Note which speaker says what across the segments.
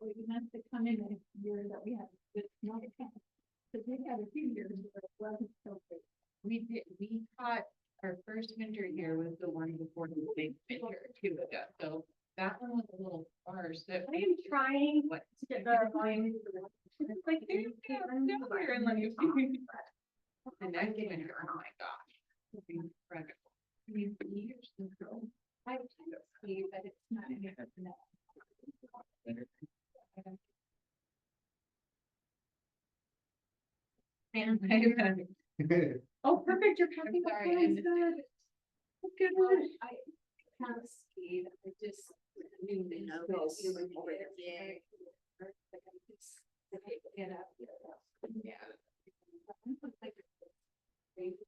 Speaker 1: So you have to come in a year that we have good snow account. Because we had a few years where it wasn't so great.
Speaker 2: We caught our first winter here was the one before the big winter 2 ago, so that one was a little sparse, that
Speaker 3: I am trying
Speaker 2: What?
Speaker 3: to get the volume.
Speaker 2: it's like, there you go, no, here, and let you. The next winter, oh my gosh. Incredible.
Speaker 1: I mean, years ago, I would see that it's not any of that.
Speaker 2: And
Speaker 3: Oh, perfect, you're packing up.
Speaker 2: sorry, I
Speaker 3: plans,
Speaker 2: missed
Speaker 3: good. Good.
Speaker 1: I kind of skied, I just knew they know. Get up.
Speaker 2: yeah.
Speaker 3: Thank you.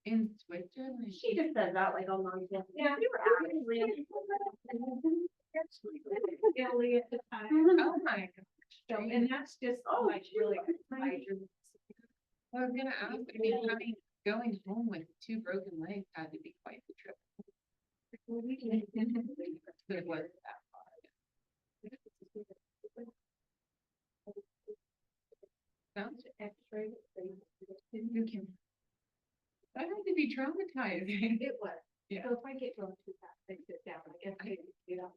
Speaker 2: In Switzerland.
Speaker 3: She just said that like a long time.
Speaker 1: Yeah,
Speaker 3: we were actually.
Speaker 1: Italy at the time.
Speaker 2: Oh my gosh.
Speaker 1: So, and that's just, like really good.
Speaker 2: I was gonna ask, I mean, going home with 2 broken legs had to be quite the trip. But it wasn't that far. Sounds
Speaker 1: X-ray.
Speaker 2: you can. That had to be traumatizing.
Speaker 1: It was.
Speaker 2: Yeah.
Speaker 1: So if I get going too fast, I sit down, I guess I get up.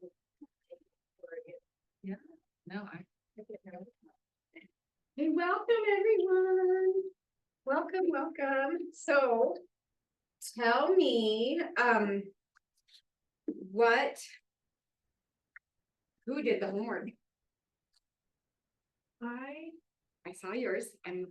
Speaker 2: Yeah, no, I.
Speaker 3: Hey, welcome everyone. Welcome, welcome. So tell me, who did the homework? I saw yours and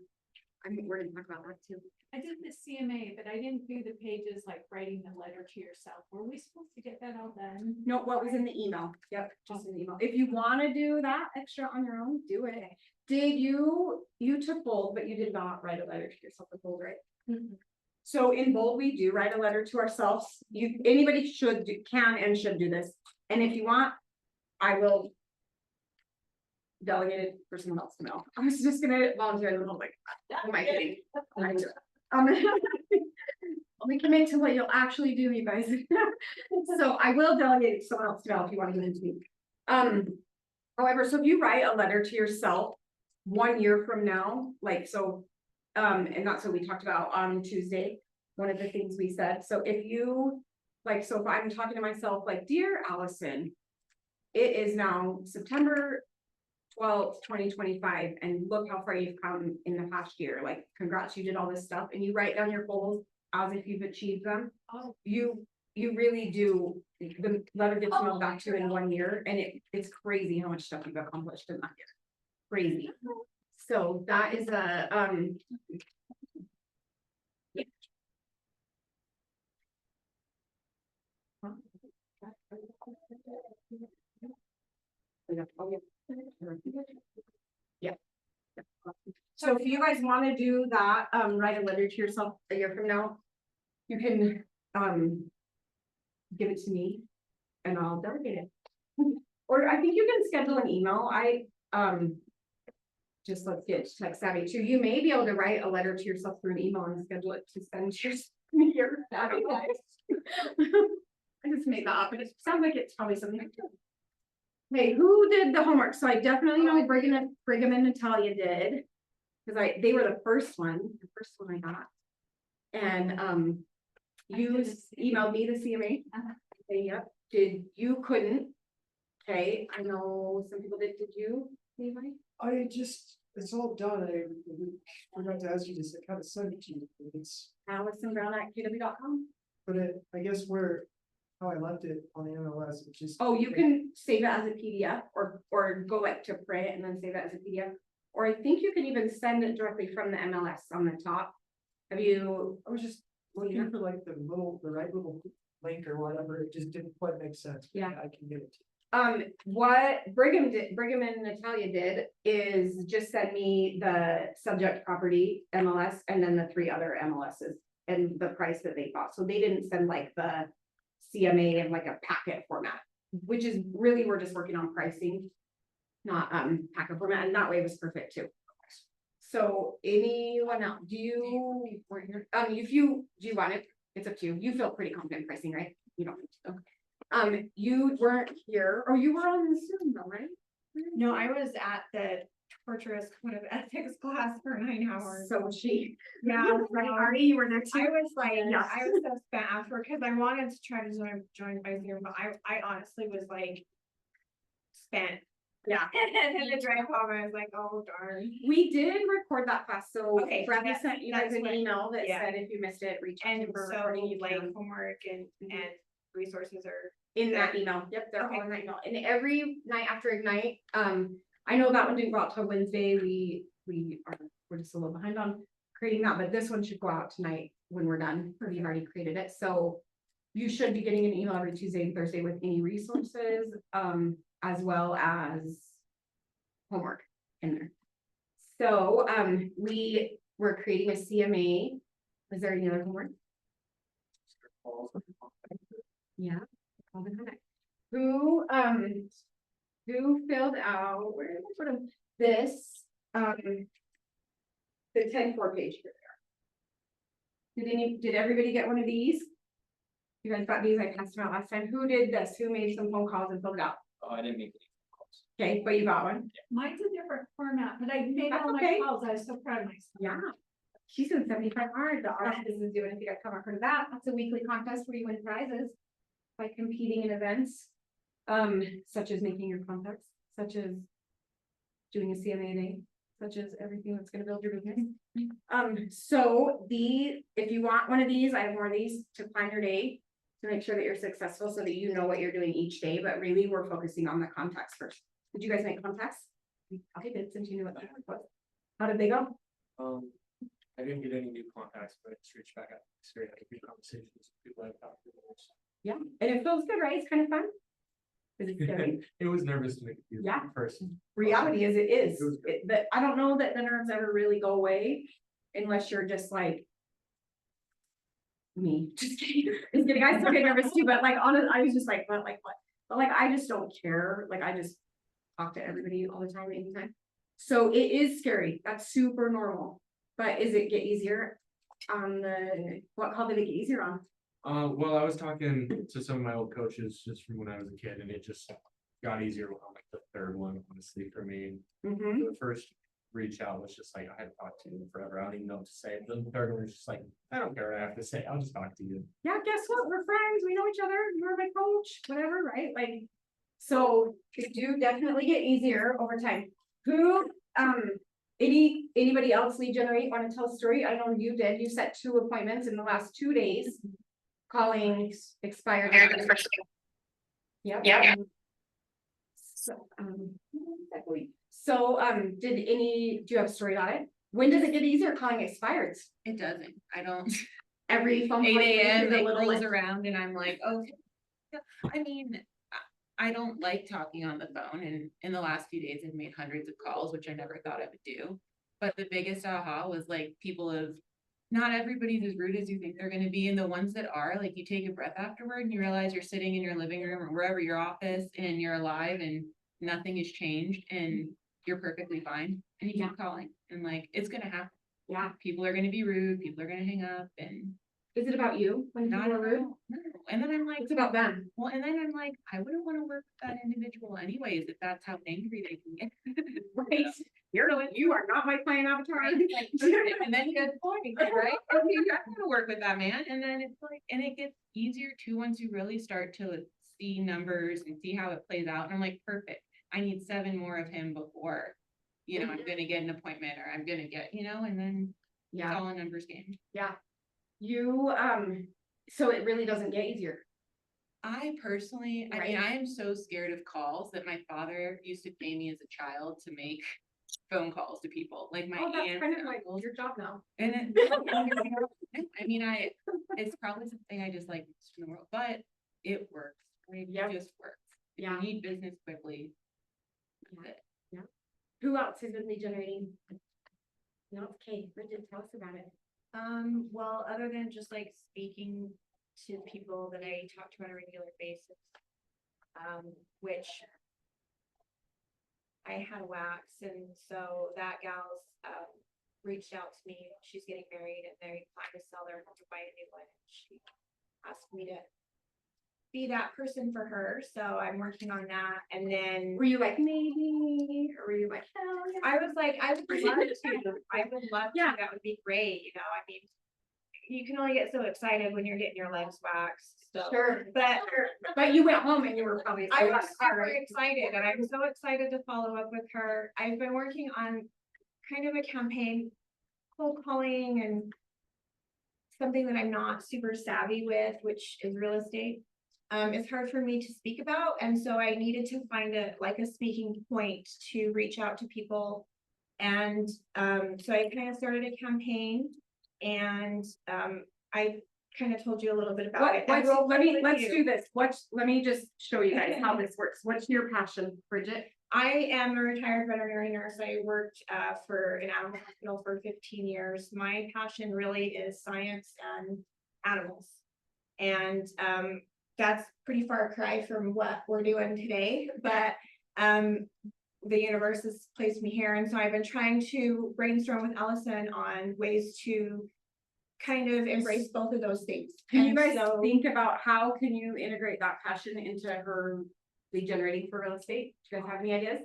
Speaker 3: we're gonna talk about that too.
Speaker 1: I did the CMA, but I didn't do the pages like writing the letter to yourself. Were we supposed to get that all done?
Speaker 3: No, what was in the email? Yep, just in the email. If you wanna do that extra on your own, do it. Did you took bold, but you did not write a letter to yourself in bold, right?
Speaker 1: Mhm.
Speaker 3: So in bold, we do write a letter to ourselves. Anybody can and should do this. And if you want, I will delegate it for someone else to know. I was just gonna volunteer a little like, who am I kidding? Only commit to what you'll actually do, you guys. So I will delegate it to someone else to know if you want to give it to me. However, so if you write a letter to yourself 1 year from now, like, so, and that's what we talked about on Tuesday, one of the things we said. So if you, like, so if I'm talking to myself, like, dear Allison, it is now September 12th, 2025, and look how far you've come in the past year. Like, congrats, you did all this stuff, and you write down your goals as if you've achieved them.
Speaker 1: Oh.
Speaker 3: You really do. The letter gets mailed back to you in 1 year, and it's crazy how much stuff you've accomplished in that year. Crazy. So that is a yeah. Yeah. So if you guys want to do that, write a letter to yourself a year from now, you can give it to me and I'll delegate it. Or I think you can schedule an email. Just let's get tech savvy too. You may be able to write a letter to yourself through an email and schedule it to send to your savvy guys. I just made that up, but it sounds like it's probably something like that. Hey, who did the homework? So I definitely know Brigham and Natalia did. Because they were the first one I got. And you emailed me the CMA. Okay, yep. You couldn't. Okay, I know some people did. Did you, Levi?
Speaker 4: It's all done. I forgot to ask you to kind of send it to you. It's,
Speaker 3: AllisonBrown@kw.com.
Speaker 4: but I guess how I left it on the MLS, which is.
Speaker 3: Oh, you can save it as a PDF or go like to print and then save it as a PDF. Or I think you can even send it directly from the MLS on the top. Have you?
Speaker 4: I was just looking for like the right little link or whatever. It just didn't quite make sense.
Speaker 3: Yeah.
Speaker 4: I can get it to you.
Speaker 3: What Brigham and Natalia did is just send me the subject property MLS and then the 3 other MLSs and the price that they bought. So they didn't send like the CMA in like a packet format, which is really, we're just working on pricing, not packet format, and that way it was perfect too. So anyone else, do you, do you want it? It's up to you. You feel pretty confident in pricing, right? You don't. Okay. You weren't here, or you were on the Zoom though, right?
Speaker 1: No, I was at the torturous code of ethics class for 9 hours.
Speaker 3: So she.
Speaker 1: Yeah,
Speaker 3: Right,
Speaker 1: no,
Speaker 3: Artie, you were next to
Speaker 1: I
Speaker 3: you?
Speaker 1: was like,
Speaker 3: Yeah.
Speaker 1: I was so spent afterward, cause I wanted to try to join by Zoom, but I honestly was like. Spent.
Speaker 3: Yeah.
Speaker 1: And then the drive home, I was like, oh darn.
Speaker 3: We did record that class, so
Speaker 1: Okay,
Speaker 3: Bradley
Speaker 1: that-
Speaker 3: sent you guys
Speaker 1: that's
Speaker 3: an
Speaker 1: what-
Speaker 3: email that
Speaker 1: yeah.
Speaker 3: said if you missed it, reach out to
Speaker 1: And
Speaker 3: for
Speaker 1: so
Speaker 3: recording, you
Speaker 1: like
Speaker 3: can.
Speaker 1: homework and resources are.
Speaker 3: In that email, yep, they're all
Speaker 1: Okay.
Speaker 3: in that email, and every night after Ignite, I know that one didn't go out till Wednesday, we're just a little behind on creating that, but this one should go out tonight when we're done, we've already created it, so. You should be getting an email every Tuesday and Thursday with any resources, as well as homework in there. So, we're creating a CMA, is there any other homework? Yeah. all the time. Who filled out, where did I put them? This, the 10-4 page. Here they are. Did everybody get one of these? You guys got these, I passed them out last time. Who did this? Who made some phone calls and filled it out?
Speaker 5: Oh, I didn't make any phone calls.
Speaker 3: Okay, but you got one?
Speaker 1: Mine's a different format, but I made
Speaker 3: That's
Speaker 1: all my
Speaker 3: okay.
Speaker 1: calls, I was so proud of myself.
Speaker 3: Yeah. She's doing 75 hard, the office is doing, if you guys haven't heard of that, that's a weekly contest where you win prizes. By competing in events, such as making your contacts, such as. Doing a CMA day, such as everything that's gonna build your business. So if you want one of these, I have more of these to plan your day. To make sure that you're successful so that you know what you're doing each day, but really we're focusing on the contacts first. Did you guys make contacts? Okay, good, since you knew what that was. How did they go?
Speaker 5: I didn't get any new contacts, but I just reached back out, started having good conversations with people I've talked to.
Speaker 3: Yeah, and it feels good, right? It's kind of fun. Is it scary?
Speaker 5: It was nervous to make a few
Speaker 3: Yeah.
Speaker 5: person.
Speaker 3: Reality is it is,
Speaker 5: It was good.
Speaker 3: but I don't know that the nerves ever really go away unless you're just like. Me, just kidding, just kidding, I still get nervous too, but like honestly, I was just like, what, but like, I just don't care, like, I just. Talk to everybody all the time, anytime, so it is scary, that's super normal, but is it get easier? On what call did it get easier on?
Speaker 5: Well, I was talking to some of my old coaches just from when I was a kid, and it just got easier on like the third one, honestly, for me.
Speaker 3: Mm-hmm.
Speaker 5: The first reach out was just like, I had talked to you forever, I don't even know what to say. The third one was just like, I don't care what I have to say, I'll just talk to you.
Speaker 3: Yeah, guess what? We're friends. We know each other. You're my coach, whatever, right? Like, so it do definitely get easier over time. Who, anybody else lead generate want to tell a story? I know you did. You set 2 appointments in the last 2 days. Calling expired. Yep. So, do you have a story on it? When does it get easier calling expireds?
Speaker 2: It doesn't, I don't.
Speaker 3: Every phone.
Speaker 2: 8
Speaker 3: call
Speaker 2: AM,
Speaker 3: is a
Speaker 2: it
Speaker 3: little
Speaker 2: rolls
Speaker 3: less-
Speaker 2: around and I'm like, okay. I mean, I don't like talking on the phone, and in the last few days I've made hundreds of calls, which I never thought I would do. But the biggest aha was like, people have, not everybody's as rude as you think they're gonna be, and the ones that are, like, you take a breath afterward and you realize you're sitting in your living room or wherever, your office, and you're alive and nothing has changed and you're perfectly fine, and you keep calling, and like, it's gonna happen.
Speaker 3: Yeah.
Speaker 2: People are gonna be rude, people are gonna hang up, and
Speaker 3: Is it about you when
Speaker 2: not
Speaker 3: people are rude?
Speaker 2: no. And then I'm like,
Speaker 3: It's about them.
Speaker 2: well, and then I'm like, I wouldn't wanna work with that individual anyways, if that's how angry they can get.
Speaker 3: Right? You are not my client avatar.
Speaker 2: Right? Like, and then you get point, right? Okay, you're not gonna work with that man, and then it's like, and it gets easier too, once you really start to see numbers and see how it plays out, and I'm like, perfect, I need 7 more of him before, you know, I'm gonna get an appointment, or I'm gonna get, you know, and then it's
Speaker 3: Yeah,
Speaker 2: all a numbers game.
Speaker 3: yeah. You, so it really doesn't get easier.
Speaker 2: I personally, I mean,
Speaker 3: Right.
Speaker 2: I am so scared of calls that my father used to pay me as a child to make phone calls to people, like my
Speaker 3: Oh, that's
Speaker 2: aunts
Speaker 3: kind of
Speaker 2: and
Speaker 3: like
Speaker 2: uncles.
Speaker 3: your job now.
Speaker 2: And I mean, it's probably something I just like most in the world, but it works, right?
Speaker 3: Yep.
Speaker 2: It just works. If
Speaker 3: Yeah.
Speaker 2: you need business quickly. That's it.
Speaker 3: Who else has been lead generating? No, okay, Bridget, tell us about it.
Speaker 1: Well, other than just like speaking to people that I talk to on a regular basis. Which. I had wax, and so that gal's, reached out to me. She's getting married and they plan to sell their home to buy a new one. She asked me to be that person for her, so I'm working on that. And then
Speaker 3: Were you like, maybe, or were you like, hell yeah?
Speaker 1: I was like, I would love to. I would love
Speaker 3: Yeah.
Speaker 1: to. That would be great. You know, I mean, you can only get so excited when you're getting your legs waxed. So,
Speaker 3: Sure,
Speaker 1: but
Speaker 3: but you went home and you were probably.
Speaker 1: I
Speaker 3: still
Speaker 1: was
Speaker 3: in the car,
Speaker 1: super
Speaker 3: right?
Speaker 1: excited, and I'm so excited to follow up with her. I've been working on kind of a campaign, cold calling, and something that I'm not super savvy with, which is real estate. It's hard for me to speak about, and so I needed to find a speaking point to reach out to people. And so I kind of started a campaign, and I kind of told you a little bit about it. And real quick with
Speaker 3: Let's
Speaker 1: you,
Speaker 3: do this. Let me just show you guys how this works. What's your passion, Bridget?
Speaker 1: I am a retired veterinary nurse. I worked for an animal hospital for 15 years. My passion really is science and animals. And that's pretty far cry from what we're doing today, but the universe has placed me here. And so I've been trying to brainstorm with Allison on ways to kind of embrace both of those things.
Speaker 3: Can you
Speaker 1: And
Speaker 3: guys
Speaker 1: so-
Speaker 3: think about how can you integrate that passion into her lead generating for real estate? Do you guys have any ideas?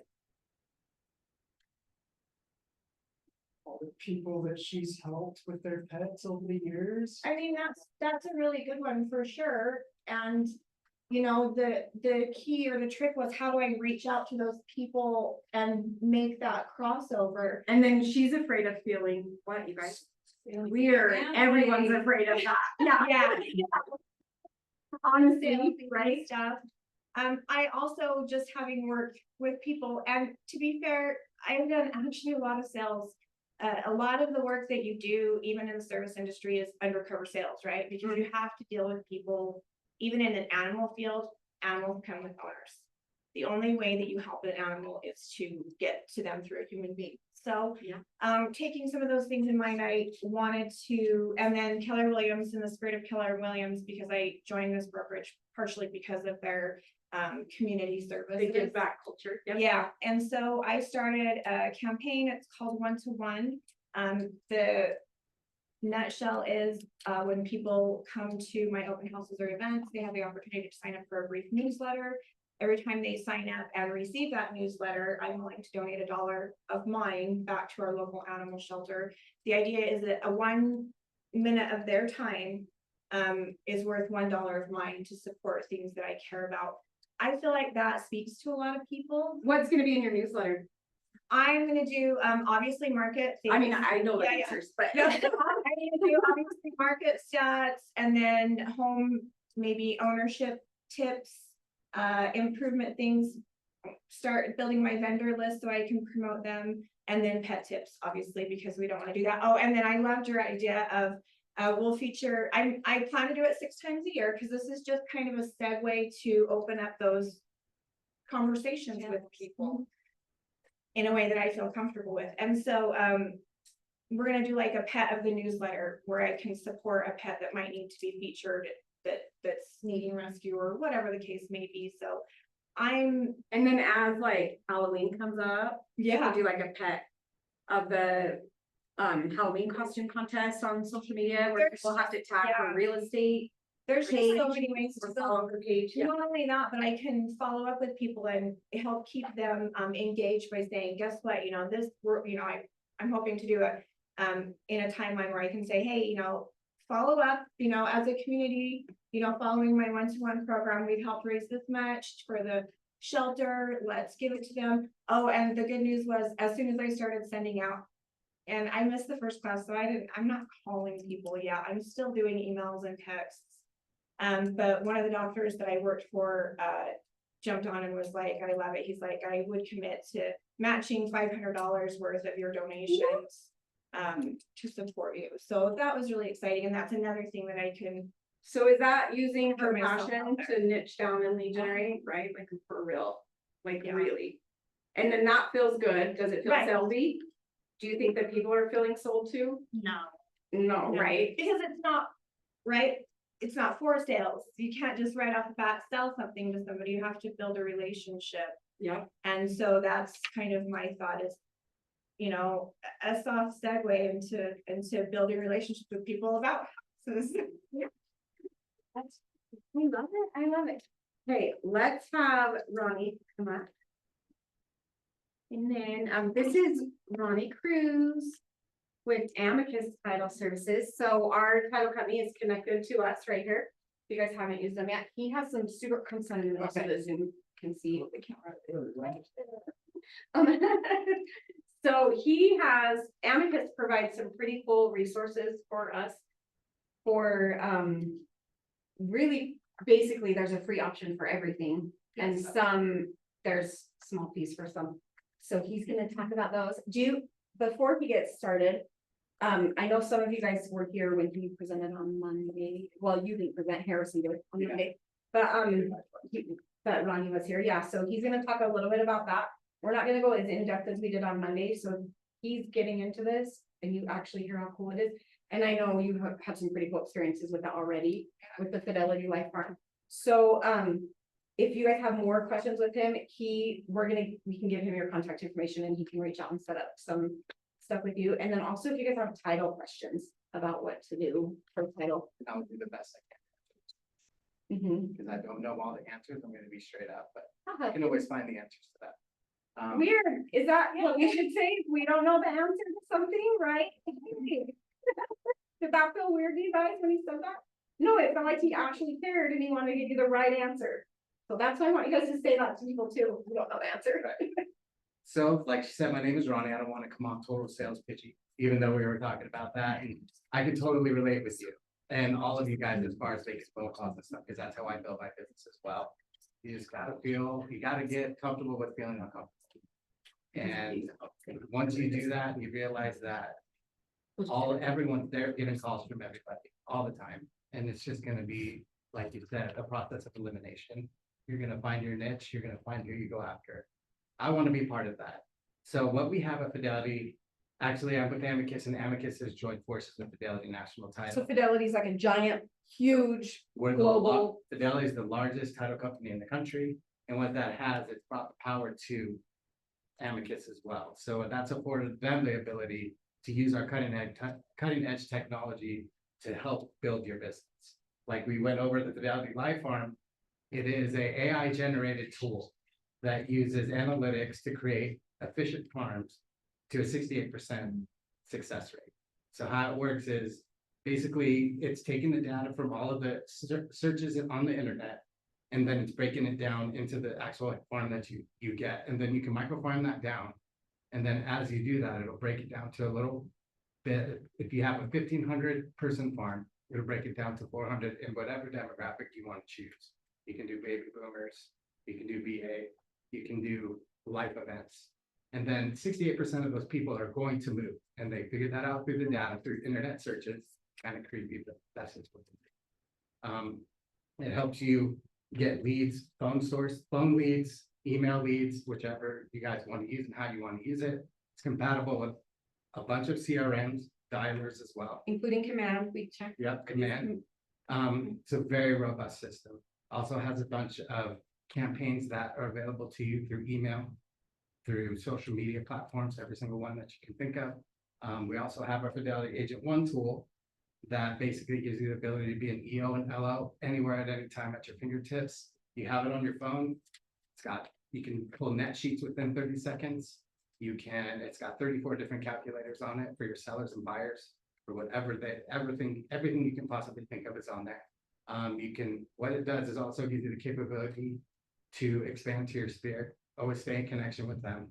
Speaker 4: All the people that she's helped with their pets over the years.
Speaker 1: I mean, that's a really good one for sure. And, you know, the key or the trick was, how do I reach out to those people and make that crossover?
Speaker 3: And then she's afraid of feeling what, you guys? Weird.
Speaker 1: Yeah,
Speaker 3: Everyone's
Speaker 1: right.
Speaker 3: afraid of that. Yeah.
Speaker 1: Yeah.
Speaker 3: Honestly,
Speaker 1: Salesy
Speaker 3: right?
Speaker 1: stuff. I also, just having worked with people, and to be fair, I've done actually a lot of sales. A lot of the work that you do, even in the service industry, is undercover sales, right? Because you have to deal with people, even in an animal field, animals come with owners. The only way that you help an animal is to get to them through a human being. So,
Speaker 3: Yeah.
Speaker 1: taking some of those things in mind, I wanted to, and then Keller Williams, in the spirit of Keller Williams, because I joined this brokerage partially because of their community service.
Speaker 3: They give back culture. Yep.
Speaker 1: Yeah, and so I started a campaign. It's called One to One. The nutshell is when people come to my open houses or events, they have the opportunity to sign up for a brief newsletter. Every time they sign up and receive that newsletter, I'm willing to donate $1 of mine back to our local animal shelter. The idea is that a 1 minute of their time is worth $1 of mine to support things that I care about. I feel like that speaks to a lot of people.
Speaker 3: What's gonna be in your newsletter?
Speaker 1: I'm gonna do obviously market.
Speaker 3: I mean,
Speaker 1: things.
Speaker 3: I know the
Speaker 1: Yeah, yeah.
Speaker 3: answers, but.
Speaker 1: No, I need to do obviously market stats, and then home, maybe ownership tips, improvement things. Start building my vendor list so I can promote them, and then pet tips, obviously, because we don't want to do that. Oh, and then I loved your idea of we'll feature, I plan to do it 6 times a year, because this is just kind of a segue to open up those conversations with people in a way that I feel comfortable with. And so we're gonna do like a pet of the newsletter, where I can support a pet that might need to be featured, that's needing rescue or whatever the case may be. So I'm,
Speaker 3: And then as like Halloween comes up,
Speaker 1: yeah,
Speaker 3: we'll do like a pet of the Halloween costume contest on social media where
Speaker 1: There's-
Speaker 3: people have to tag
Speaker 1: yeah.
Speaker 3: for real estate.
Speaker 1: there's just
Speaker 3: page
Speaker 1: so many ways to
Speaker 3: Or
Speaker 1: build.
Speaker 3: follow her page. Yeah.
Speaker 1: Not only that, but I can follow up with people and help keep them engaged by saying, guess what, you know, this, you know, I'm hoping to do it in a timeline where I can say, hey, you know, follow up, you know, as a community, you know, following my one-to-one program, we've helped raise this much for the shelter, let's give it to them. Oh, and the good news was, as soon as I started sending out, and I missed the first class, so I'm not calling people yet, I'm still doing emails and texts. But one of the doctors that I worked for, jumped on and was like, I love it. He's like, I would commit to matching $500 worth of your donations, to support you. So that was really exciting. And that's another thing that I can,
Speaker 3: So is that using her
Speaker 1: Put myself
Speaker 3: passion
Speaker 1: out there.
Speaker 3: to niche down and lead generate, right? Like for real, like
Speaker 1: Yeah.
Speaker 3: really. And then that feels good. Does it feel
Speaker 1: Right.
Speaker 3: salesy? Do you think that people are feeling sold too?
Speaker 1: no,
Speaker 3: No, right?
Speaker 1: because it's not, right? It's not for sales. You can't just right off the bat sell something to somebody. You have to build a relationship.
Speaker 3: Yeah.
Speaker 1: And so that's kind of my thought is, you know, a soft segue into building relationships with people about houses.
Speaker 3: I love it, I love it. Okay, let's have Ronnie come up. And then, this is Ronnie Cruz with Amicus Title Services. So our title company is connected to us right here. If you guys haven't used them yet, he has some super, come send it so the Zoom can see the camera. So he has, Amicus provides some pretty cool resources for us. For, really, basically, there's a free option for everything. And some, there's small fees for some. So he's gonna talk about those. Before he gets started, I know some of you guys were here when he presented on Monday. Well, you didn't present, Harrison did on Monday. But, but Ronnie was here, yeah, so he's gonna talk a little bit about that. We're not gonna go as in-depth as we did on Monday, so he's getting into this and you actually hear how cool it is. And I know you have had some pretty cool experiences with that already, with the Fidelity Life Farm. So, if you guys have more questions with him, we can give him your contact information and he can reach out and set up some stuff with you. And then also if you guys have title questions about what to do for title.
Speaker 6: I would do the best I
Speaker 3: Mhm.
Speaker 6: can, because I don't know all the answers, I'm gonna be straight up, but I can always find the answers to that.
Speaker 3: Weird, is that what we should say? If we don't know the answer to something, right? Did that feel weird to you guys when he said that? No, it felt like he actually cared and he wanted to give you the right answer. So that's why I want you guys to say that to people too, if you don't know the answer.
Speaker 6: So, like she said, my name is Ronnie, I don't wanna come off total sales pitchy, even though we were talking about that, and I can totally relate with you. And all of you guys as far as making phone calls and stuff, because that's how I build my business as well. You just gotta you gotta get comfortable with feeling uncomfortable. And once you do that, you realize that everyone's there getting calls from everybody all the time. And it's just gonna be, like you said, a process of elimination. You're gonna find your niche, you're gonna find who you go after. I wanna be part of that. So what we have at Fidelity, actually, I'm with Amicus, and Amicus has joined forces with Fidelity National
Speaker 3: So
Speaker 6: Title.
Speaker 3: Fidelity's like a giant, huge,
Speaker 6: We're
Speaker 3: global.
Speaker 6: Fidelity is the largest title company in the country, and what that has, it's brought the power to Amicus as well. So that's afforded them the ability to use our cutting edge technology to help build your business. Like we went over the Fidelity Life Farm, it is a AI generated tool that uses analytics to create efficient farms to a 68% success rate. So how it works is basically it's taking the data from all of the searches on the internet, and then it's breaking it down into the actual farm that you get, and then you can microfarm that down. And then as you do that, it'll break it down to a little bit. If you have a 1,500 person farm, it'll break it down to 400 in whatever demographic you want to choose. You can do baby boomers, you can do VA, you can do life events. And then 68% of those people are going to move, and they figure that out through the data, through internet searches, kind of creepy, but that's just what they do. It helps you get leads, phone leads, email leads, whichever you guys want to use and how you want to use it. It's compatible with a bunch of CRMs, dialers as well.
Speaker 3: Including command, we checked.
Speaker 6: Yep, command. It's a very robust system. Also has a bunch of campaigns that are available to you through email, through social media platforms, every single one that you can think of. We also have our Fidelity Agent One tool that basically gives you the ability to be an EO and LO anywhere at any time at your fingertips. You have it on your phone. You can pull net sheets within 30 seconds. It's got 34 different calculators on it for your sellers and buyers, for everything you can possibly think of is on there. What it does is also gives you the capability to expand to your sphere, always stay in connection with them,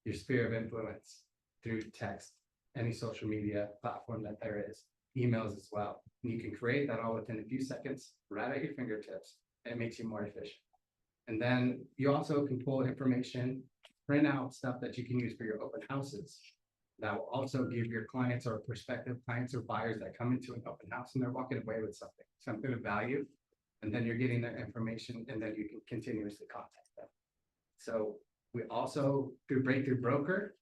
Speaker 6: your sphere of influence through text, any social media platform that there is, emails as well. And you can create that all within a few seconds, right at your fingertips, and it makes you more efficient. And then you also can pull information, print out stuff that you can use for your open houses. That will also give your clients or prospective clients or buyers that come into an open house and they're walking away with something of value. And then you're getting their information, and then you can continuously contact them. So we also, through Breakthrough Broker,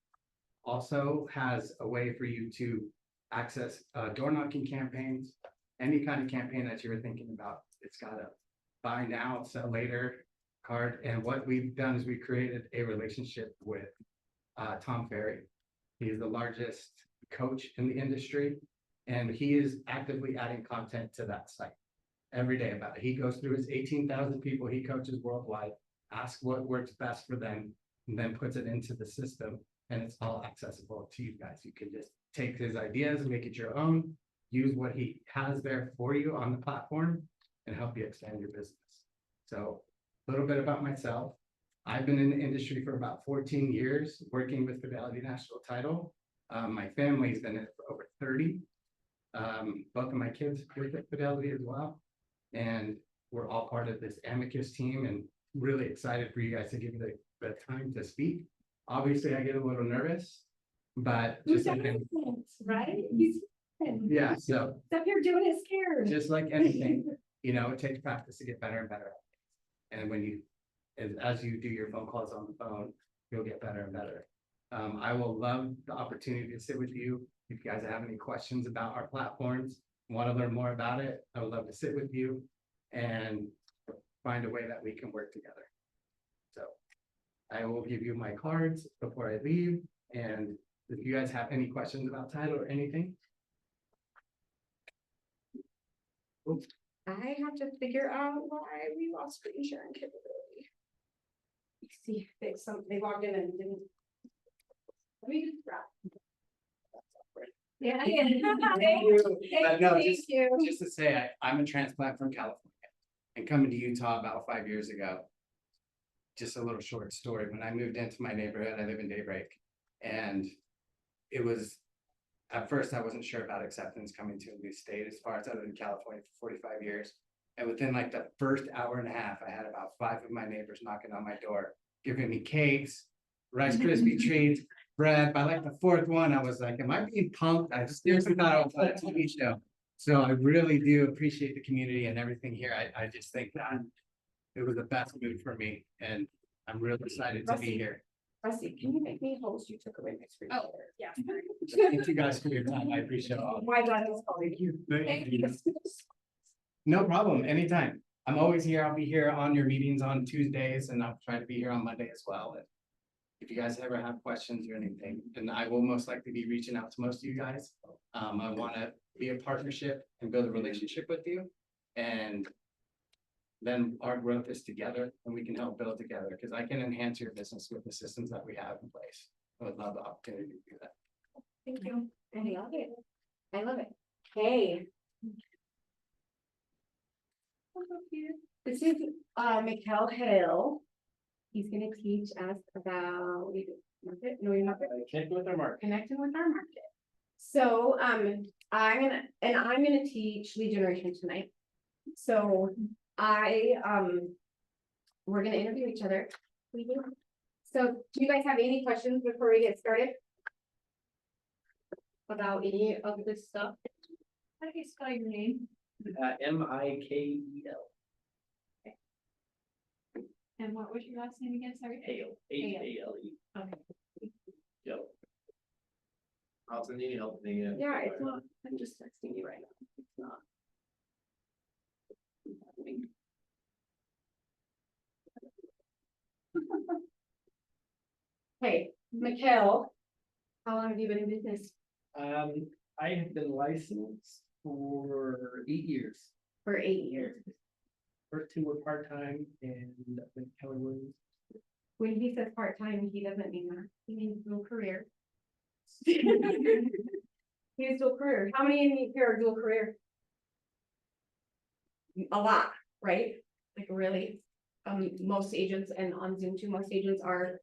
Speaker 6: also has a way for you to access door knocking campaigns, any kind of campaign that you were thinking about. It's got a buy now, sell later card. And what we've done is we created a relationship with Tom Ferry. He's the largest coach in the industry, and he is actively adding content to that site every day about it. He goes through his 18,000 people he coaches worldwide, asks what works best for them, and then puts it into the system, and it's all accessible to you guys. You can just take his ideas and make it your own, use what he has there for you on the platform, and help you expand your business. So a little bit about myself. I've been in the industry for about 14 years, working with Fidelity National Title. My family's been in it for over 30. Both of my kids work at Fidelity as well. And we're all part of this Amicus team, and really excited for you guys to give me the time to speak. Obviously, I get a little nervous, but just like,
Speaker 1: Right? He's
Speaker 6: yeah, so
Speaker 1: up here doing it scared.
Speaker 6: just like anything, you know, it takes practice to get better and better. And when you, as you do your phone calls on the phone, you'll get better and better. I will love the opportunity to sit with you. If you guys have any questions about our platforms, want to learn more about it, I would love to sit with you and find a way that we can work together. So I will give you my cards before I leave. And if you guys have any questions about title or anything.
Speaker 3: I have to figure out why we lost screen sharing capability. Let's see, they logged in and didn't. Let me just grab.
Speaker 1: Yeah.
Speaker 6: But no,
Speaker 1: Thank you.
Speaker 6: just to say, I'm a transplant from California and coming to Utah about 5 years ago. Just a little short story. When I moved into my neighborhood, I live in Daybreak, and it was, at first I wasn't sure about acceptance coming to a new state as far as I've been in California for 45 years. And within like the first hour and a half, I had about 5 of my neighbors knocking on my door, giving me cakes, Rice Krispie treats, bread. By like the 4th one, I was like, am I being punked? I just seriously thought I was on a TV show. So I really do appreciate the community and everything here. I just think that it was the best move for me, and I'm really excited to be here.
Speaker 3: Rusty, can you make me host? You took away my screen.
Speaker 2: Oh,
Speaker 3: yeah.
Speaker 6: Thank you guys for your time. I appreciate it all.
Speaker 3: My God, that's calling you.
Speaker 1: Thank you.
Speaker 6: No problem, anytime. I'm always here. I'll be here on your meetings on Tuesdays, and I'll try to be here on Monday as well. And if you guys ever have questions or anything, and I will most likely be reaching out to most of you guys. I want to be a partnership and build a relationship with you. And then our growth is together, and we can help build together, because I can enhance your business with the systems that we have in place. I would love the opportunity to do that.
Speaker 3: Thank you. I love it. I love it. Hey. This is Mikkel Hill. He's gonna teach us about market. No, you're not.
Speaker 5: Connecting with our market.
Speaker 3: Connecting with our market. So I'm gonna teach lead generation tonight. So we're gonna interview each other. So do you guys have any questions before we get started? About any of this stuff?
Speaker 1: How do you spell your name?
Speaker 7: Mikel,
Speaker 1: And what was your last name again? Sorry.
Speaker 7: Hale, Hale.
Speaker 1: Okay.
Speaker 7: Joe. Also need help.
Speaker 3: Yeah, it's not, I'm just texting you right now. It's not. Hey, Mikkel, how long have you been in business?
Speaker 7: I have been licensed for 8 years.
Speaker 3: For 8 years.
Speaker 7: First 2 were part-time, and with Kelly Williams.
Speaker 3: When he says part-time, he doesn't mean that, he means dual career. He's dual career, how many in here are dual career? A lot, right? Like really, most agents, and on Zoom too, most agents are,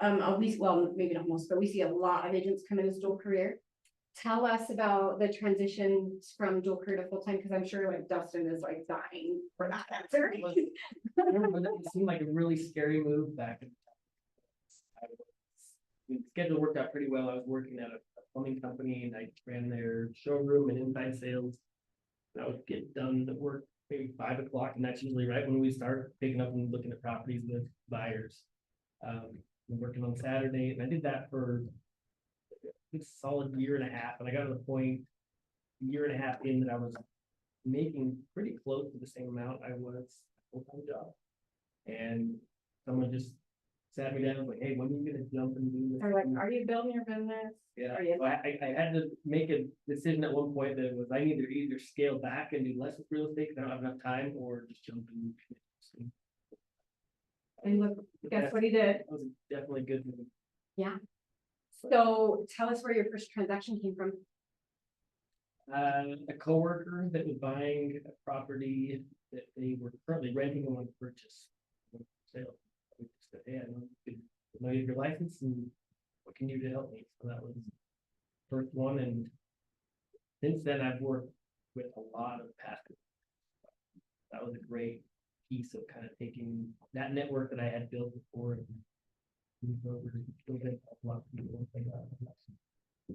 Speaker 3: at least, well, maybe not most, but we see a lot of agents come in as dual career. Tell us about the transition from dual career to full-time, because I'm sure like Dustin is like dying for that answer.
Speaker 7: It seemed like a really scary move back. The schedule worked out pretty well. I was working at a plumbing company, and I ran their showroom and inside sales. And I would get done at work maybe 5 o'clock, and that's usually right when we start picking up and looking at properties with buyers. I'm working on Saturday, and I did that for a solid 1.5 years, and I got to the point 1.5 years in that I was making pretty close to the same amount I was full-time job. And someone just sat me down, like, hey, when are you gonna jump and do this?
Speaker 1: They're like, are you building your business?
Speaker 7: Yeah,
Speaker 1: Are you-
Speaker 7: so I had to make a decision at one point that was I either scale back and do less with real estate, because I don't have enough time, or just jump in.
Speaker 1: And look, guess what he did?
Speaker 7: That was definitely a good move.
Speaker 3: So tell us where your first transaction came from.
Speaker 7: A coworker that was buying a property that they were currently renting and wanted to purchase. Sale. We just said, hey, I know you have your license and what can you do to help me? So that was the first one, and since then I've worked with a lot of past. That was a great piece of kind of taking that network that I had built before and moved over to build it a lot of people like that.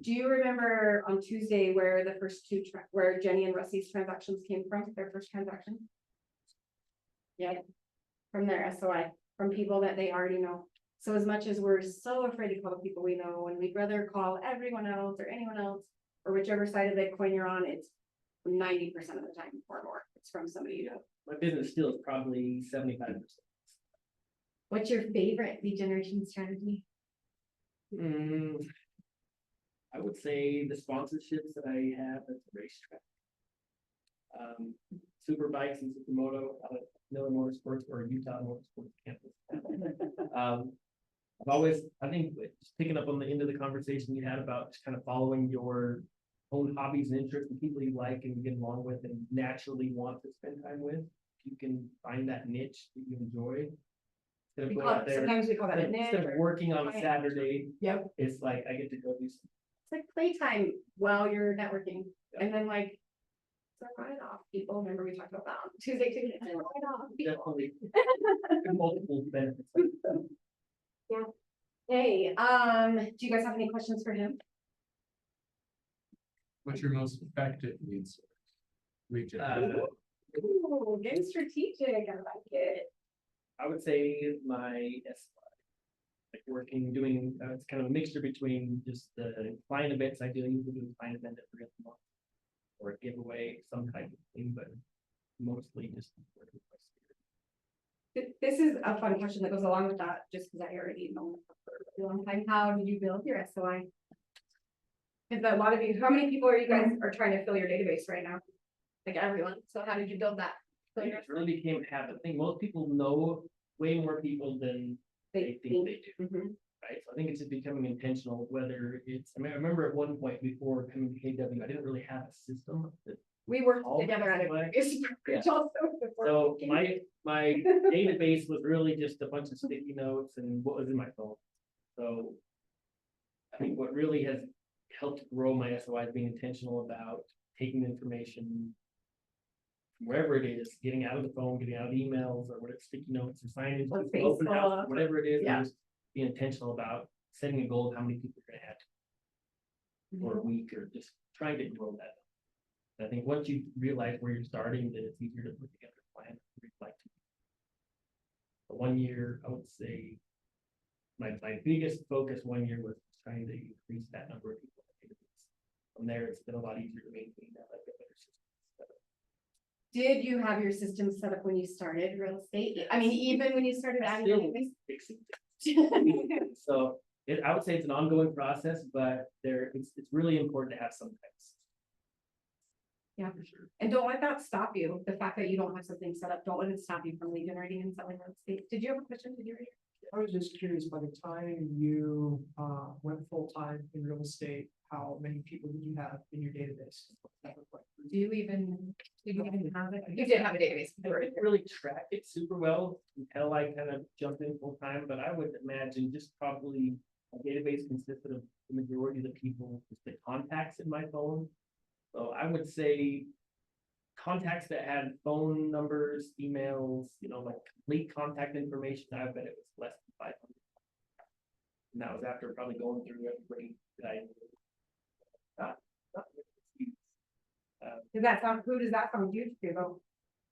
Speaker 3: Do you remember on Tuesday where the first where Jenny and Rusty's transactions came from, their first transaction? Yeah, from their SOI, from people that they already know. So as much as we're so afraid to call the people we know, and we'd rather call everyone else or anyone else, or whichever side of the coin you're on, it's 90% of the time or more, it's from somebody you know.
Speaker 7: My business still is probably 75%.
Speaker 3: What's your favorite lead generation strategy?
Speaker 7: I would say the sponsorships that I have at the racetrack. Super Bikes and Supermoto out at Miller Motorsports or Utah Motorsports campus. I think just picking up on the end of the conversation you had about just kind of following your own hobbies and interests and people you like and get along with and naturally want to spend time with. You can find that niche that you enjoy. Instead of going out there,
Speaker 3: Sometimes we call that a niche.
Speaker 7: instead of working on a
Speaker 3: client.
Speaker 7: Saturday,
Speaker 3: Yep.
Speaker 7: it's like I get to go do some.
Speaker 3: It's like playtime while you're networking, and then like. Write it off, people, remember we talked about that on Tuesday, write off people.
Speaker 7: Definitely multiple benefits.
Speaker 3: Hey, do you guys have any questions for him?
Speaker 5: What's your most effective lead source? Lead generation?
Speaker 3: Ooh, getting strategic, I like it.
Speaker 7: I would say my SY, like doing, it's kind of a mixture between just the client events I do, usually do a client event every other month. Or a giveaway, some type of thing, but mostly just.
Speaker 3: This is a fun question that goes along with that, just because I already know for a long time. How did you build your SOI? Because a lot of you, how many people are you guys are trying to fill your database right now? Like everyone, so how did you build that?
Speaker 7: I think it really became a habit. I think most people know way more people than they think they do.
Speaker 3: Mhm.
Speaker 7: Right, so I think it's just becoming intentional, whether it's, I remember at one point before coming to KW, I didn't really have a system that.
Speaker 3: We worked
Speaker 7: all
Speaker 3: together at a
Speaker 7: SOI.
Speaker 3: previous brokerage also. before
Speaker 7: So
Speaker 3: we came.
Speaker 7: my database was really just a bunch of sticky notes and what was in my phone. So I think what really has helped grow my SOI is being intentional about taking information from wherever it is, getting out of the phone, getting out of emails or whatever, sticky notes or signage,
Speaker 3: Or
Speaker 7: open house,
Speaker 3: Facebook.
Speaker 7: whatever it is,
Speaker 3: Yeah.
Speaker 7: and just be intentional about setting a goal of how many people you're gonna have for a week or just trying to grow that. I think once you realize where you're starting, then it's easier to put together a plan. But 1 year, I would say my biggest focus 1 year was trying to increase that number of people. From there, it's been a lot easier to maintain that. I've got better systems.
Speaker 3: Did you have your system set up when you started real estate? I mean, even when you started
Speaker 7: I
Speaker 3: adding
Speaker 7: still
Speaker 3: database?
Speaker 7: fixing things. So I would say it's an ongoing process, but it's really important to have some types.
Speaker 3: Yeah.
Speaker 7: For sure.
Speaker 3: And don't let that stop you. The fact that you don't have something set up, don't let it stop you from lead generating and selling real estate. Did you have a question? Did you read?
Speaker 4: I was just curious, by the time you went full-time in real estate, how many people did you have in your database?
Speaker 3: Do you even have it? You did have a database.
Speaker 7: I didn't really track it super well until I kind of jumped in full time, but I would imagine just probably a database consisted of the majority of the people, just the contacts in my phone. So I would say contacts that had phone numbers, emails, like complete contact information, I bet it was less than 500. And that was after probably going through everybody that I knew. Not huge.
Speaker 3: Does that sound, who does that sound huge to though?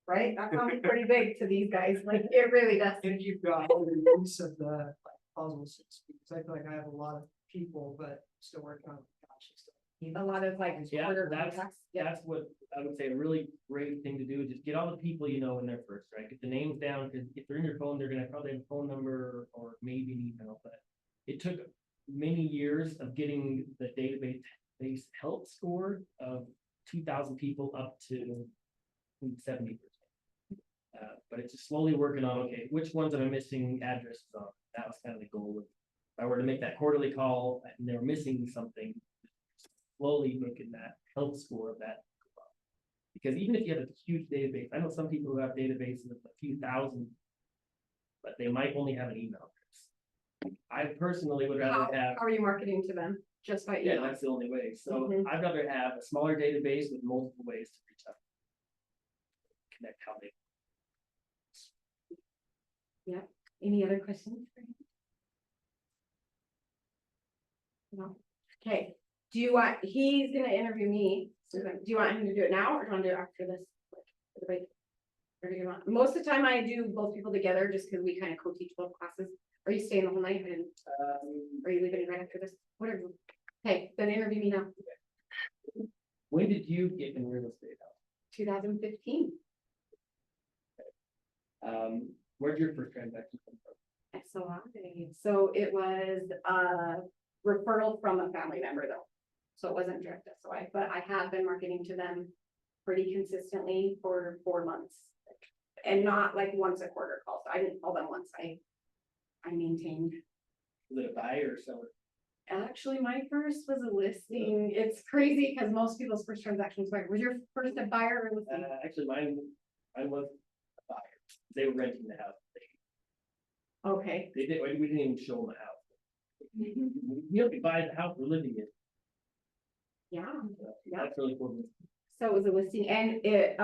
Speaker 3: Right? That sounds pretty big to these guys. Like, it really does.
Speaker 4: And you've got all the use of the puzzles, because I feel like I have a lot of people, but still working on gosh, stuff.
Speaker 3: A lot of like
Speaker 7: Yeah,
Speaker 3: order
Speaker 7: that's,
Speaker 3: contacts, yeah.
Speaker 7: that's what I would say a really great thing to do, is just get all the people you know in there first, right? Get the names down, because if they're in your phone, they're gonna probably have a phone number or maybe an email, but it took many years of getting the database health score of 2,000 people up to 70%. But it's just slowly working on, okay, which ones am I missing addresses on? That was kind of the goal. If I were to make that quarterly call and they're missing something, slowly making that health score of that go up. Because even if you have a huge database, I know some people who have databases of a few thousand, but they might only have an email address. I personally would
Speaker 3: How,
Speaker 7: rather have,
Speaker 3: how are you marketing to them? Just by
Speaker 7: yeah,
Speaker 3: email?
Speaker 7: that's the only way. So
Speaker 3: Mhm.
Speaker 7: I'd rather have a smaller database with multiple ways to reach out. Connect how they.
Speaker 3: Any other questions? for him? No. Okay, do you want, he's gonna interview me, Susan, do you want him to do it now or do you want to do it after this? For the break? Or do you want, most of the time I do both people together just because we kind of co-teach both classes. Are you staying the whole night and are you leaving right after this? Whatever. Okay, then interview me now.
Speaker 7: When did you get in real estate?
Speaker 3: 2015.
Speaker 7: Where'd your first transaction come from?
Speaker 3: SOI. So it was a referral from a family member though. So it wasn't direct SOI, but I have been marketing to them pretty consistently for 4 months. And not like once a quarter call. So I didn't call them once. I maintained.
Speaker 7: Was it a buyer or seller?
Speaker 3: Actually, my first was a listing. It's crazy because most people's first transactions were, was your first a buyer or listing?
Speaker 7: Actually, mine was a buyer. They were renting the house.
Speaker 3: Okay.
Speaker 7: We didn't even show them the house. You know, we buy the house we're living in.
Speaker 3: Yeah. Yeah.
Speaker 7: That's really cool.
Speaker 3: So it was a listing and it,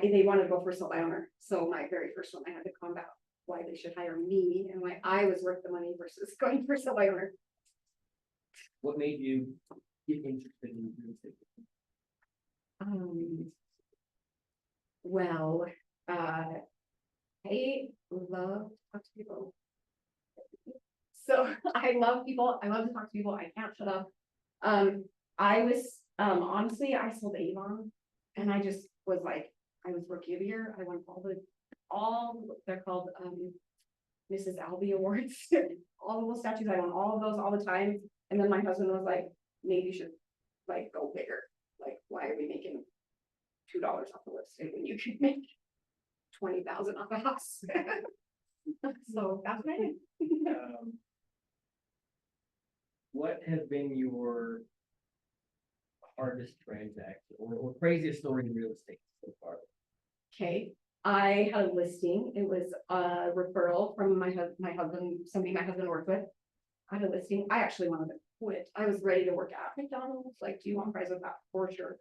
Speaker 3: they wanted to go for sole by owner. So my very first one, I had to combat why they should hire me and why I was worth the money versus going for sole by owner.
Speaker 7: What made you get interested in real estate?
Speaker 3: Well, I love to talk to people. So I love people. I love to talk to people. I can't shut up. I was, honestly, I sold Avon and I just was like, I was rookie of the year. I won they're called, Mrs. Albie Awards. All the little statues, I won all of those all the time. And then my husband was like, maybe you should like go bigger. Like, why are we making $2 off the listing when you can make 20,000 off a house? So that's what I did.
Speaker 7: What has been your hardest transaction or craziest story in real estate so far?
Speaker 3: Okay, I had a listing. It was a referral from my husband, somebody my husband worked with. I had a listing. I actually wanted to quit. I was ready to work at McDonald's. Like, do you want fries with that? For sure.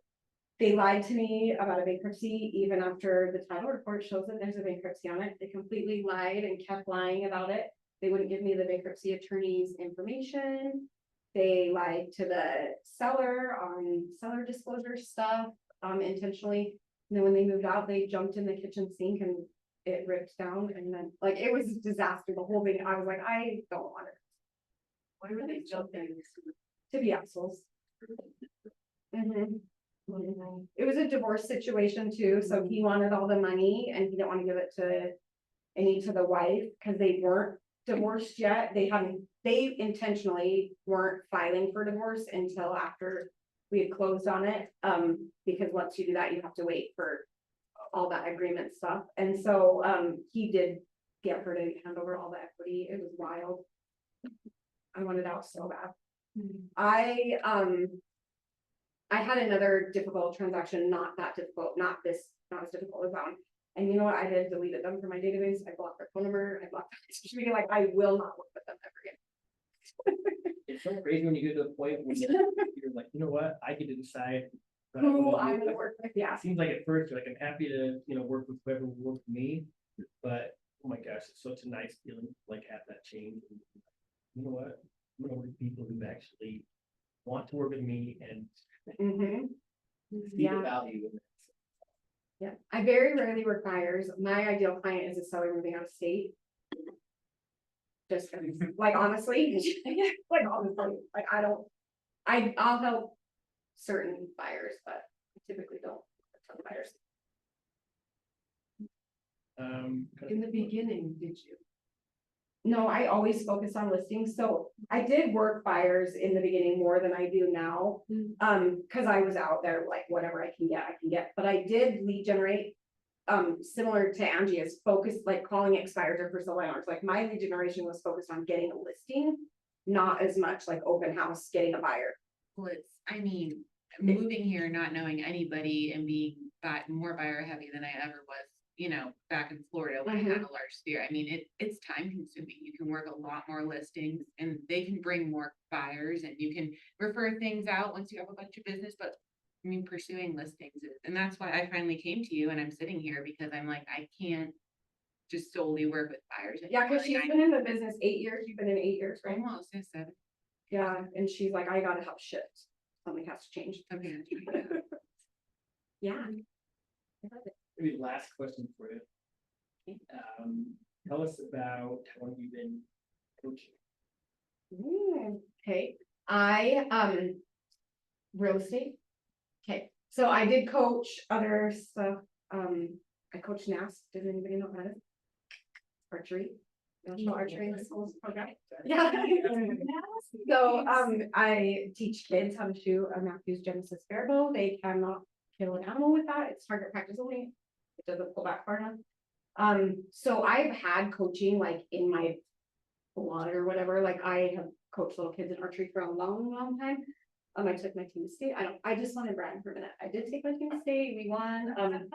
Speaker 3: They lied to me about a bankruptcy, even after the title report shows that there's a bankruptcy on it. They completely lied and kept lying about it. They wouldn't give me the bankruptcy attorney's information. They lied to the seller on seller disclosure stuff, intentionally. And then when they moved out, they jumped in the kitchen sink and it ripped down. And then, like, it was a disaster. The whole thing. I was like, I don't want it. Why were they jumping? To be assholes. It was a divorce situation too, so he wanted all the money and he didn't want to give it to the wife because they weren't divorced yet. They intentionally weren't filing for divorce until after we had closed on it. Because once you do that, you have to wait for all that agreement stuff. And so he did get her to hand over all the equity. It was wild. I wanted out so bad. I had another difficult transaction, not that difficult, not as difficult as that one. And you know what? I did deleted them from my database. I blocked their phone number. I blocked their social media. Like, I will not work with them ever again.
Speaker 7: It's so crazy when you get to a point when you're like, you know what, I get to decide. what
Speaker 3: Who
Speaker 7: wanna
Speaker 3: I'm
Speaker 7: do.
Speaker 3: gonna work with, yeah.
Speaker 7: It seems like at first, you're like, I'm happy to, work with whoever will work with me, but, oh my gosh, it's such a nice feeling, to, like, have that change. And, you know what, I'm gonna work with people who actually want to work with me and see the value in it.
Speaker 3: Yeah, I very rarely work buyers. My ideal client is a seller moving out of state. Just 'cause, like, honestly, like, I I'll help certain buyers, but I typically don't. Tell buyers.
Speaker 7: In the
Speaker 3: beginning, did you? No, I always focus on listings, so I did work buyers in the beginning more than I do now. Cause I was out there like whatever I can get, but I did lead generate. Similar to Angie's focused, like calling expires or for sale by owners, like my lead generation was focused on getting a listing. Not as much like open house, getting a buyer.
Speaker 2: Well, it's, I mean, moving here, not knowing anybody and being more buyer heavy than I ever was, you know, back in Florida when I had a large sphere. I mean, it's time consuming. You can work a lot more listings and they can bring more buyers and you can refer things out once you have a bunch of business, but I mean, pursuing listings and that's why I finally came to you and I'm sitting here because I'm like, I can't just solely work with buyers.
Speaker 3: Yeah,
Speaker 2: anymore.
Speaker 3: cause she's
Speaker 2: Like,
Speaker 3: been in the business 8 years, you've been in 8 years, right?
Speaker 2: almost, yeah, 7.
Speaker 3: Yeah, and she's like, I gotta help shift, something has to change.
Speaker 2: Okay.
Speaker 3: Yeah.
Speaker 7: Maybe last question for you. Tell us about how long you've been coaching.
Speaker 3: Okay, real estate. Okay, so I did coach other stuff, I coached NAS, does anybody know about it? Archery, National Archery in the Schools program. Yeah. So, I teach kids how to shoot a Matthews Genesis Barebow. They cannot kill an animal with that. It's target practice only. It doesn't pull back far enough. So I've had coaching like in my blood or whatever. Like I have coached little kids in archery for a long, long time. I took my team to state. I just want to brag for a minute. I did take my team to state. We won. It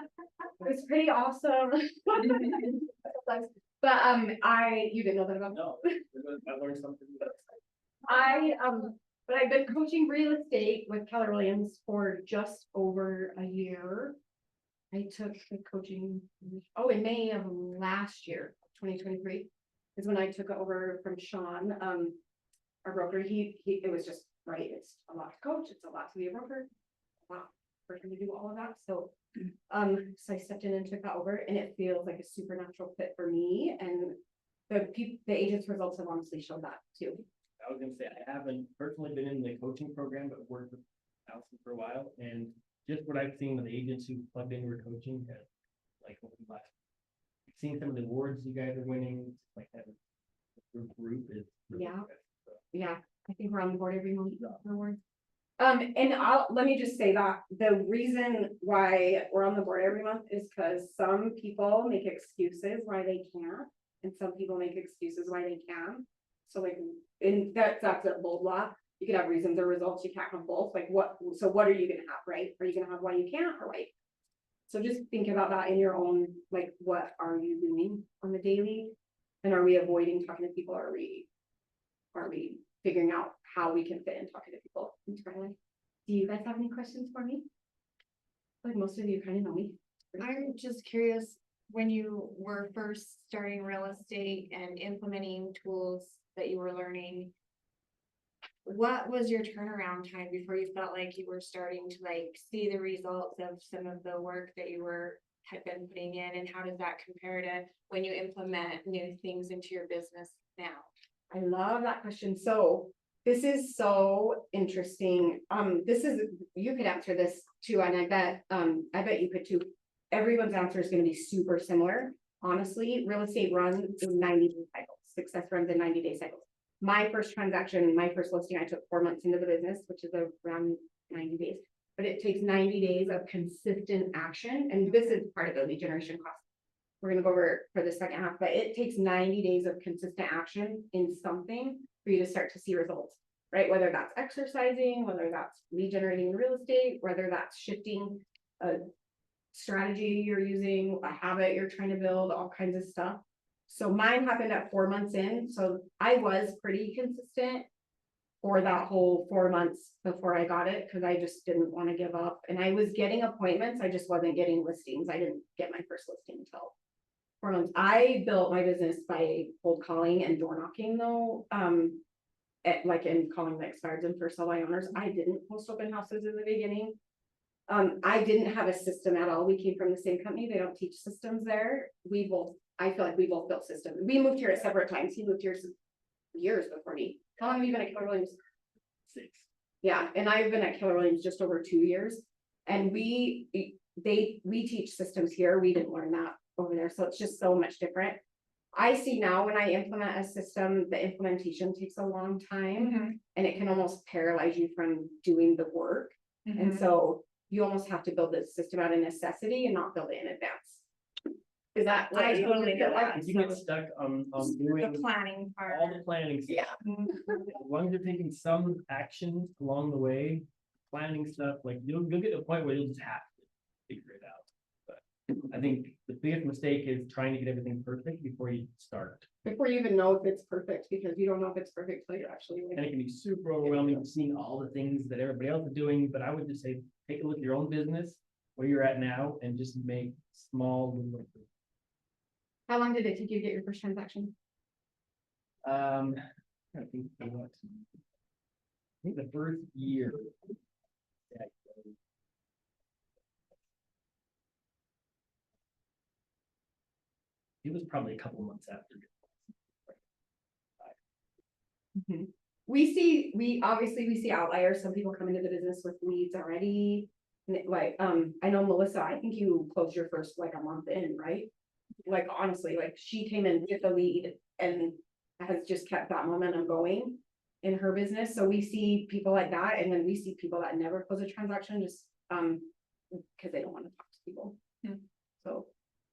Speaker 3: was pretty awesome. But you didn't know that about me.
Speaker 7: No, I learned something.
Speaker 3: But I've been coaching real estate with Keller Williams for just over a year. I took the coaching, in May of last year, 2023, is when I took over from Sean, our broker. It was just, right, it's a lot to coach, it's a lot to be a broker, a lot for him to do all of that, so I stepped in and took that over, and it feels like a supernatural fit for me, and the agent's results have honestly shown that too.
Speaker 7: I was gonna say, I haven't personally been in the coaching program, but worked with Allison for a while, and just what I've seen with the agents who plugged into her coaching, like, seeing some of the awards you guys are winning, like that group is. Really
Speaker 3: Yeah.
Speaker 7: good, so.
Speaker 3: Yeah, I think we're on the board every month. And let me just say that the reason why we're on the board every month is because some people make excuses why they can't, and some people make excuses why they can. So like, and that's a bold law. You could have reasons or results, you can't have both, like what are you gonna have, right? Are you gonna have why you can't or why? So just think about that in your own, like, what are you doing on the daily? And are we avoiding talking to people? Are we figuring out how we can fit in talking to people internally? Do you guys have any questions for me? Like most of you kind of know me.
Speaker 1: I'm just curious, when you were first starting real estate and implementing tools that you were learning, what was your turnaround time before you felt like you were starting to like see the results of some of the work that you had been putting in, and how does that compare to when you implement new things into your business now?
Speaker 3: I love that question. So this is so interesting. You could answer this too, and I bet you could too. Everyone's answer is going to be super similar. Honestly, real estate runs in 90-day cycles. Success runs in 90-day cycles. My first transaction, my first listing, I took 4 months into the business, which is around 90 days. But it takes 90 days of consistent action. And this is part of the lead generation cost. We're going to go over for the second half, but it takes 90 days of consistent action in something for you to start to see results, right? Whether that's exercising, whether that's lead generating in real estate, whether that's shifting a strategy you're using, a habit you're trying to build, all kinds of stuff. So mine happened at 4 months in. So I was pretty consistent for that whole 4 months before I got it, because I just didn't want to give up. And I was getting appointments. I just wasn't getting listings. I didn't get my first listing until 4 months. I built my business by cold calling and door knocking though. And calling the expireds and first sale by owners. I didn't post open houses in the beginning. I didn't have a system at all. We came from the same company. They don't teach systems there. I feel like we both built systems. We moved here at separate times. He moved here years before me. How long have you been at Keller Williams?
Speaker 7: 6.
Speaker 3: Yeah, and I've been at Keller Williams just over 2 years. And we teach systems here. We didn't learn that over there, so it's just so much different. I see now when I implement a system, the implementation takes a long time and it can almost paralyze you from doing the work. And so you almost have to build the system out of necessity and not build it in advance. Is that? what
Speaker 1: I
Speaker 3: you
Speaker 1: totally
Speaker 3: feel
Speaker 1: get
Speaker 3: like?
Speaker 1: that.
Speaker 7: If you get stuck on
Speaker 1: The
Speaker 7: doing
Speaker 1: planning part.
Speaker 7: all the planning. stuff,
Speaker 3: Yeah.
Speaker 7: As long as you're taking some action along the way, planning stuff, like you'll get to a point where you'll just have to figure it out. But I think the biggest mistake is trying to get everything perfect before you start.
Speaker 3: Before you even know if it's perfect, because you don't know if it's perfect till you're actually.
Speaker 7: And it can be super overwhelming seeing all the things that everybody else is doing, but I would just say, take a look at your own business, where you're at now, and just make small little improvements.
Speaker 3: How long did it take you to get your first transaction?
Speaker 7: I think what? I think the first year. yeah, It was probably a couple months after.
Speaker 3: We obviously, we see outliers. Some people come into the business with leads already. Like, I know Melissa, I think you closed your first like a month in, right? Like, honestly, like she came in with the lead and has just kept that momentum going in her business. So we see people like that, and then we see people that never close a transaction just, because they don't want to talk to people. So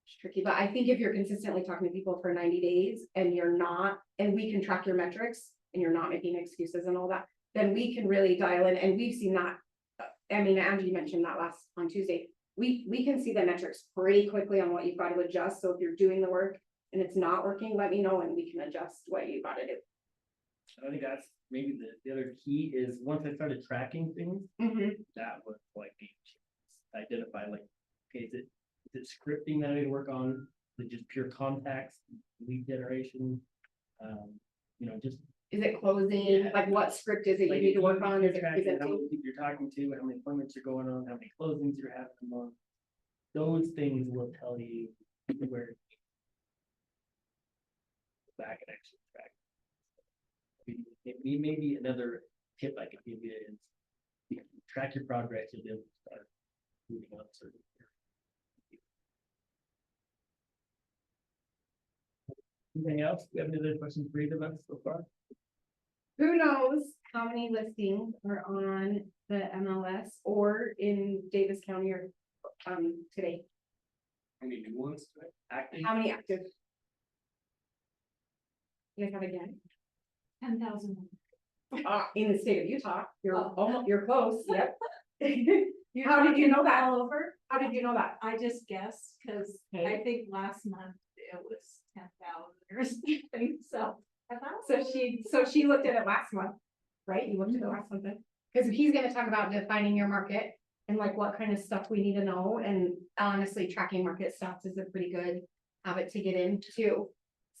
Speaker 3: it's tricky, but I think if you're consistently talking to people for 90 days and you're not, and we can track your metrics and you're not making excuses and all that, then we can really dial in, and we've seen that. I mean, Angie mentioned that on Tuesday. We can see the metrics pretty quickly on what you've got to adjust. So if you're doing the work and it's not working, let me know and we can adjust what you got to do.
Speaker 7: I think that's maybe the other key is once I started tracking things, that was like identify like, okay, is it scripting that I need to work on? Is it just pure contacts, lead generation? Just
Speaker 3: Is it closing?
Speaker 7: Yeah.
Speaker 3: Like what script is it you
Speaker 7: like
Speaker 3: need to work
Speaker 7: if
Speaker 3: on?
Speaker 7: you're
Speaker 3: Is it
Speaker 7: tracking how
Speaker 3: presenting?
Speaker 7: many people you're talking to, how many appointments you're going on, how many closings you're having a month. Those things will tell you where to go back and actually track. Maybe another tip I could give you is you can track your progress, you'll be able to start moving on certain. Anything else? Do you have any other questions for either of us so far?
Speaker 3: Who knows how many listings are on the MLS or in Davis County or today?
Speaker 5: How many new ones today?
Speaker 7: Active?
Speaker 3: How many active? You guys have again?
Speaker 1: 10,000.
Speaker 3: In the state of Utah, you're
Speaker 1: Oh.
Speaker 3: almost, you're close, yep. How did you know that?
Speaker 1: All over?
Speaker 3: How did you know that?
Speaker 1: I just guessed, cause I think last month it was 10,000 or something, so.
Speaker 3: So she looked at it last month, right? You looked at it last month then? Cause he's gonna talk about defining your market and like what kind of stuff we need to know, and honestly, tracking market stats is a pretty good habit to get into.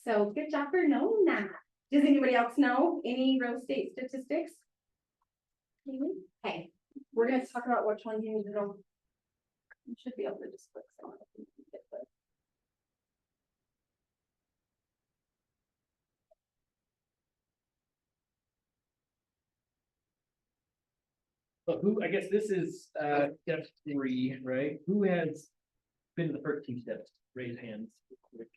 Speaker 3: So good job for knowing that. Does anybody else know any real estate statistics? Okay, we're gonna talk about which one you need to know. You should be able to just click on it.
Speaker 7: So I guess this is step 3, right? Who has been to the first 2 steps? Raise hands. Quick.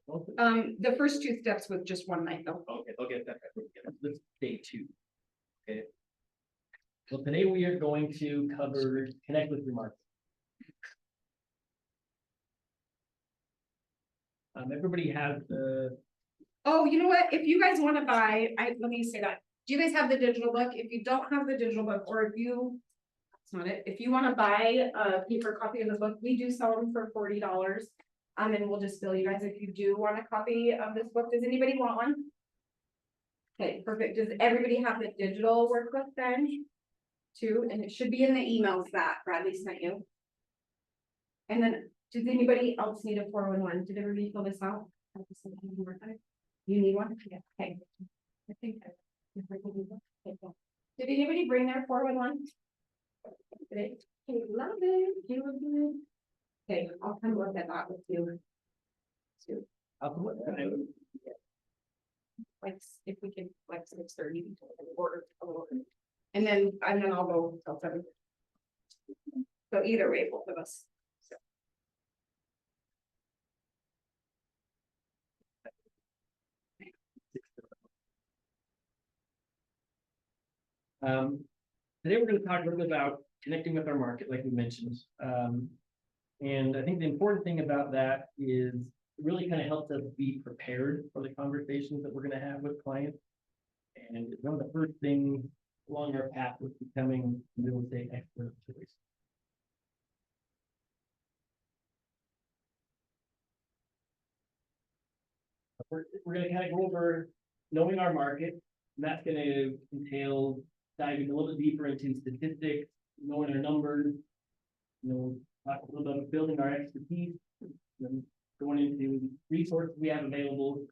Speaker 7: Okay,
Speaker 3: The first 2 steps with just one night though.
Speaker 7: okay, that's right. This is day 2. Okay. So today we are going to cover connect with your market. Everybody has the
Speaker 3: Oh, you know what? If you guys want to buy, let me say that. Do you guys have the digital book? If you don't have the digital book, or if you, that's not it. If you want to buy a paper copy of the book, we do sell them for $40. And we'll just bill you guys if you do want a copy of this book. Does anybody want one? Okay, perfect. Does everybody have the digital workbook then? Too, and it should be in the emails that Bradley sent you. And then, does anybody else need a 411? Did everybody fill this out? You need one? Yeah, okay. I think. Did anybody bring their 411? Okay, love it. You look good. Okay, I'll come look at that with you. Too. Like, if we could, like 6:30 order a little.
Speaker 1: And then I'll go till 7. So either way, both of us.
Speaker 7: Today we're gonna talk a little bit about connecting with our market, like we mentioned. And I think the important thing about that is it really kind of helps us be prepared for the conversations that we're gonna have with clients. And it's one of the first things along our path with becoming real estate expert of choice. We're gonna kind of go over knowing our market, and that's gonna entail diving a little bit deeper into statistics, knowing our numbers. Talk a little bit about building our expertise, then going into resources we have available.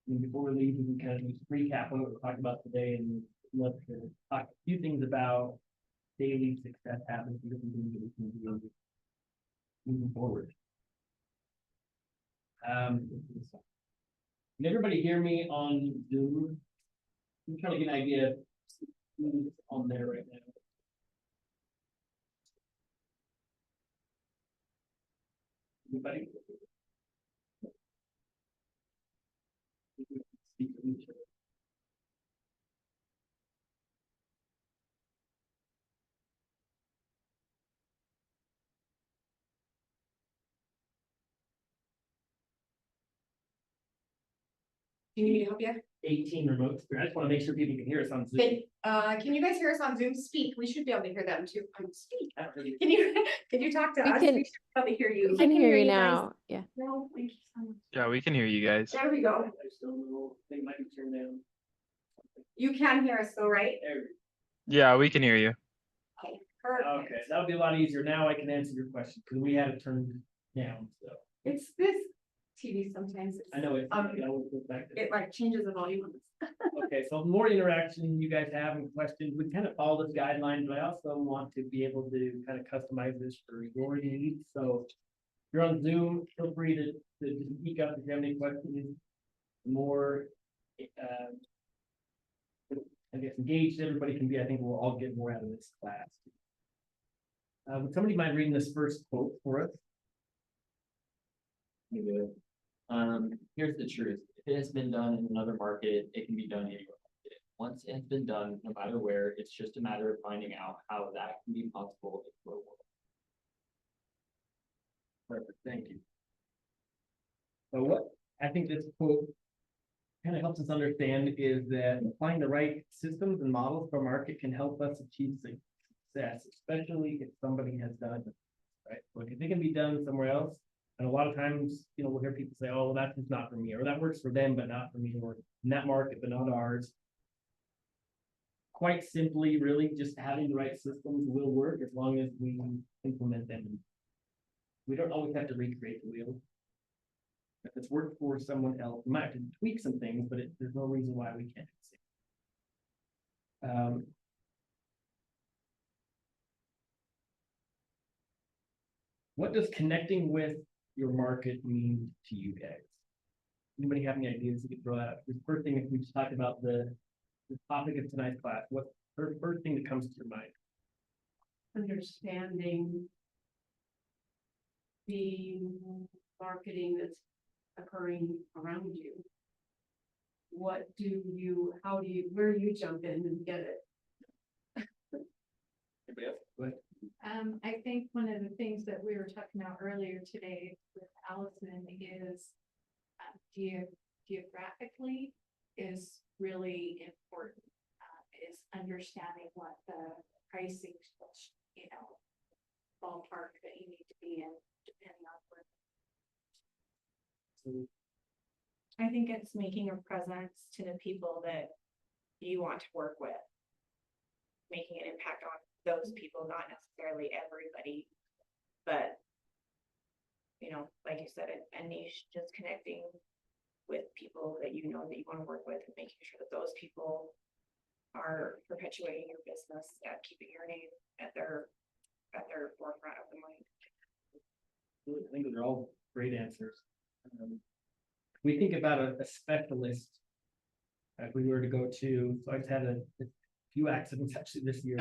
Speaker 7: And before we leave, we can kind of just recap on what we talked about today, and let's talk a few things about daily success habits and different things that we can do moving forward. Can everybody hear me on Zoom? I'm trying to get an idea of who's on there right now. Anybody?
Speaker 3: Do you need me to help you?
Speaker 7: 18 remote. I just want to make sure people can hear us on Zoom.
Speaker 3: Can you guys hear us on Zoom? Speak. We should be able to hear them too. Speak.
Speaker 7: I don't really-
Speaker 3: Can you talk to
Speaker 8: We
Speaker 3: us?
Speaker 8: can-
Speaker 3: We should be able to hear you.
Speaker 8: We can hear you
Speaker 3: guys.
Speaker 8: now, yeah.
Speaker 3: No, thank you so much.
Speaker 9: Yeah, we can hear you guys.
Speaker 3: There we go.
Speaker 7: I still know they might be turned down.
Speaker 3: You can hear us though, right?
Speaker 7: There.
Speaker 9: Yeah, we can hear you.
Speaker 3: Okay, perfect.
Speaker 7: Okay, that'll be a lot easier. Now I can answer your question because we had it turned down, so
Speaker 3: It's this TV sometimes.
Speaker 7: I know it.
Speaker 3: Um,
Speaker 7: it always goes back to-
Speaker 3: It like changes the volume.
Speaker 7: Okay, so more interaction you guys have and questions, we kind of follow this guideline, but I also want to be able to kind of customize this for your needs, so. If you're on Zoom, feel free to just speak up if you have any questions. The more, I guess engaged everybody can be, I think we'll all get more out of this class. Would somebody mind reading this first quote for us?
Speaker 10: You would. Here's the truth. If it has been done in another market, it can be done anywhere. Once it's been done, no matter where, it's just a matter of finding out how that can be possible in the world.
Speaker 7: Perfect, thank you. So what I think this quote kind of helps us understand is that applying the right systems and models for market can help us achieve success, especially if somebody has done it, right? So if it can be done somewhere else, and a lot of times, we'll hear people say, oh, well, that's just not for me, or that works for them, but not for me, or in that market, but not ours. Quite simply, really, just having the right systems will work as long as we implement them. We don't always have to recreate the wheel. If it's worked for someone else, we might have to tweak some things, but there's no reason why we can't do the same. What does connecting with your market mean to you guys? Anybody have any ideas you could throw out? The first thing, if we just talked about the topic of tonight's class, what's the first thing that comes to your mind?
Speaker 11: Understanding the marketing that's occurring around you. What do you, where do you jump in and get it?
Speaker 7: Anybody else? Go ahead.
Speaker 11: I think one of the things that we were talking about earlier today with Allison is geographically is really important. Is understanding what the pricing, ballpark that you need to be in, depending on where.
Speaker 1: I think it's making a presence to the people that you want to work with. Making an impact on those people, not necessarily everybody, but like you said, a niche, just connecting with people that you know that you want to work with and making sure that those people are perpetuating your business and keeping your name at their forefront of the mind.
Speaker 7: I think those are all great answers. We think about a specialist. If we were to go to, so I just had a few accidents actually this year.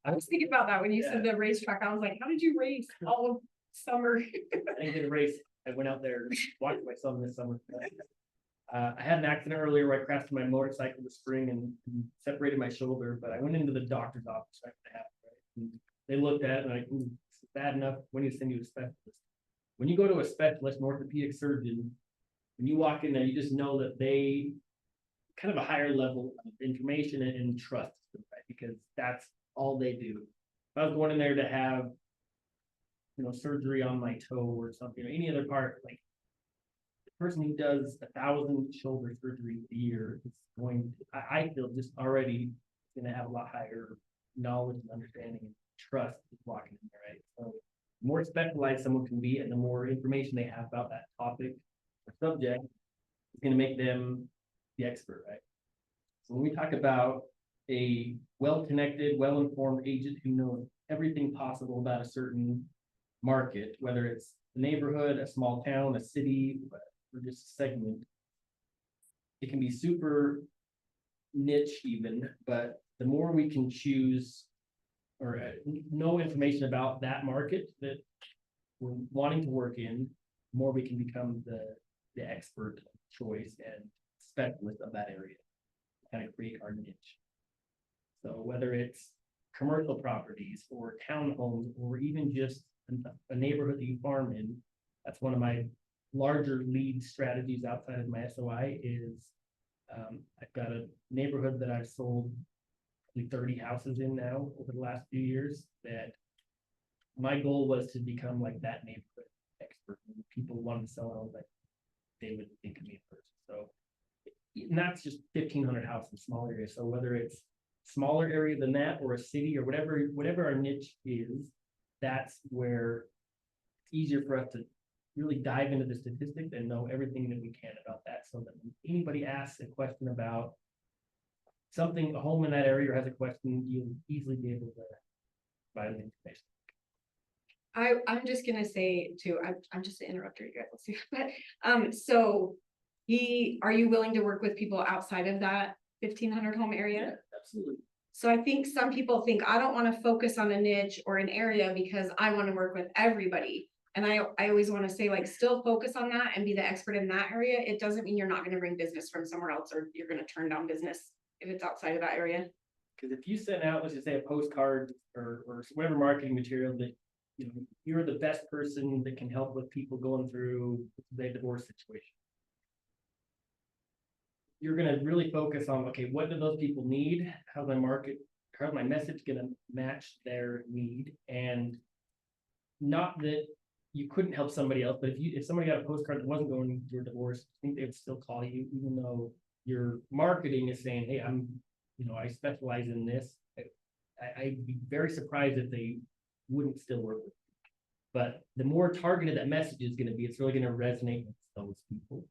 Speaker 1: I was thinking about that when you said the racetrack. I was like, how did you race all of summer?
Speaker 7: I didn't get a race. I went out there and watched my son this summer. I had an accident earlier where I crashed my motorcycle this spring and separated my shoulder, but I went into the doctor's office right after that, right? And they looked at it and like, it's bad enough. When you send you to a specialist. When you go to a specialist, an orthopedic surgeon, when you walk in there, you just know that they kind of a higher level of information and trust, right? Because that's all they do. If I was going in there to have, surgery on my toe or something, or any other part, like the person who does 1,000 shoulder surgeries a year is going, I feel just already gonna have a lot higher knowledge and understanding and trust walking in there, right? So the more specialized someone can be and the more information they have about that topic or subject, is gonna make them the expert, right? So when we talk about a well-connected, well-informed agent who knows everything possible about a certain market, whether it's a neighborhood, a small town, a city, or just a segment, it can be super niche even, but the more we can choose or know information about that market that we're wanting to work in, the more we can become the expert of choice and specialist of that area, kind of create our niche. So whether it's commercial properties or townhomes, or even just a neighborhood that you farm in, that's one of my larger lead strategies outside of my SOI is I've got a neighborhood that I've sold probably 30 houses in now over the last few years, that my goal was to become like that neighborhood expert. When people wanted to sell homes, like they would think of me first. So and that's just 1,500 houses in small areas. So whether it's smaller area than that or a city or whatever our niche is, that's where it's easier for us to really dive into the statistics and know everything that we can about that, so that when anybody asks a question about something, a home in that area, or has a question, you'll easily be able to provide the information.
Speaker 1: I'm just gonna say too, I'm just an interrupter, you guys will see, but, so are you willing to work with people outside of that 1,500 home area?
Speaker 7: Absolutely.
Speaker 1: So I think some people think I don't want to focus on a niche or an area because I want to work with everybody. And I always want to say, like, still focus on that and be the expert in that area. It doesn't mean you're not going to bring business from somewhere else, or you're going to turn down business if it's outside of that area.
Speaker 7: Because if you send out, let's just say, a postcard or whatever marketing material that, you're the best person that can help with people going through the divorce situation. You're gonna really focus on, okay, what do those people need? How's my message gonna match their need? And not that you couldn't help somebody else, but if somebody got a postcard that wasn't going through a divorce, I think they would still call you, even though your marketing is saying, hey, I specialize in this. I'd be very surprised if they wouldn't still work with you. But the more targeted that message is gonna be, it's really gonna resonate with those people.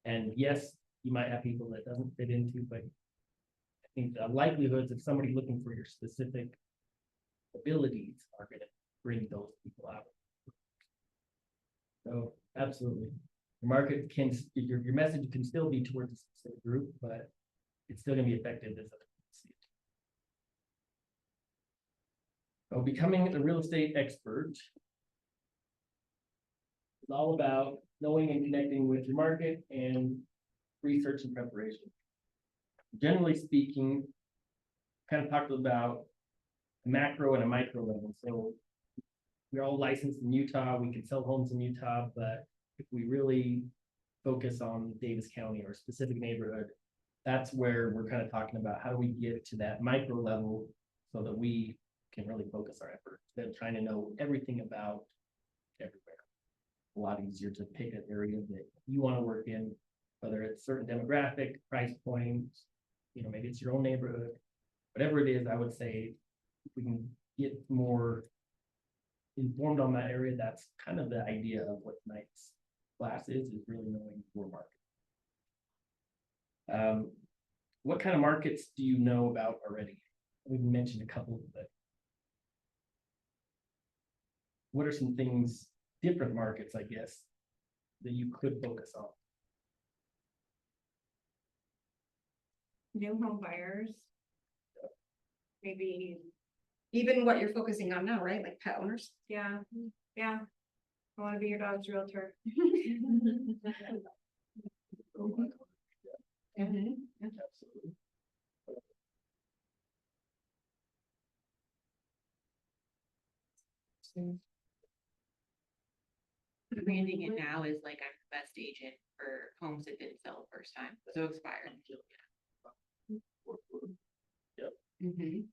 Speaker 7: And yes, you might have people that doesn't fit into, but I think the likelihoods of somebody looking for your specific abilities are gonna bring those people out. So absolutely. The market your message can still be towards a specific group, but it's still gonna be effective as other people see it. So becoming a real estate expert is all about knowing and connecting with your market and research and preparation. Generally speaking, kind of talked about a macro and a micro level. So we're all licensed in Utah. We can sell homes in Utah, but if we really focus on Davis County or a specific neighborhood, that's where we're kind of talking about how do we get to that micro level so that we can really focus our efforts instead of trying to know everything about everywhere. A lot easier to pick an area that you want to work in, whether it's certain demographic, price points, maybe it's your own neighborhood, whatever it is. I would say if we can get more informed on that area, that's kind of the idea of what tonight's class is really knowing your market. What kind of markets do you know about already? We've mentioned a couple, but what are some things, different markets, I guess, that you could focus on?
Speaker 1: New home buyers. maybe,
Speaker 3: Even what you're focusing on now, right? Like pet owners.
Speaker 1: yeah, yeah. I wanna be your dog's realtor.
Speaker 7: Absolutely.
Speaker 2: Branding it now is like I'm the best agent for homes that didn't sell the first time, so expired. Mhm.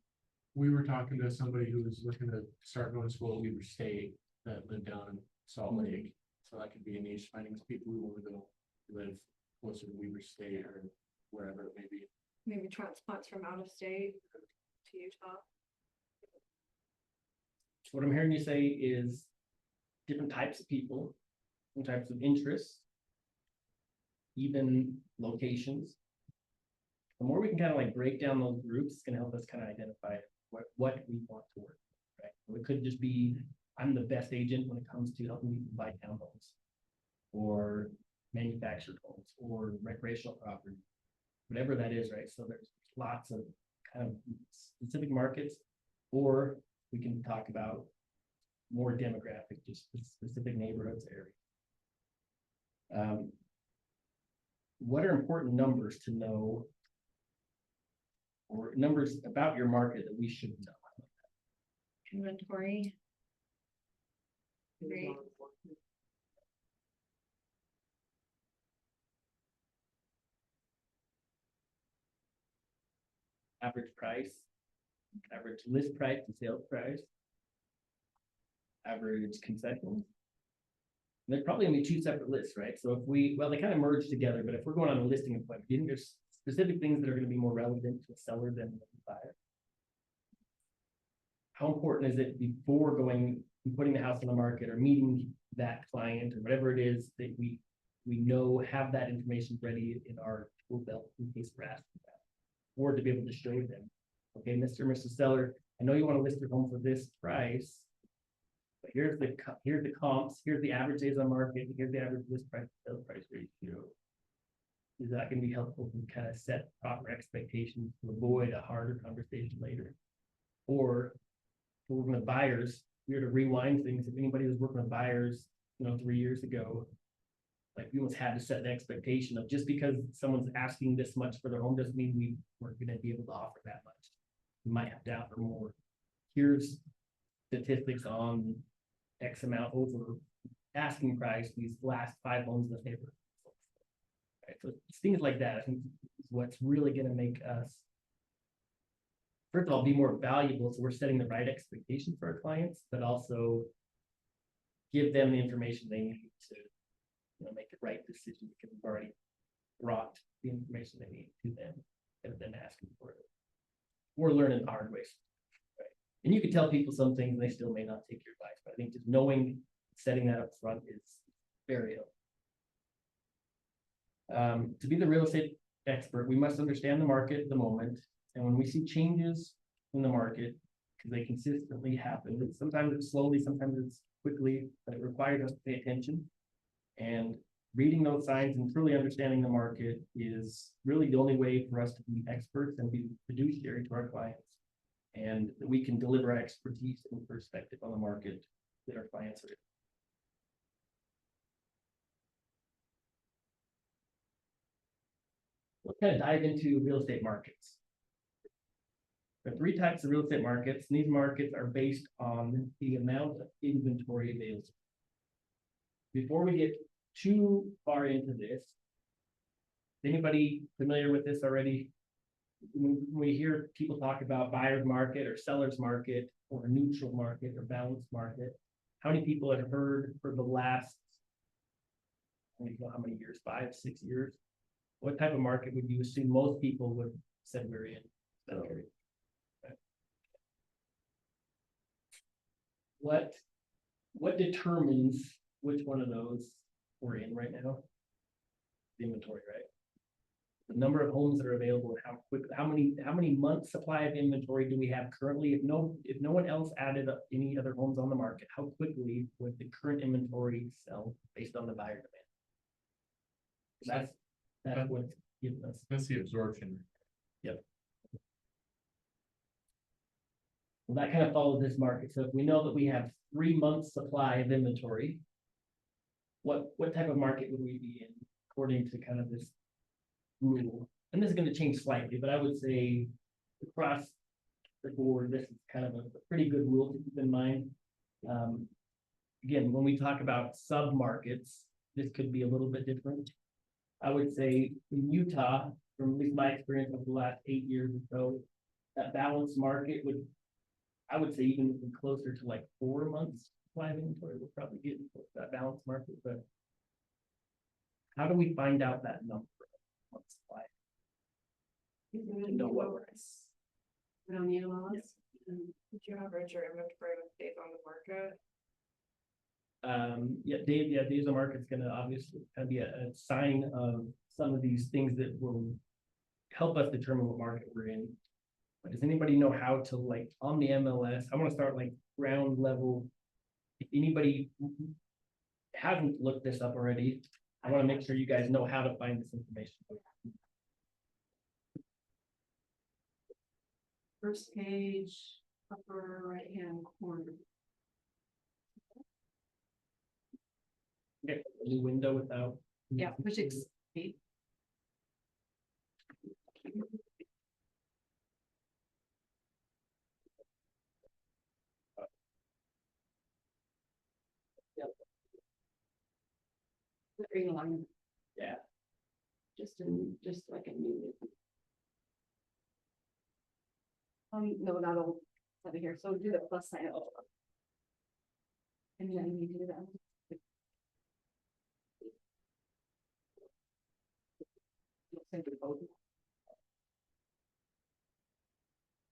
Speaker 5: We were talking to somebody who was looking to start going to school at Weaver State that lived down in Salt Lake. So that could be a niche, finding people who want to go live closer to Weaver State or wherever it may be.
Speaker 1: Maybe transplants from out of state to Utah.
Speaker 7: What I'm hearing you say is different types of people, different types of interests, even locations. The more we can kind of like break down those groups, it's gonna help us kind of identify what we want to work with, right? So it could just be, I'm the best agent when it comes to helping people buy townhomes or manufactured homes or recreational property, whatever that is, right? So there's lots of kind of specific markets, or we can talk about more demographic, just specific neighborhoods area. What are important numbers to know, or numbers about your market that we should know?
Speaker 1: Inventory. Great.
Speaker 7: Average price, average list price to sales price, average concessions. They're probably gonna be two separate lists, right? So if we, well, they kind of merge together, but if we're going on a listing appointment, do you think there's specific things that are gonna be more relevant to a seller than the buyer? How important is it before going, putting the house on the market or meeting that client or whatever it is that we know, have that information ready in our tool belt in case we're asked for that? Or to be able to show them, okay, Mr. or Mrs. Seller, I know you want to list your home for this price. But here's the comps, here's the average days on market, here's the average list price, sales price ratio. Is that gonna be helpful to kind of set proper expectations to avoid a harder conversation later? Or if we're working with buyers, we're to rewind things. If anybody was working with buyers, 3 years ago, like we almost had to set the expectation of just because someone's asking this much for their home doesn't mean we weren't gonna be able to offer that much. We might have to offer more. Here's statistics on X amount over asking price, these last 5 homes in the neighborhood. Right, so it's things like that, I think, is what's really gonna make us, first of all, be more valuable, so we're setting the right expectations for our clients, but also give them the information they need to, make the right decision, because we've already brought the information they need to them, and then asking for it. Or learning the hard ways. Right? And you can tell people some things and they still may not take your advice, but I think just knowing, setting that up front is very helpful. To be the real estate expert, we must understand the market at the moment. And when we see changes in the market, because they consistently happen, sometimes it's slowly, sometimes it's quickly, but it requires us to pay attention. And reading those signs and truly understanding the market is really the only way for us to be experts and be fiduciary to our clients. And that we can deliver expertise and perspective on the market that our clients are. We'll kind of dive into real estate markets. There are 3 types of real estate markets, and these markets are based on the amount of inventory available. Before we get too far into this, anybody familiar with this already? When we hear people talk about buyer's market or seller's market or neutral market or balanced market, how many people have heard for the last, I don't know how many years, 5, 6 years? What type of market would you assume most people would said we're in? Okay. What determines which one of those we're in right now? The inventory, right? The number of homes that are available and how quick, how many months supply of inventory do we have currently? If no one else added up any other homes on the market, how quickly would the current inventory sell based on the buyer demand? That's what's given us.
Speaker 5: That's the absorption.
Speaker 7: Yep. Well, that kind of follows this market. So if we know that we have 3 months supply of inventory, what type of market would we be in according to kind of this rule? And this is gonna change slightly, but I would say across the board, this is kind of a pretty good rule to keep in mind. Again, when we talk about sub-markets, this could be a little bit different. I would say in Utah, from at least my experience over the last 8 years or so, that balanced market would, I would say even closer to like 4 months supply of inventory, we'll probably get close to that balanced market, but how do we find out that number? Of supply? To know what we're.
Speaker 11: We don't need a lot.
Speaker 1: Did you average your inventory with days on the market?
Speaker 7: Days of market's gonna obviously kind of be a sign of some of these things that will help us determine what market we're in. But does anybody know how to, like, on the MLS, I wanna start like ground level. If anybody hasn't looked this up already, I wanna make sure you guys know how to find this information.
Speaker 11: First page, upper right-hand corner.
Speaker 7: Okay, a new window without.
Speaker 11: Yeah, which is. Green line.
Speaker 7: Yeah.
Speaker 11: Just like a new. No, not all, over here, so do the plus sign. And then you do that.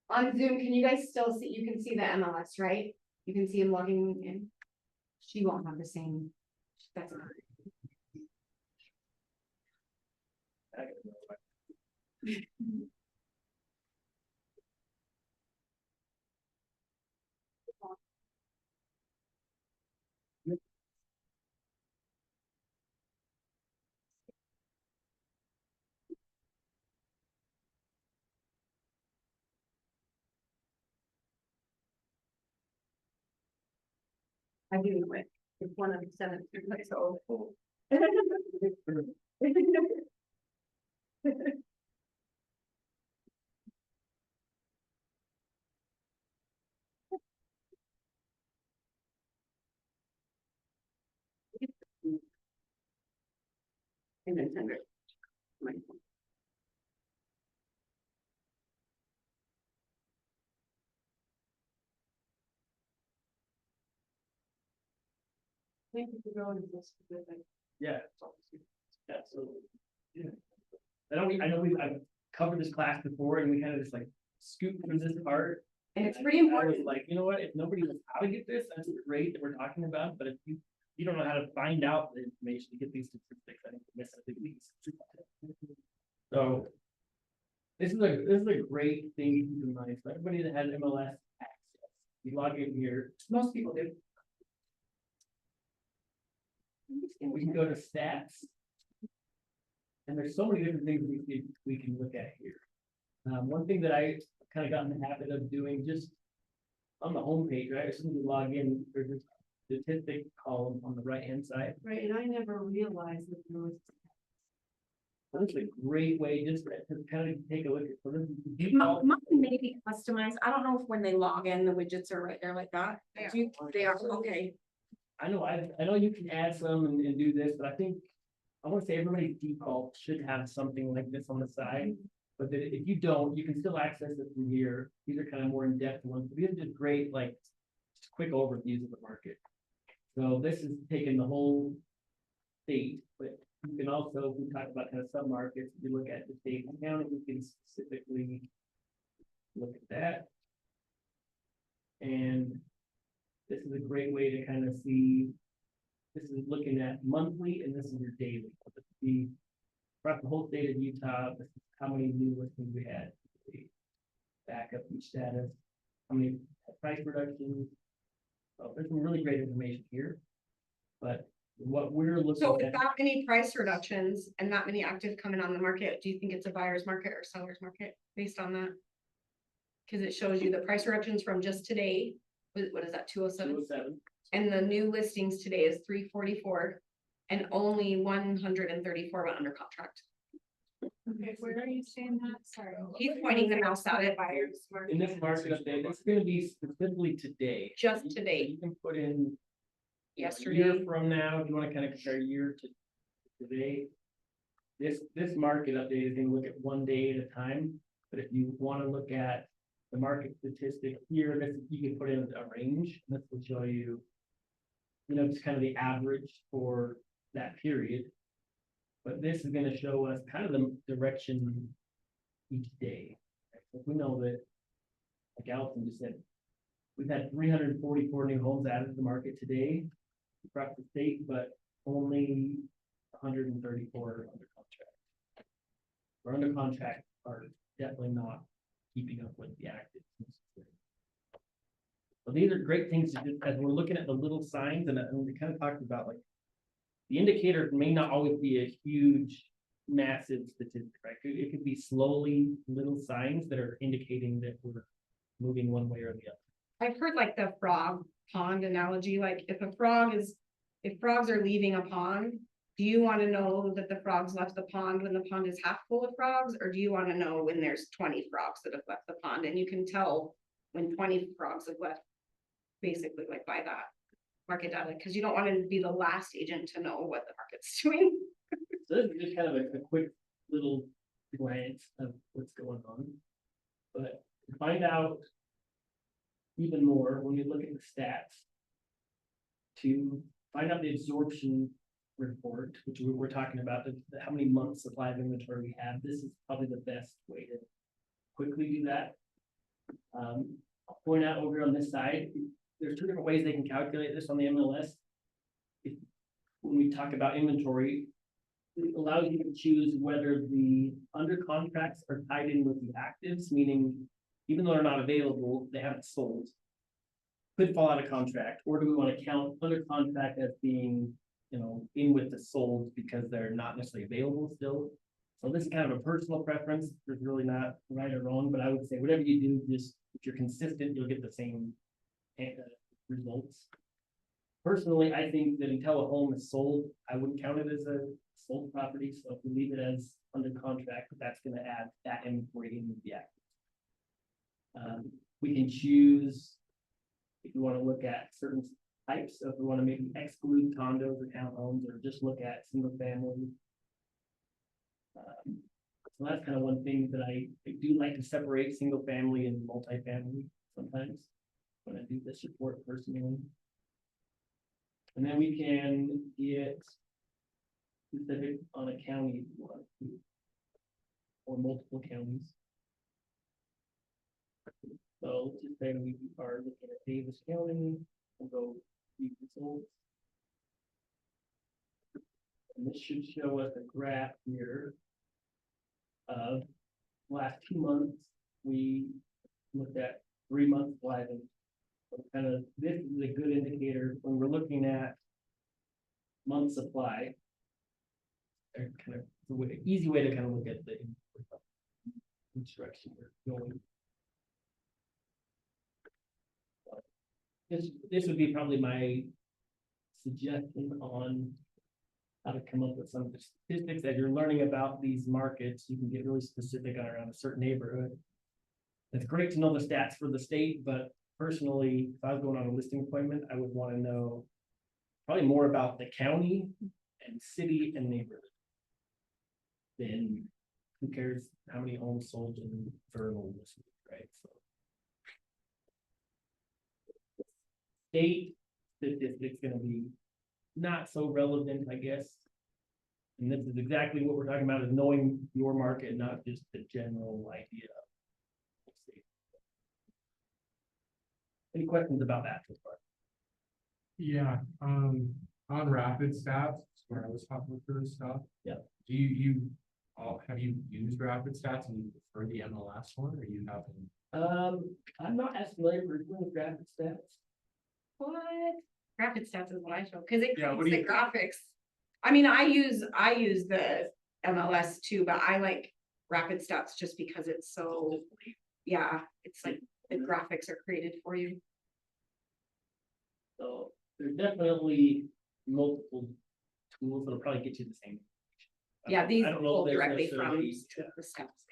Speaker 3: On Zoom, can you guys still see, you can see the MLS, right? You can see him logging in. She won't have the same. That's not.
Speaker 11: I do know it. It's one of the 7. So. And then 100. Thank you for going to this.
Speaker 7: Yeah. Absolutely. Yeah. I know I've covered this class before and we kind of just like scoot through this part.
Speaker 3: And it's pretty
Speaker 7: I was
Speaker 3: important.
Speaker 7: like, you know what, if nobody knows how to get this, that's great that we're talking about, but if you don't know how to find out the information to get these statistics, I think we're missing a big piece. So. This is a great thing to keep in mind, so everybody that has MLS access, you log in here, most people do. We can go to stats. And there's so many different things we can look at here. One thing that I kind of got in the habit of doing just on the homepage, right? As soon as you log in, there's a statistic column on the right-hand side.
Speaker 11: Right, and I never realized that there was.
Speaker 7: That's a great way just to kind of take a look at. So this is the
Speaker 3: Mine
Speaker 7: default.
Speaker 3: may be customized. I don't know if when they log in, the widgets are right there like that. They are, okay.
Speaker 7: I know you can add some and do this, but I think, I want to say everybody's default should have something like this on the side. But that if you don't, you can still access it from here. These are kind of more in-depth ones, but these are just great, like, just quick overviews of the market. So this is taking the whole state, but you can also, we talk about kind of sub-markets, if you look at the state and county, we can specifically look at that. And this is a great way to kind of see, this is looking at monthly and this is your daily. The across the whole state of Utah, this is how many new listings we had. Backup each status, how many price reductions. So there's some really great information here. But what we're looking
Speaker 8: So
Speaker 7: at.
Speaker 8: with that many price reductions and that many active coming on the market, do you think it's a buyer's market or seller's market based on that? Cause it shows you the price reductions from just today, what is that, 207?
Speaker 7: 207.
Speaker 8: And the new listings today is 344. And only 134 went under contract.
Speaker 1: Okay, where are you saying that? Sorry.
Speaker 8: He's pointing the mouse at it.
Speaker 7: In this market update, it's gonna be specifically today.
Speaker 8: Just
Speaker 7: So
Speaker 8: today.
Speaker 7: You can put in. A year
Speaker 8: Yesterday.
Speaker 7: from now, if you wanna kind of compare year to today. This market update is gonna look at one day at a time, but if you wanna look at the market statistic here, this, you can put in a range, and this will show you. You know, just kind of the average for that period. But this is gonna show us kind of the direction each day. right? So if we know that, like Allison just said, we've had 344 new homes added to the market today across the state, but only 134 are under contract. Or under contract are definitely not keeping up with the active. So these are great things to do as we're looking at the little signs and we kind of talked about like. The indicator may not always be a huge, massive statistic, right? It could be slowly little signs that are indicating that we're moving one way or the other.
Speaker 8: I've heard like the frog pond analogy, like if frogs are leaving a pond, do you want to know that the frogs left the pond when the pond is half full of frogs? Or do you want to know when there's 20 frogs that have left the pond? And you can tell when 20 frogs have left, basically like by that market data, because you don't want to be the last agent to know what the market's doing.
Speaker 7: So this is just kind of a quick little glance of what's going on. But to find out even more, when you look at the stats, to find out the absorption report, which we're talking about, how many months supply of inventory we have, this is probably the best way to quickly do that. I'll point out over on this side, there's two different ways they can calculate this on the MLS. When we talk about inventory, it allows you to choose whether the under contracts are tied in with the actives, meaning even though they're not available, they haven't sold. Could fall out of contract, or do we want to count under contract as being, you know, in with the sold because they're not necessarily available still? So this is kind of a personal preference. There's really not right or wrong, but I would say whatever you do, just if you're consistent, you'll get the same results. Personally, I think that until a home is sold, I wouldn't count it as a sold property. So if we leave it as under contract, that's going to add that inventory in with the active. We can choose if you want to look at certain types. So if we want to maybe exclude condos or townhomes, or just look at single family. So that's kind of one thing that I do like to separate single family and multifamily sometimes when I do this report personally. And then we can get specific on a county if you want to, or multiple counties. So let's just say we are looking at Davis County, we'll go view results. And this should show us a graph here of last 2 months. We looked at 3 months live. So kind of, this is a good indicator when we're looking at month supply. They're kind of the easy way to kind of look at the which direction we're going. This would be probably my suggestion on how to come up with some of the statistics. As you're learning about these markets, you can get really specific on around a certain neighborhood. It's great to know the stats for the state, but personally, if I was going on a listing appointment, I would want to know probably more about the county and city and neighborhood. Then who cares how many homes sold in Vernal this week, right? So state statistics going to be not so relevant, I guess. And this is exactly what we're talking about, is knowing your market, not just the general idea. Any questions about that so far?
Speaker 5: Yeah, on Rapid Stats, where I was talking through this stuff.
Speaker 7: Yeah.
Speaker 5: Do you have you used Rapid Stats and for the MLS one, or you haven't?
Speaker 7: I'm not as familiar with graphic stats.
Speaker 8: What? Rapid stats is what I show, because it
Speaker 5: Yeah, what
Speaker 8: creates
Speaker 5: do
Speaker 8: the
Speaker 5: you-
Speaker 8: graphics. I mean, I use the MLS too, but I like rapid stats just because it's so yeah, it's like the graphics are created for you.
Speaker 7: So there's definitely multiple tools that'll probably get you the same.
Speaker 8: Yeah, these
Speaker 7: I don't know
Speaker 8: pull
Speaker 7: if there's
Speaker 8: directly from
Speaker 7: necessarily,
Speaker 8: the steps.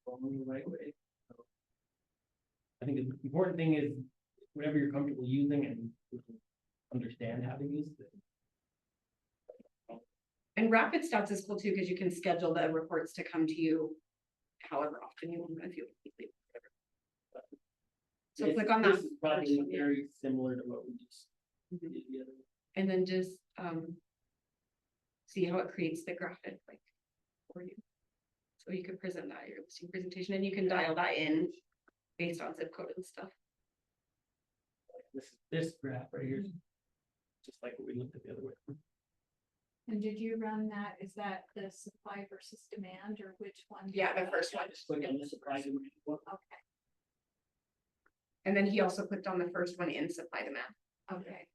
Speaker 7: going the right way. So, I think the important thing is whatever you're comfortable using and understand how to use it.
Speaker 8: And rapid stats is cool too, because you can schedule the reports to come to you however often you want, if you. So
Speaker 7: This-
Speaker 8: click on
Speaker 7: this
Speaker 8: that.
Speaker 7: is Probably
Speaker 8: first one, yeah.
Speaker 7: very similar to what we just did the other.
Speaker 8: And then just, see how it creates the graphic like for you. So you can present that, your listing presentation, and you can dial that in based on zip code and stuff.
Speaker 7: This graph right here. Just like what we looked at the other way.
Speaker 11: And did you run that, is that the supply versus demand, or which one?
Speaker 8: Yeah, the first one.
Speaker 7: Just click on the supply demand one.
Speaker 11: Okay,
Speaker 8: And then he also clicked on the first one in supply demand.
Speaker 11: okay.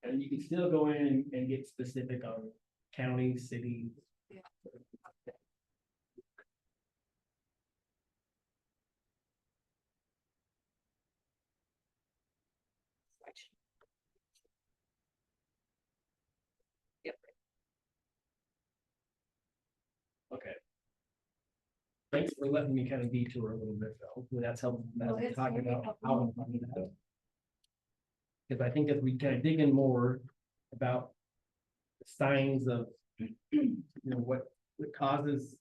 Speaker 7: And you can still go in and get specific on county, city.
Speaker 11: Yeah.
Speaker 7: Okay. Thanks for letting me kind of detour a little bit, though. Hopefully that's helpful as
Speaker 11: No,
Speaker 7: we're
Speaker 11: it's
Speaker 7: talking
Speaker 11: very
Speaker 7: about
Speaker 11: helpful.
Speaker 7: how I'm finding that. Because I think as we kind of dig in more about the signs of, what causes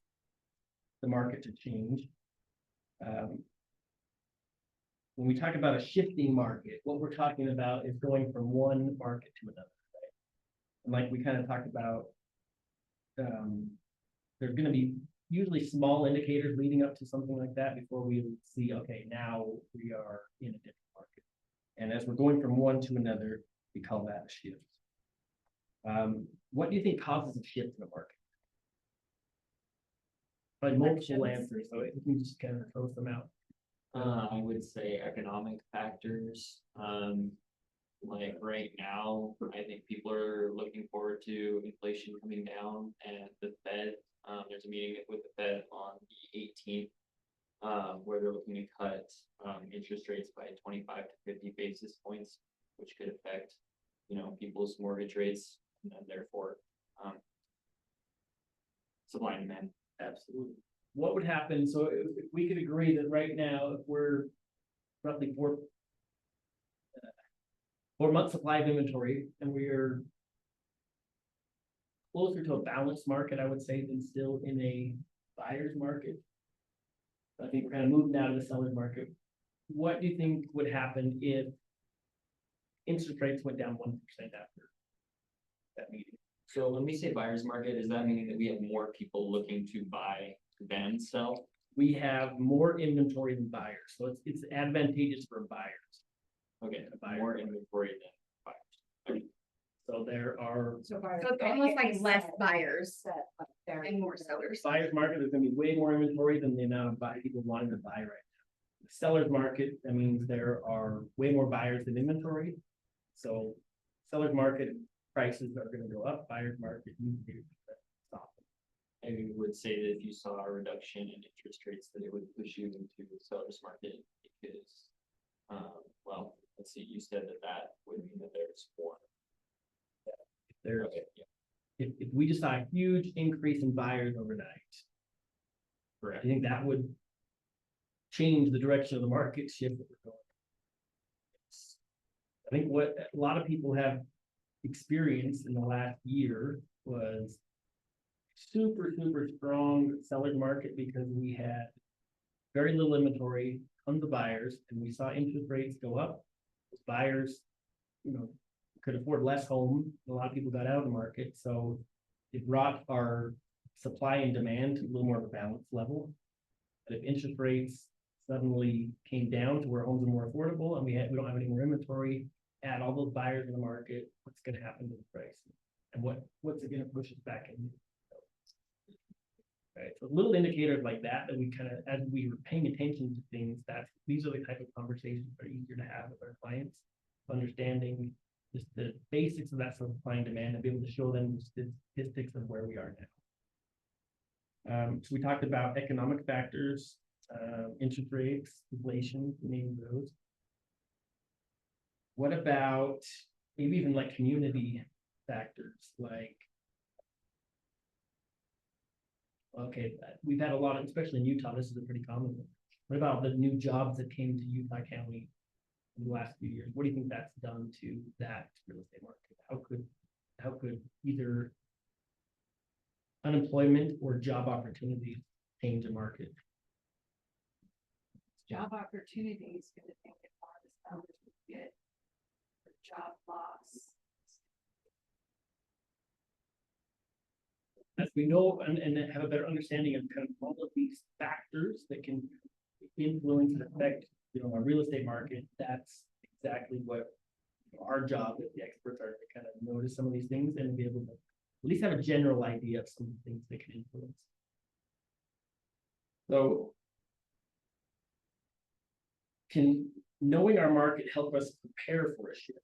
Speaker 7: the market to change. When we talk about a shifting market, what we're talking about is going from one market to another, right? And like we kind of talked about, there's gonna be usually small indicators leading up to something like that before we see, okay, now we are in a different market. And as we're going from one to another, we call that a shift. What do you think causes a shift in the market? Probably multiple answers, so if you can just kind of throw some out.
Speaker 10: I would say economic factors, like right now, I think people are looking forward to inflation coming down and the Fed, there's a meeting with the Fed on the 18th. Where they're looking to cut, interest rates by 25 to 50 basis points, which could affect, people's mortgage rates and then therefore, supply and demand.
Speaker 7: Absolutely. What would happen, so if we could agree that right now, if we're roughly 4 months supply of inventory, and we're closer to a balanced market, I would say, than still in a buyer's market. I think we're kind of moving out of the seller's market. What do you think would happen if interest rates went down 1% after that meeting?
Speaker 10: So when we say buyer's market, does that mean that we have more people looking to buy than sell?
Speaker 7: We have more inventory than buyers, so it's advantageous for buyers.
Speaker 10: Okay,
Speaker 7: Buyer.
Speaker 10: more inventory than buyers.
Speaker 7: So there are
Speaker 8: So it's almost like less buyers and more sellers.
Speaker 7: buyer's market, there's gonna be way more inventory than the amount of people wanting to buy right now. The seller's market, that means there are way more buyers than inventory. So seller's market prices are gonna go up, buyer's market usually stop.
Speaker 10: I would say that if you saw a reduction in interest rates, that it would push you into the seller's market because, well, let's see, you said that would mean that there's more.
Speaker 7: There,
Speaker 10: Okay, yeah,
Speaker 7: if we just saw a huge increase in buyers overnight, I
Speaker 10: correct.
Speaker 7: think that would change the direction of the market shift that we're going. I think what a lot of people have experienced in the last year was super strong seller's market because we had very little inventory, tons of buyers, and we saw interest rates go up. Buyers, could afford less home. A lot of people got out of the market, so it brought our supply and demand to a little more of a balanced level. But if interest rates suddenly came down to where homes are more affordable and we don't have any more inventory, add all those buyers in the market, what's gonna happen to the price? And what's it gonna push us back in? Right, so little indicators like that we kind of, as we were paying attention to things, these are the type of conversations that are easier to have with our clients. Understanding just the basics of that supply and demand and be able to show them the statistics of where we are now. So we talked about economic factors. interest rates, inflation, name those. What about maybe even like community factors, like? Okay, we've had a lot of, especially in Utah, this is a pretty common one. What about the new jobs that came to Utah County in the last few years? What do you think that's done to that real estate market? How could either unemployment or job opportunities change the market?
Speaker 11: Job opportunities gonna make it hard as others would get. For job loss.
Speaker 7: As we know and have a better understanding of kind of all of these factors that can influence and affect, our real estate market, that's exactly what our job as the experts are, to kind of notice some of these things and be able to at least have a general idea of some of the things that can influence. So can knowing our market help us prepare for a shift?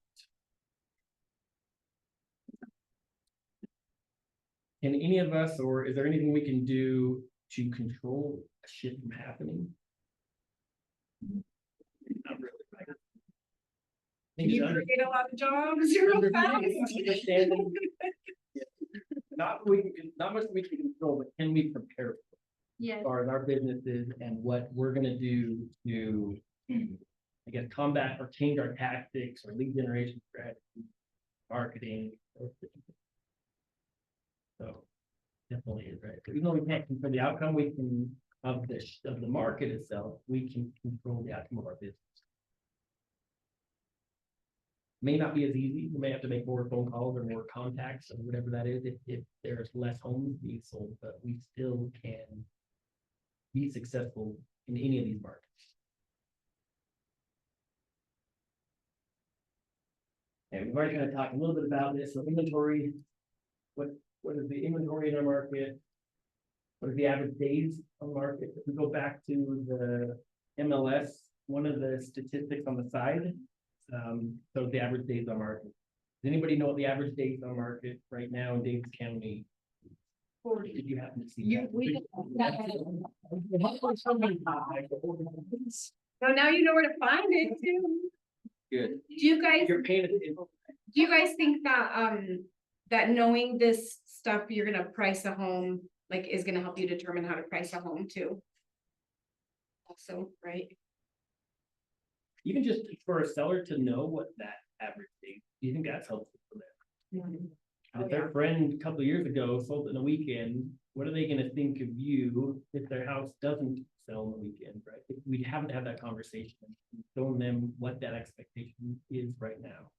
Speaker 7: Can any of us, or is there anything we can do to control a shift from happening? Not really, right? I think
Speaker 8: You
Speaker 7: it's under-
Speaker 8: create a lot of jobs real fast.
Speaker 7: understanding. Not much we can control, but can we prepare
Speaker 11: Yes.
Speaker 7: as far as our businesses and what we're gonna do to, I guess, combat or change our tactics or lead generation strategy, marketing. So definitely is right. Even though we can't control the outcome, we can of the market itself, we can control the outcome of our business. May not be as easy. We may have to make more phone calls or more contacts or whatever that is if there's less homes being sold, but we still can be successful in any of these markets. And we've already kind of talked a little bit about this. So inventory, what is the inventory in our market? What are the average days on market? If we go back to the MLS, one of the statistics on the side, so the average days on market. Does anybody know what the average days on market right now in Davis County?
Speaker 11: 40.
Speaker 7: Did you happen to see?
Speaker 11: You,
Speaker 7: that?
Speaker 11: we.
Speaker 8: So now you know where to find it too.
Speaker 10: Good.
Speaker 8: Do you guys,
Speaker 7: You're paying attention.
Speaker 8: do you guys think that, that knowing this stuff, you're gonna price a home, like, is gonna help you determine how to price a home too? Also, right?
Speaker 7: Even just for a seller to know what that average date, do you think that's helpful for them? If their friend a couple of years ago sold in a weekend, what are they gonna think of you if their house doesn't sell in the weekend, right? If we haven't had that conversation, showing them what that expectation is right now.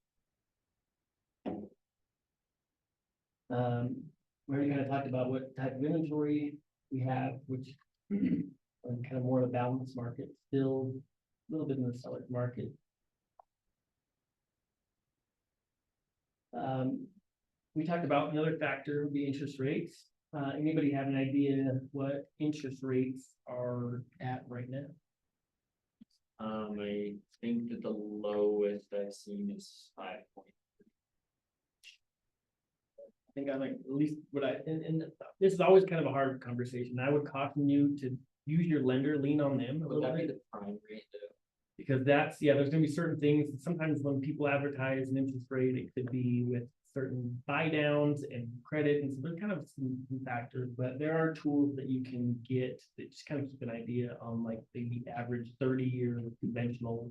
Speaker 7: We already kind of talked about what type of inventory we have, which are kind of more of a balanced market, still a little bit in the seller's market. We talked about another factor would be interest rates. Anybody have an idea what interest rates are at right now?
Speaker 10: I think that the lowest I've seen is 5 point.
Speaker 7: I think I like at least what and this is always kind of a hard conversation. I would caution you to use your lender, lean on them a
Speaker 10: Would
Speaker 7: little
Speaker 10: that be
Speaker 7: bit.
Speaker 10: the prime rate though?
Speaker 7: Because that's, there's gonna be certain things, sometimes when people advertise an interest rate, it could be with certain buy downs and credit, and so there's kind of some factors, but there are tools that you can get that just kind of keep an idea on like the average 30-year conventional,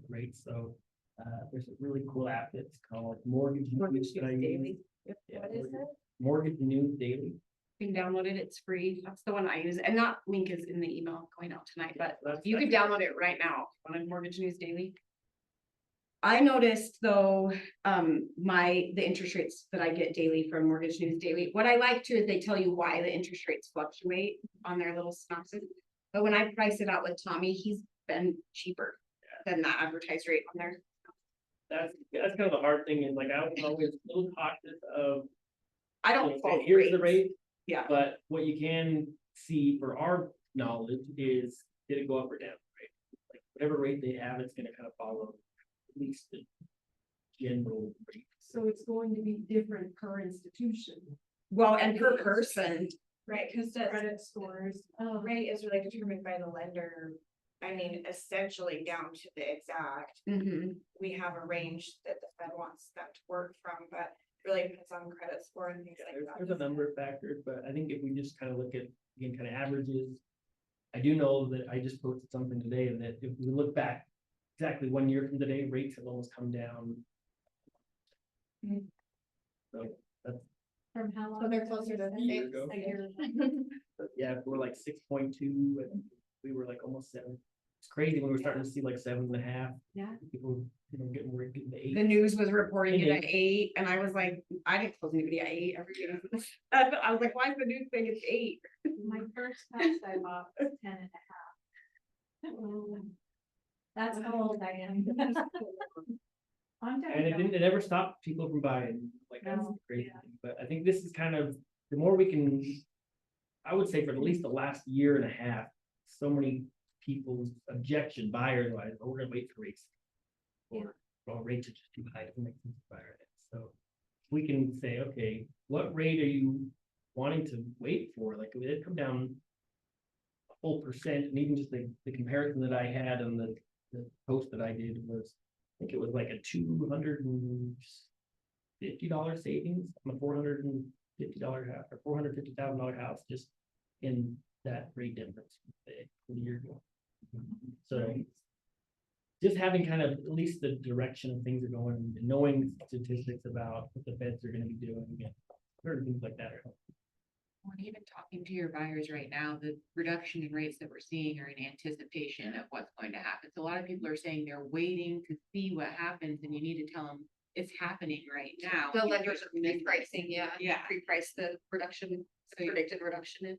Speaker 7: rates. So there's a really cool app that's called Mortgage News that I use.
Speaker 8: Daily.
Speaker 7: Yeah,
Speaker 8: What is it?
Speaker 7: Mortgage News Daily.
Speaker 8: You can download it, it's free. That's the one I use, and that link is in the email going out tonight, but
Speaker 7: That's-
Speaker 8: you can download it right now on Mortgage News Daily. I noticed though, the interest rates that I get daily from Mortgage News Daily, what I like too is they tell you why the interest rates fluctuate on their little synopsis. But when I price it out with Tommy, he's been cheaper than the advertised rate on there.
Speaker 7: That's kind of the hard thing is like, I was always a little cautious of,
Speaker 8: I don't follow
Speaker 7: here's the
Speaker 8: rates.
Speaker 7: rate.
Speaker 8: Yeah.
Speaker 7: But what you can see for our knowledge is, did it go up or down, right? Like whatever rate they have, it's gonna kind of follow at least the general rate.
Speaker 11: So it's going to be different per institution.
Speaker 8: Well, and per person,
Speaker 1: Right, cause the
Speaker 11: credit scores.
Speaker 1: rate is really determined by the lender. I mean, essentially down to the exact,
Speaker 8: Mhm.
Speaker 1: we have a range that the Fed wants them to work from, but it really depends on credit score and things like that.
Speaker 7: There's a number of factors, but I think if we just kind of look at, again, kind of averages. I do know that I just posted something today that if we look back exactly 1 year from today, rates have almost come down.
Speaker 1: Mm.
Speaker 7: So that's,
Speaker 11: From how long?
Speaker 1: So they're closer to
Speaker 7: A year
Speaker 1: six.
Speaker 7: ago.
Speaker 11: A year.
Speaker 7: yeah, we're like 6.2 and we were like almost 7. It's crazy when we're starting to see like 7.5.
Speaker 11: Yeah.
Speaker 7: People, getting more getting to 8.
Speaker 8: The news was reporting it at
Speaker 7: Mhm.
Speaker 8: 8, and I was like, I didn't close anybody at 8 every day. I was like, why is the news saying it's 8?
Speaker 11: My first house I bought was 10 and a half. That's how old I am. I'm done.
Speaker 7: And it never stopped people from buying, like, that's the
Speaker 11: No,
Speaker 7: crazy
Speaker 11: yeah.
Speaker 7: thing, but I think this is kind of, the more we can. I would say for at least the last year and a half, so many people's objection, buyers, like, oh, we're gonna wait for rates. Or, well, rates are just too high to make sense to buy it, so. We can say, okay, what rate are you wanting to wait for, like, it did come down. A full percent, and even just the comparison that I had on the post that I did was, I think it was like a $250 savings on a $450 house, or $450,000 house, just in that rate difference from a year ago. So just having kind of at least the direction of things are going, and knowing statistics about what the feds are gonna be doing, and certain things like that are helpful.
Speaker 2: When even talking to your buyers right now, the reduction in rates that we're seeing are in anticipation of what's going to happen. So a lot of people are saying they're waiting to see what happens, and you need to tell them it's happening right now.
Speaker 8: The lenders are pre-pricing, yeah.
Speaker 2: Yeah.
Speaker 8: Pre-price the reduction, the predicted reduction in.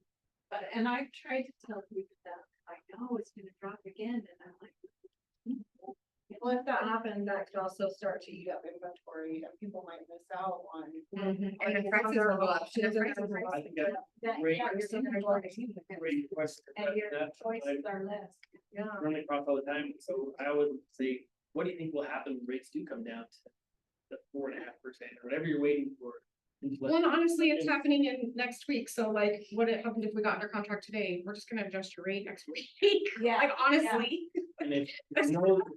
Speaker 11: But, and I've tried to tell people that, I know it's gonna drop again, and I'm like.
Speaker 1: Well, if that happens, that could also start to eat up inventory and people might miss out on.
Speaker 8: Or the prices will go up.
Speaker 1: Prices
Speaker 8: Prices
Speaker 1: will
Speaker 8: will
Speaker 1: go
Speaker 8: go
Speaker 1: up.
Speaker 8: up.
Speaker 11: That,
Speaker 7: Great.
Speaker 11: yeah, you're gonna go to see them.
Speaker 7: Great question.
Speaker 11: And your
Speaker 7: That's
Speaker 11: choices are less.
Speaker 1: Yeah.
Speaker 7: running across all the time, so I always say, what do you think will happen when rates do come down to the 4.5%, or whatever you're waiting for?
Speaker 8: Well, and honestly, it's happening in next week, so like, what happened if we got under contract today? We're just gonna adjust your rate next week.
Speaker 1: Yeah.
Speaker 8: Like, honestly.
Speaker 7: And if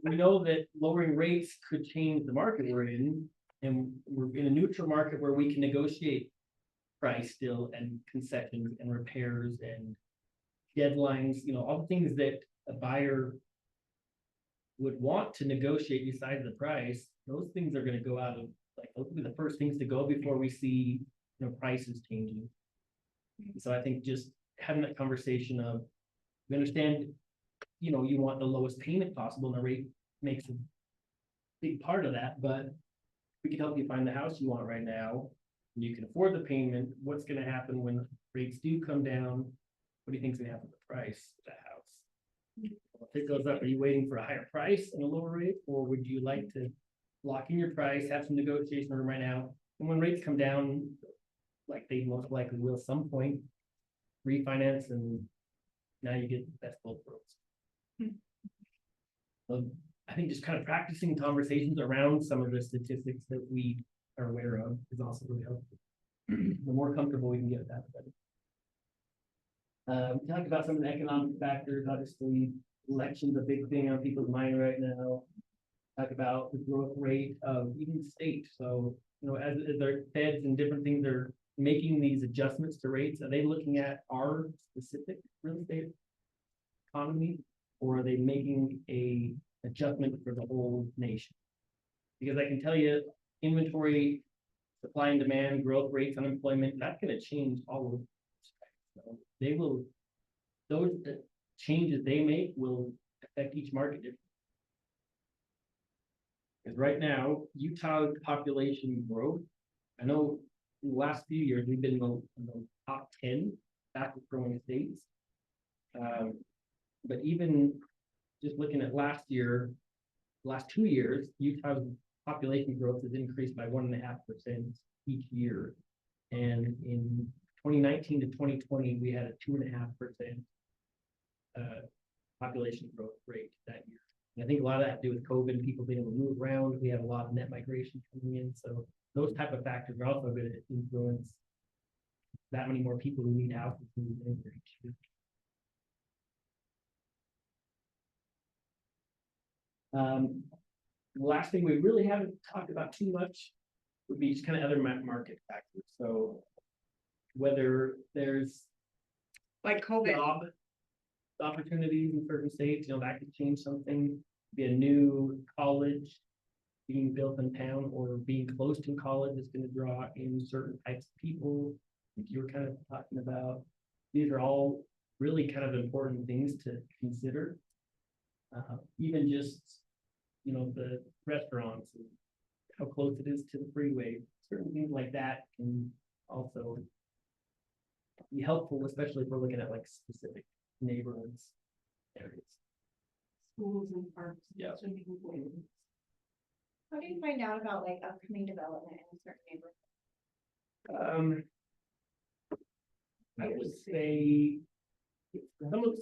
Speaker 7: we know that lowering rates could change the market we're in, and we're in a neutral market where we can negotiate price still, and concessions and repairs and deadlines, all the things that a buyer would want to negotiate besides the price, those things are gonna go out of, like, those will be the first things to go before we see, prices changing. So I think just having that conversation of, we understand, you want the lowest payment possible, and the rate makes a big part of that, but we can help you find the house you want right now, and you can afford the payment. What's gonna happen when rates do come down? What do you think's gonna happen with the price of that house? If it goes up, are you waiting for a higher price and a lower rate, or would you like to lock in your price, have some negotiation room right now, and when rates come down, like they most likely will some point, refinance, and now you get the best of both worlds. I think just kind of practicing conversations around some of the statistics that we are aware of is also really helpful. The more comfortable we can get with that, the better. We talked about some of the economic factors, obviously, election's a big thing on people's mind right now. Talk about the growth rate of even state, so, as their feds and different things are making these adjustments to rates, are they looking at our specific real estate economy? Or are they making a adjustment for the whole nation? Because I can tell you, inventory, supply and demand, growth rates, unemployment, that's gonna change all of them. So they will, those changes they make will affect each market differently. Because right now, Utah's population growth, I know in the last few years, we've been in the top 10 fastest growing states. But even just looking at last 2 years, Utah's population growth has increased by 1.5% each year. And in 2019 to 2020, we had a 2.5% population growth rate that year. And I think a lot of that had to do with COVID and people being able to move around. We have a lot of net migration coming in. So those type of factors are also going to influence that many more people who need houses. who need anything. The last thing we really haven't talked about too much would be just kind of other market factors, so. Whether there's
Speaker 8: Like COVID.
Speaker 7: job opportunities in certain states, that could change something. Be a new college being built in town or being close to college is gonna draw in certain types of people, like you were kind of talking about. These are all really kind of important things to consider. Even just, the restaurants and how close it is to the freeway, certain things like that can also be helpful, especially if we're looking at like specific neighborhoods, areas.
Speaker 11: Schools and parks.
Speaker 7: Yeah.
Speaker 11: swimming pools.
Speaker 1: How do you find out about like upcoming development in certain neighborhoods?
Speaker 7: I would say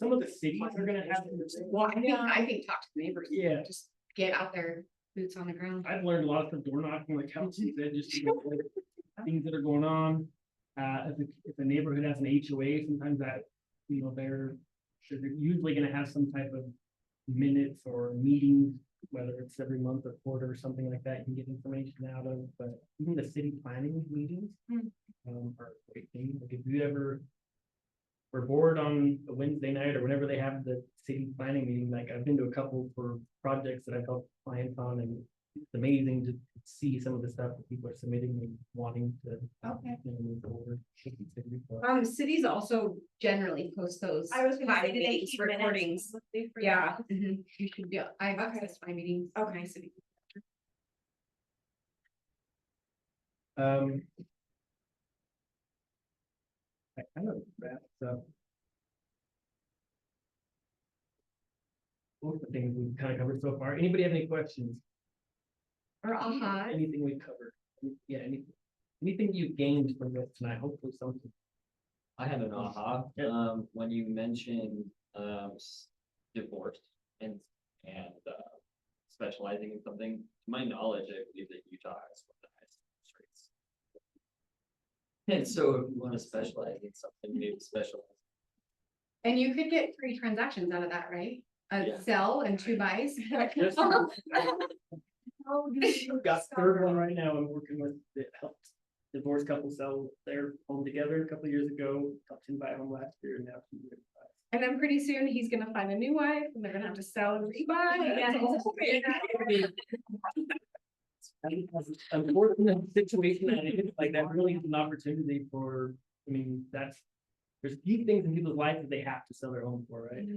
Speaker 7: some of the cities are gonna have.
Speaker 8: Well, I think talk to the neighbors.
Speaker 7: Yeah.
Speaker 8: Just get out there, boots on the ground.
Speaker 7: I've learned a lot from door knocking, like Kelsey said, just like, things that are going on. If a neighborhood has an HOA, sometimes that, they're usually gonna have some type of minutes or meetings, whether it's every month or quarter or something like that, you can get information out of, but even the city planning meetings. Are a great thing, like if you ever were bored on a Wednesday night or whenever they have the city planning meeting, like I've been to a couple for projects that I've helped clients on, and it's amazing to see some of the stuff that people are submitting and wanting to.
Speaker 1: Okay.
Speaker 7: Move forward. Should consider it.
Speaker 8: Cities also generally post those.
Speaker 1: I was gonna say,
Speaker 8: planning
Speaker 1: do they
Speaker 8: meetings,
Speaker 1: keep minutes
Speaker 8: recordings.
Speaker 1: publicly for
Speaker 8: Yeah,
Speaker 1: that?
Speaker 8: you should be, I have
Speaker 1: Okay.
Speaker 8: access to my meetings.
Speaker 1: Okay.
Speaker 8: City.
Speaker 7: I kind of wrapped up. Most of the things we've kind of covered so far. Anybody have any questions?
Speaker 8: Or aha.
Speaker 7: Anything we covered? Yeah, anything you gained from this tonight, hopefully something.
Speaker 10: I had an aha,
Speaker 7: Yeah.
Speaker 10: when you mentioned, divorce and, specializing in something, to my knowledge, I believe that Utah has one of the highest divorce rates. And so if you wanna specialize in something, maybe specialize.
Speaker 8: And you could get 3 transactions out of that, right? A
Speaker 10: Yeah.
Speaker 8: sell and 2 buys.
Speaker 7: Just- I've got the third one right now. I'm working with that helped divorced couples sell their home together a couple of years ago. Helped him buy a home last year, and now he's ready to buy.
Speaker 8: And then pretty soon he's gonna find a new wife and they're gonna have to sell and rebuy.
Speaker 1: Yeah.
Speaker 7: Unfortunate situation that it is, like that really is an opportunity for, there's a few things in people's lives that they have to sell their home for, right?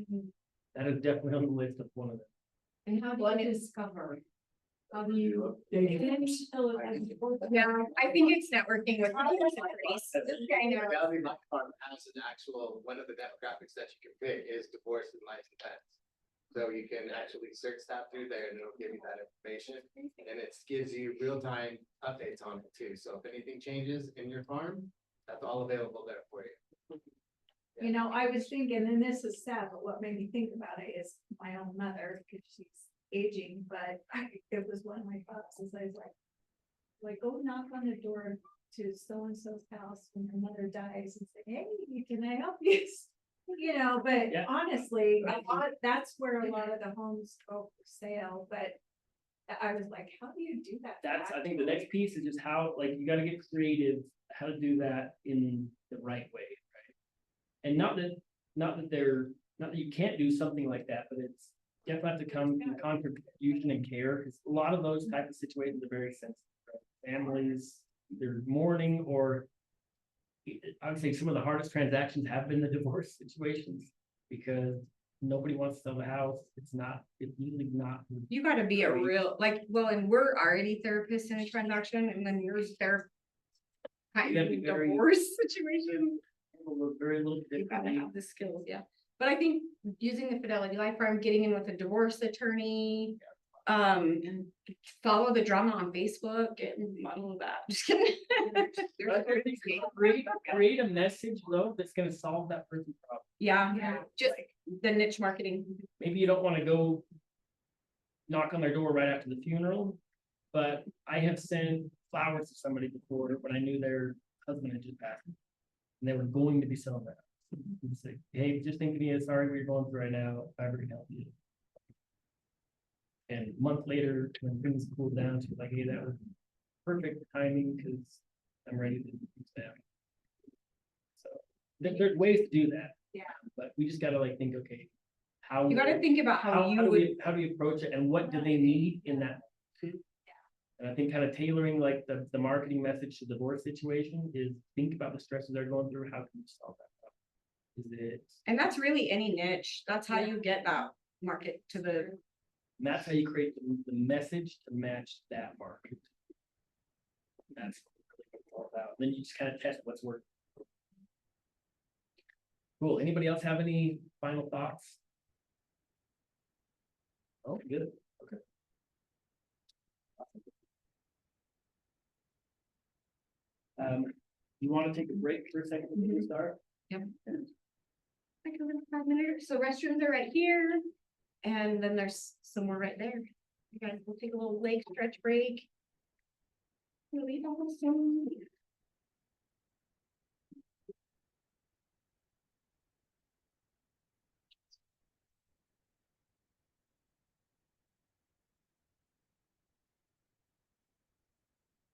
Speaker 7: That is definitely on the list of one of them.
Speaker 11: And how do you discover? How do you?
Speaker 8: Yeah, I think it's networking with others and race. I know.
Speaker 6: Valley Life Farm has an actual, one of the demographics that you can pick is divorce and license. So you can actually search that through there and it'll give you that information. And it gives you real-time updates on it too. So if anything changes in your farm, that's all available there for you.
Speaker 12: I was thinking, and this is sad, but what made me think about it is my own mother, because she's aging, but it was one of my thoughts, is I was like, go knock on the door to so-and-so's house when her mother dies and say, hey, can I help you? But
Speaker 7: Yeah.
Speaker 12: honestly, that's where a lot of the homes go for sale, but I was like, how do you do that?
Speaker 7: I think the next piece is just how, you gotta get creative, how to do that in the right way, right? And not that you can't do something like that, but it's definitely have to come from contribution and care, because a lot of those type of situations are very sensitive, right? Families, either mourning or I would say some of the hardest transactions have been the divorce situations, because nobody wants to sell the house. It's usually not.
Speaker 8: You gotta be a real, and we're already therapists in a transaction and then yours there. Kind
Speaker 7: You
Speaker 8: of
Speaker 7: gotta be very-
Speaker 8: divorce situation.
Speaker 7: Very little
Speaker 8: You gotta
Speaker 7: differently.
Speaker 8: have the skills, yeah. But I think using the Fidelity Life Farm, getting in with a divorce attorney, and follow the drama on Facebook and model that. Just kidding.
Speaker 7: Create a message though that's gonna solve that person's problem.
Speaker 8: Yeah, just the niche marketing.
Speaker 7: Maybe you don't wanna go knock on their door right after the funeral, but I have sent flowers to somebody before when I knew their husband had just passed. And they were going to be selling that. It's like, hey, just think of me, sorry what you're going through right now, if I ever can help you. And a month later, when things cooled down, she was like, hey, that was perfect timing, because I'm ready to do that. So, there's ways to do that.
Speaker 11: Yeah.
Speaker 7: But we just gotta like think, okay, how.
Speaker 8: You gotta think about how you would,
Speaker 7: How do we approach it, and what do they need in that? And I think kind of tailoring like the marketing message to the divorce situation is think about the stresses they're going through, how can you solve that problem? Is it,
Speaker 8: and that's really any niche. That's how you get that market to the,
Speaker 7: and that's how you create the message to match that market. That's what it's all about. Then you just kind of test what's working. Cool. Anybody else have any final thoughts? Oh, good. Okay. You want to take a break for a second before we start?
Speaker 8: like a little 5 minute, so restrooms are right here. And then there's some more right there. You guys will take a little leg stretch break. Really awesome.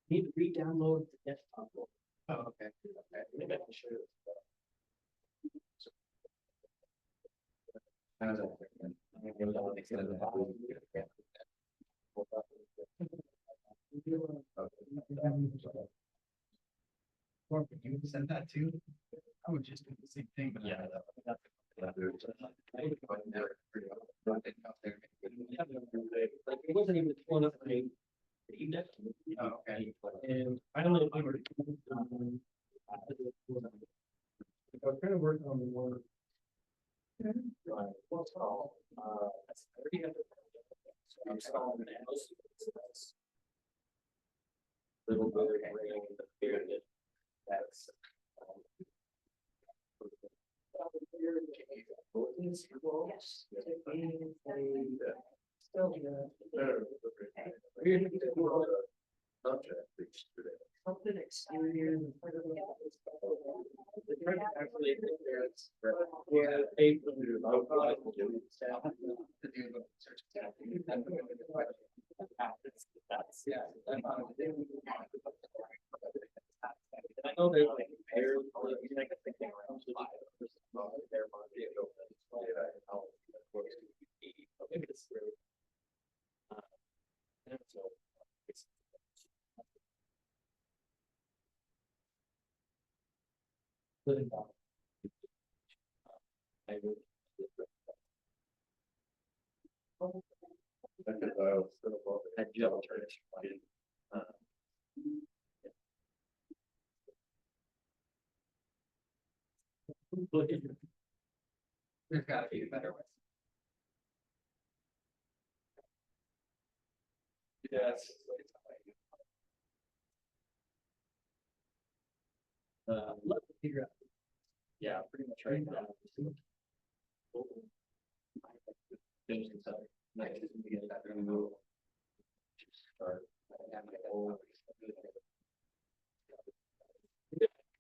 Speaker 7: Need to re-download the desktop.
Speaker 6: Oh, okay.
Speaker 7: Maybe I can show you.
Speaker 6: Or could you send that too? I would just do the same thing, but.
Speaker 7: Yeah. Like, it wasn't even pulling up my index.
Speaker 6: Oh, okay.
Speaker 7: And finally, I was kind of working on the work. What's called, I'm installing an house. Little bit of rain, the period, that's. Something exterior. Actually, yeah, they. That's, yeah. I know there's like pairs, like I think around July. Maybe it's through. So it's. Living down. I would. Had gel turret.
Speaker 6: There's gotta be a better way.
Speaker 7: Yes. Let's figure out. Yeah, pretty much right now.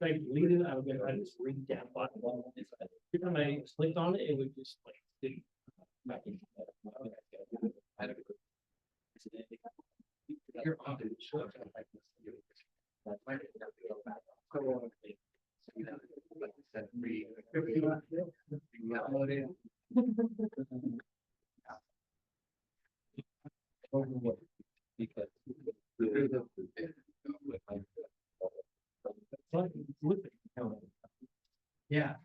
Speaker 7: Like leave it, I would go ahead and just read down bottom one. Every time I clicked on it, it would just like. do- back in.
Speaker 6: You're on to show.
Speaker 7: Because.
Speaker 6: Yeah.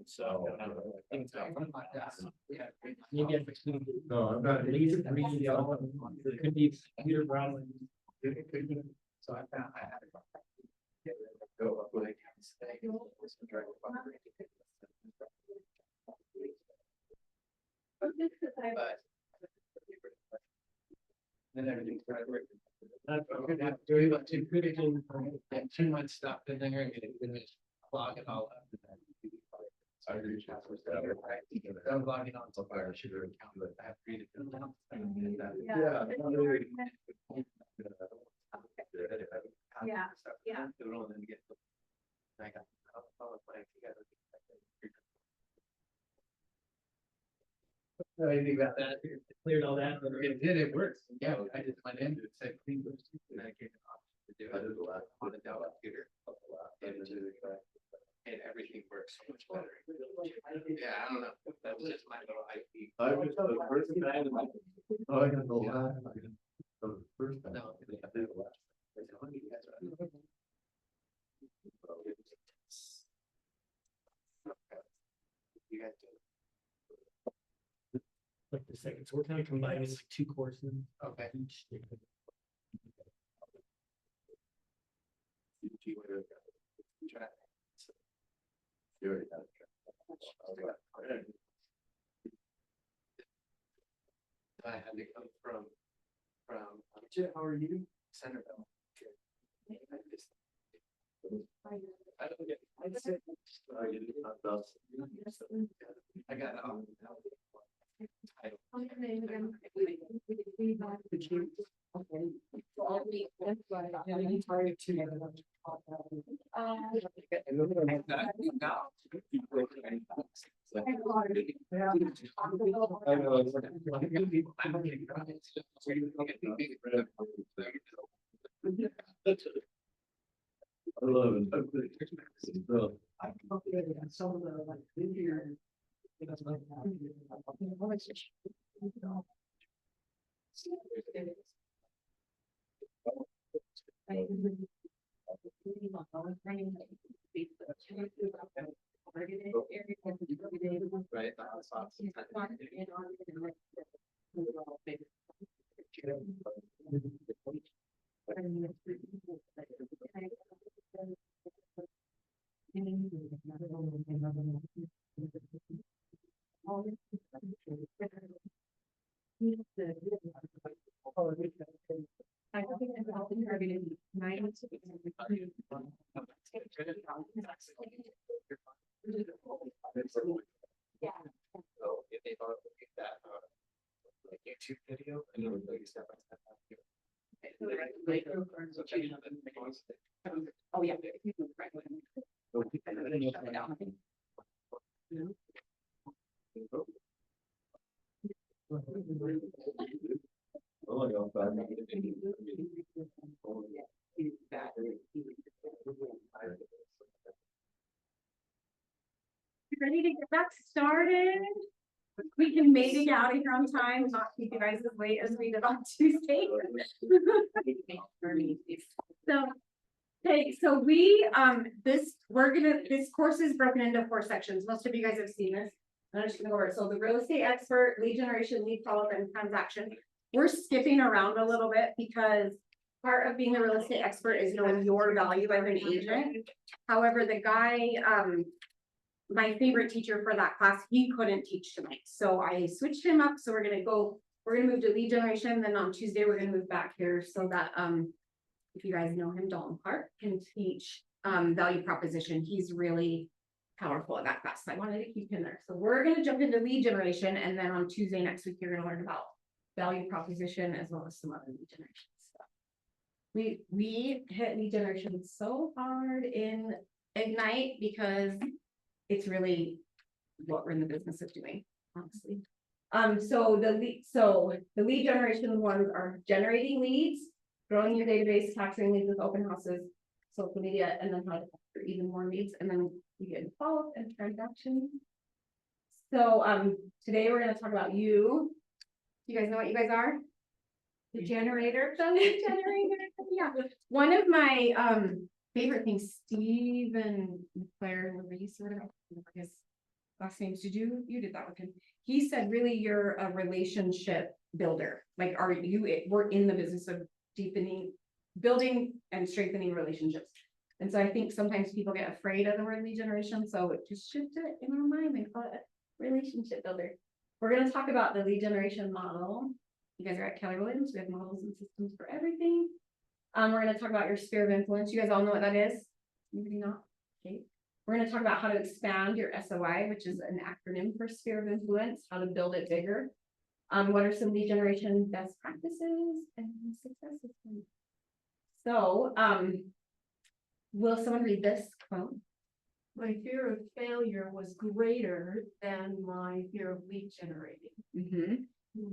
Speaker 7: So. I don't know, I think so.
Speaker 6: Yeah.
Speaker 7: Maybe I fixed it.
Speaker 5: No, I'm not.
Speaker 7: Read it, it could be computer browsing.
Speaker 6: So I found I had. Go up with. But. Then everything's right.
Speaker 7: That's
Speaker 6: I'm gonna have to do about 2 months stuff in there and just clog it all up.
Speaker 5: I agree.
Speaker 6: I'm logging on so far, I should have counted it. I have to read it.
Speaker 12: Yeah.
Speaker 7: know anything about that, cleared all that.
Speaker 6: It did, it works. Yeah, I just went in, it said clean those two, and I gave an option to do it. I did the last. On the Dell computer. And everything works so much better. Yeah, I don't know. That was just my little IP.
Speaker 5: I was the first guy to like. Oh, I got the last. The first time.
Speaker 6: No,
Speaker 5: I did the last.
Speaker 6: You guys do.
Speaker 7: Like the second, so we're kind of combining like two courses.
Speaker 6: Okay.
Speaker 7: Each.
Speaker 5: You already got it.
Speaker 6: I had to come from,
Speaker 4: How are you?
Speaker 6: Centerville.
Speaker 5: I don't get. You did not dust.
Speaker 6: I got,
Speaker 5: I love it. So,
Speaker 4: I come up with some of the like linear.
Speaker 6: right.
Speaker 3: I don't think I'm helping targeted mine.
Speaker 6: Yeah. So if they thought that, like YouTube video, and it would like step by step.
Speaker 3: Oh, yeah. Ready to get back started? We can make it out of here on time, not keep you guys as late as we did on Tuesday. So, okay, so this course is broken into 4 sections. Most of you guys have seen this. I'm just gonna go over it. So the real estate expert, lead generation, lead follow-up, and transaction. We're skipping around a little bit because part of being a real estate expert is knowing your value as an agent. However, the guy, my favorite teacher for that class, he couldn't teach tonight. So I switched him up. So we're gonna move to lead generation. Then on Tuesday, we're gonna move back here so that, if you guys know him, Dalton Clark can teach, value proposition. He's really powerful at that class. So I wanted to keep him there. So we're gonna jump into lead generation. And then on Tuesday next week, you're gonna learn about value proposition as well as some other lead generation stuff. We hit lead generation so hard in Ignite because it's really what we're in the business of doing, honestly. So the lead generation ones are generating leads, growing your database, capturing leads with open houses, social media, and then how to capture even more leads, and then you get follow-up and transactions. So today we're gonna talk about you. You guys know what you guys are? The generator, the lead generator. Yeah. One of my favorite things, Stephen McClare, his last names, you did that with him. He said, really, you're a relationship builder. Like, we're in the business of building and strengthening relationships. And so I think sometimes people get afraid of the word lead generation. So just shift it in our mind and call it relationship builder. We're going to talk about the lead generation model. You guys are at Keller Williams. We have models and systems for everything. We're going to talk about your sphere of influence. You guys all know what that is? Maybe not. Okay. We're going to talk about how to expand your SOI, which is an acronym for sphere of influence, how to build it bigger. What are some lead generation best practices and success systems? So, will someone read this quote?
Speaker 11: My fear of failure was greater than my fear of lead generating.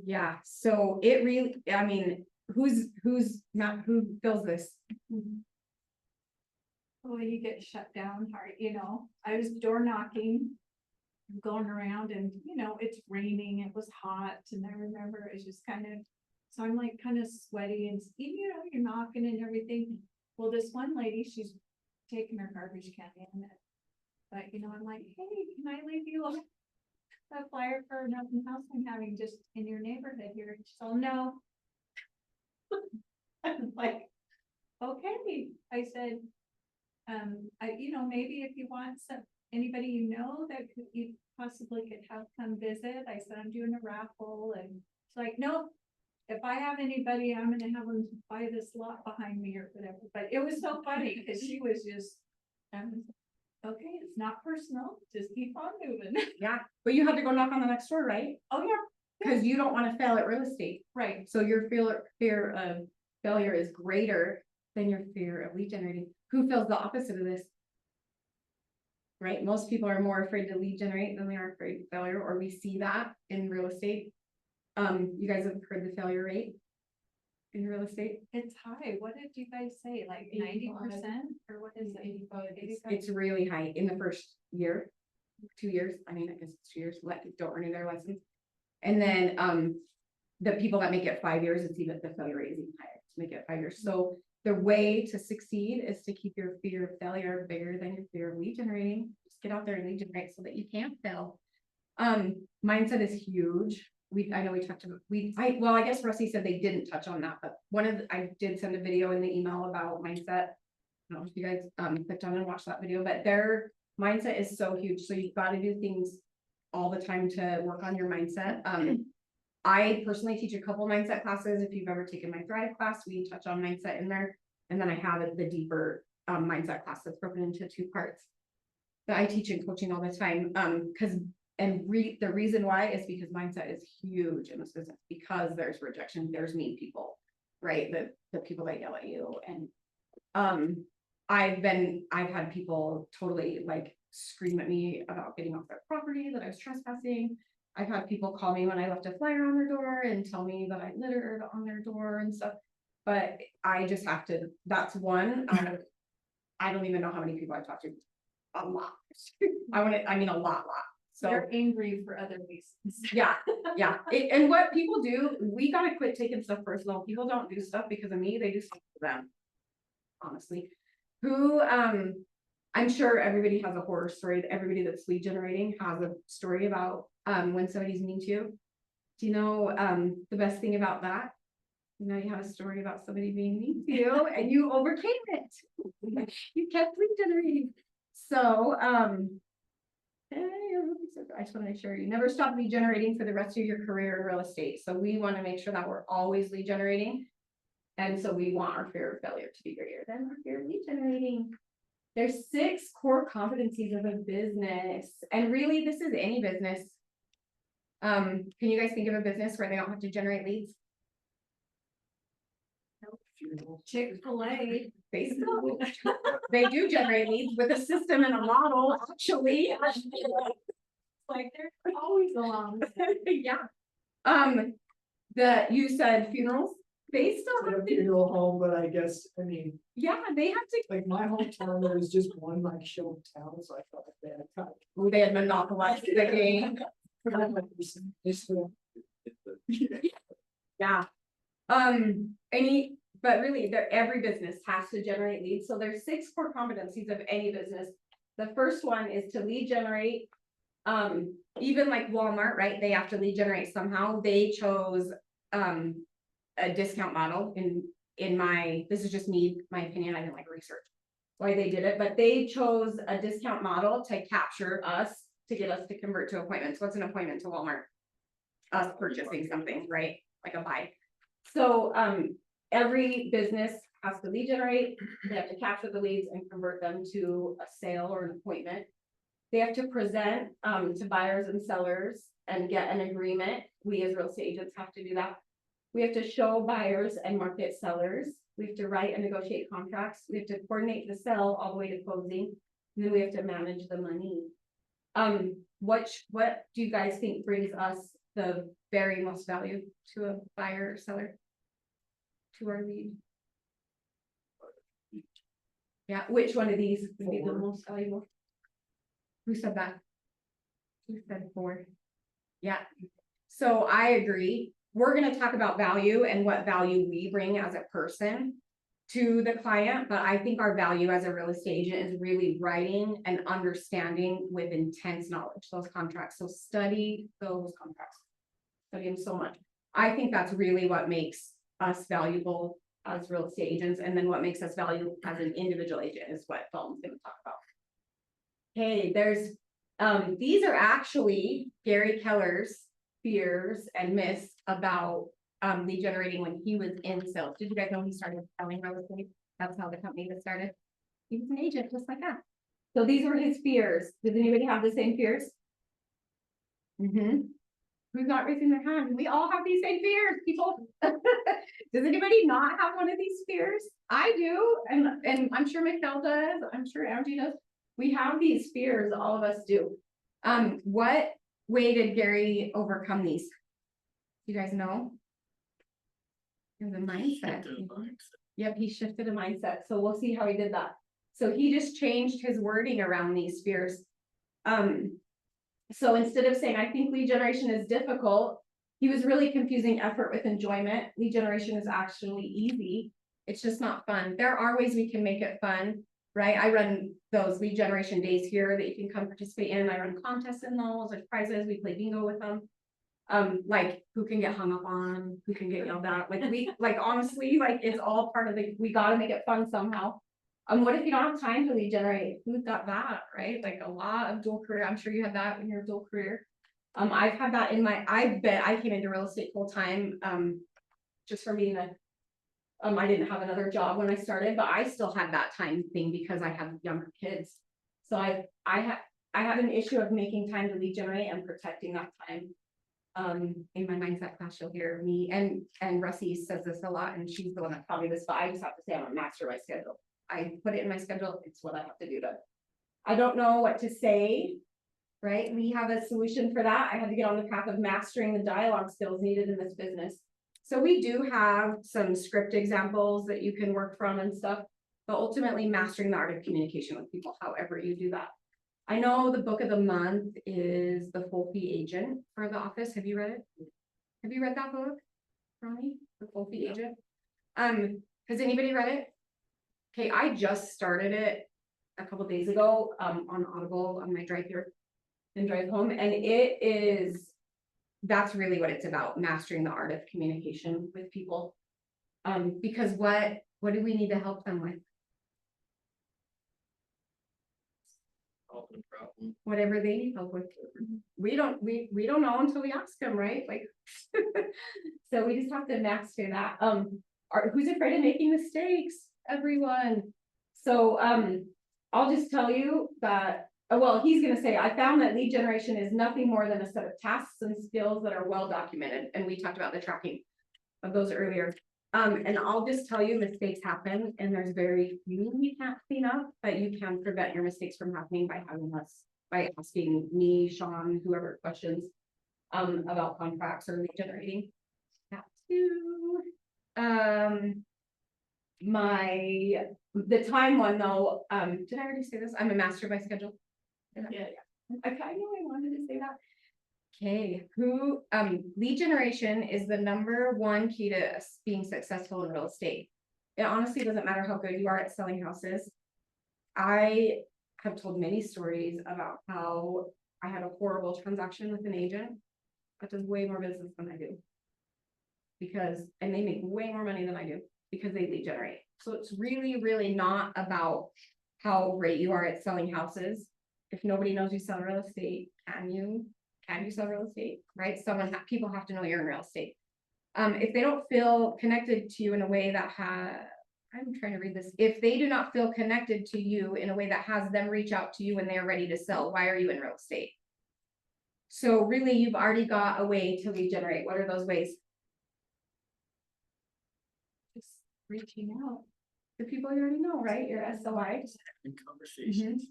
Speaker 3: Yeah, so it really, I mean, who feels this?
Speaker 12: Well, you get shut down hard, you know, I was door knocking. Going around and, you know, it's raining, it was hot, and I remember it was just kind of, so I'm like kind of sweaty and, you know, you're knocking and everything. Well, this one lady, she's taking her garbage can in it. But, you know, I'm like, hey, can I leave you a flyer for an open house I'm having just in your neighborhood here? And she's all, no. I'm like, okay, I said, you know, maybe if you want anybody you know that you possibly could have come visit, I said, I'm doing a raffle, and it's like, nope. If I have anybody, I'm gonna have them buy this lot behind me or whatever, but it was so funny, cause she was just, okay, it's not personal, just keep on moving.
Speaker 3: Yeah, but you had to go knock on the next door, right?
Speaker 12: Oh, yeah,
Speaker 3: Cause you don't wanna fail at real estate.
Speaker 12: right.
Speaker 3: So your fear of failure is greater than your fear of lead generating. Who feels the opposite of this? Right, most people are more afraid to lead generate than they are afraid of failure, or we see that in real estate. You guys have heard the failure rate in real estate?
Speaker 12: It's high. What did you guys say? Like 90% or what is it? 85.
Speaker 3: It's really high in the first year, 2 years, I mean, I guess it's 2 years, don't renew their license. And then, the people that make it 5 years, it's even, the failure rate is even higher to make it 5 years. So the way to succeed is to keep your fear of failure bigger than your fear of lead generating. Just get out there and lead generate so that you can't fail. Mindset is huge. I know we talked about, well, I guess Rusty said they didn't touch on that, but I did send a video in the email about mindset. I don't know if you guys, clicked on and watched that video, but their mindset is so huge. So you've got to do things all the time to work on your mindset. I personally teach a couple mindset classes. If you've ever taken my Thrive class, we touch on mindset in there. And then I have the deeper mindset class that's broken into 2 parts that I teach in coaching all the time. The reason why is because mindset is huge in this business, because there's rejection, there's mean people, right? The people that yell at you. And I've had people totally like scream at me about getting off their property, that I was trespassing. I've had people call me when I left a flyer on their door and tell me that I littered on their door and stuff. But I just have to, that's one, I don't even know how many people I've talked to. A lot. I mean, a lot. So
Speaker 12: They're angry for other reasons.
Speaker 3: yeah. And what people do, we gotta quit taking stuff personal. People don't do stuff because of me, they do stuff for them. Honestly. I'm sure everybody has a horror story. Everybody that's lead generating has a story about when somebody's mean to you. Do you know the best thing about that? You know, you have a story about somebody being mean to you and you overcame it. You kept lead generating. So I just want to make sure you never stop lead generating for the rest of your career in real estate. So we want to make sure that we're always lead generating. And so we want our fear of failure to be greater than our fear of lead generating. There's 6 core competencies of a business. And really, this is any business. Can you guys think of a business where they don't have to generate leads?
Speaker 12: Chick-fil-A.
Speaker 3: They do generate leads with a system and a model, actually.
Speaker 12: Like they're always along.
Speaker 3: Yeah. You said funerals, they still have to,
Speaker 4: Funeral home, but I guess, I mean,
Speaker 3: yeah, they have to,
Speaker 4: like my hometown, there was just one like show town, so I thought that
Speaker 3: they had monopolized the game. Yeah. But really, every business has to generate leads. So there's 6 core competencies of any business. The first one is to lead generate. Even like Walmart, right? They have to lead generate somehow. They chose a discount model this is just me, my opinion. I didn't like research why they did it, but they chose a discount model to capture us, to get us to convert to appointments. What's an appointment to Walmart? Us purchasing something, right? Like a buy. So every business has to lead generate. They have to capture the leads and convert them to a sale or an appointment. They have to present to buyers and sellers and get an agreement. We as real estate agents have to do that. We have to show buyers and market sellers. We have to write and negotiate contracts. We have to coordinate the sale all the way to closing. then we have to manage the money. What do you guys think brings us the very most value to a buyer or seller? To our lead? Yeah, which one of these would be the most valuable? Who said that? Who said 4? Yeah, so I agree. We're gonna talk about value and what value we bring as a person to the client, but I think our value as a real estate agent is really writing and understanding with intense knowledge those contracts. So study those contracts. Study them so much. I think that's really what makes us valuable as real estate agents, and then what makes us valuable as an individual agent is what Dalton's gonna talk about. Okay, there's these are actually Gary Keller's fears and myths about lead generating when he was in sales. Did you guys know he started selling real estate? That's how the company was started. He was an agent just like that. So these were his fears. Does anybody have the same fears? Who's not raising their hand? We all have these same fears, people. Does anybody not have one of these fears? I do, and I'm sure Michelle does. I'm sure Angie does. We have these fears, all of us do. What way did Gary overcome these? You guys know? It was a mindset. Yep, he shifted a mindset. So we'll see how he did that. So he just changed his wording around these fears. So instead of saying, I think lead generation is difficult, he was really confusing effort with enjoyment. Lead generation is actually easy. It's just not fun. There are ways we can make it fun, right? I run those lead generation days here that you can come participate in. I run contests in those, there's prizes, we play bingo with them. Like who can get hung up on, who can get yelled at, like honestly, like it's all part of we gotta make it fun somehow. What if you don't have time to lead generate? Who's got that, right? Like a lot of dual career. I'm sure you have that in your dual career. I've had that in I bet I came into real estate full time, just for being I didn't have another job when I started, but I still had that time thing because I have younger kids. So I had an issue of making time to lead generate and protecting that time. In my mindset class, you'll hear me and Russie says this a lot, and she's the one that taught me this, but I just have to say I'm a master my schedule. I put it in my schedule. It's what I have to do I don't know what to say, right? We have a solution for that. I had to get on the path of mastering the dialogue skills needed in this business. So we do have some script examples that you can work from and stuff, but ultimately mastering the art of communication with people, however you do that. I know the book of the month is The Full Fee Agent for the office. Have you read it? Have you read that book, Ronnie? The Full Fee Agent? Has anybody read it? Okay, I just started it a couple days ago on Audible on my drive here and drive home, and that's really what it's about, mastering the art of communication with people. Because what do we need to help them with? Whatever they need help with. We don't know until we ask them, right? Like so we just have to master that. Who's afraid of making mistakes? Everyone. So I'll just tell you that well, he's gonna say I found that lead generation is nothing more than a set of tasks and skills that are well documented, and we talked about the tracking of those earlier. And I'll just tell you mistakes happen, and there's very few you can't clean up, but you can prevent your mistakes from happening by asking me, Sean, whoever questions about contracts or lead generating. That too. The time one though, did I already say this? I'm a master by schedule. Yeah. I know I wanted to say that. Okay, lead generation is the #1 key to being successful in real estate. It honestly doesn't matter how good you are at selling houses. I have told many stories about how I had a horrible transaction with an agent that does way more business than I do. And they make way more money than I do because they lead generate. So it's really, really not about how great you are at selling houses. If nobody knows you sell real estate, can you sell real estate, right? People have to know you're in real estate. If they don't feel connected to you in a way that I'm trying to read this. If they do not feel connected to you in a way that has them reach out to you when they're ready to sell, why are you in real estate? So really, you've already got a way to lead generate. What are those ways? Just reaching out to people you already know, right? Your SOI.
Speaker 7: Conversations.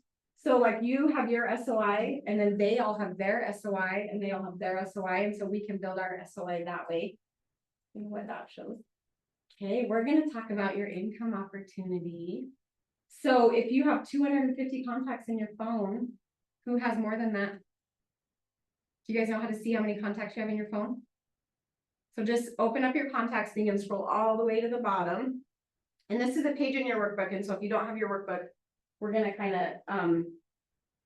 Speaker 3: So like you have your SOI and then they all have their SOI and they all have their SOI, and so we can build our SOI that way. And what that shows. Okay, we're gonna talk about your income opportunity. So if you have 250 contacts in your phone, who has more than that? Do you guys know how to see how many contacts you have in your phone? So just open up your contacts thing and scroll all the way to the bottom. And this is a page in your workbook, and so if you don't have your workbook, we're gonna kind of,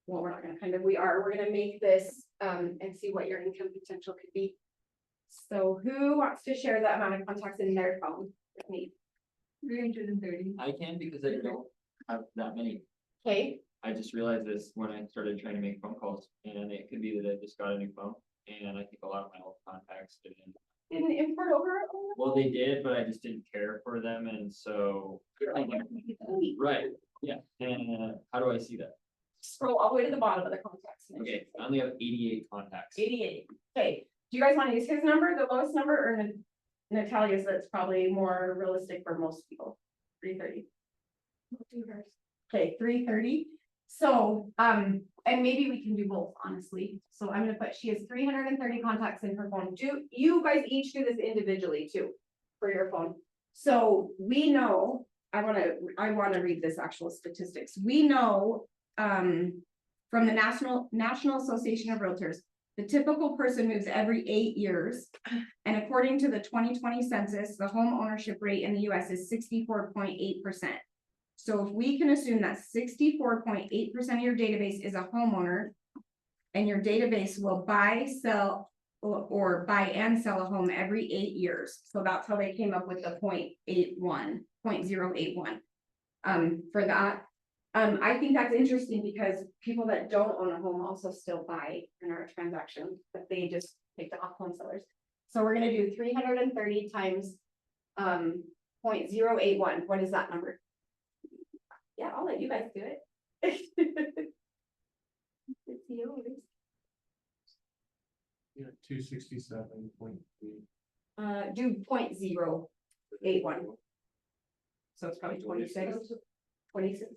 Speaker 3: well, we're not gonna kind of, we're gonna make this, and see what your income potential could be. So who wants to share the amount of contacts in their phone with me?
Speaker 12: 330.
Speaker 10: I can because I don't have that many.
Speaker 3: Okay,
Speaker 10: I just realized this when I started trying to make phone calls, and it could be that I just got a new phone, and I think a lot of my old contacts didn't.
Speaker 3: didn't import over?
Speaker 10: Well, they did, but I just didn't care for them, and so. Right, yeah, and how do I see that?
Speaker 3: Scroll all the way to the bottom of the contacts.
Speaker 10: Okay, I only have 88 contacts.
Speaker 3: 88, okay, do you guys wanna use his number, the lowest number, or Natalia's that's probably more realistic for most people? 330. Okay, 330. So, and maybe we can do both, honestly. So I'm gonna put, she has 330 contacts in her phone. Do you guys each do this individually too, for your phone? So we know, I wanna read this actual statistics. We know, from the National Association of Realtors, the typical person moves every 8 years. And according to the 2020 census, the home ownership rate in the US is 64.8%. So if we can assume that 64.8% of your database is a homeowner, and your database will buy, sell, or buy and sell a home every 8 years. So that's how they came up with the 0.81. For that. I think that's interesting because people that don't own a home also still buy in our transaction, but they just take the off home sellers. So we're gonna do 330 times 0.081. What is that number? Yeah, I'll let you guys do it. It's yours.
Speaker 5: Yeah, 267.3.
Speaker 3: Do 0.081. So it's probably 26. 26.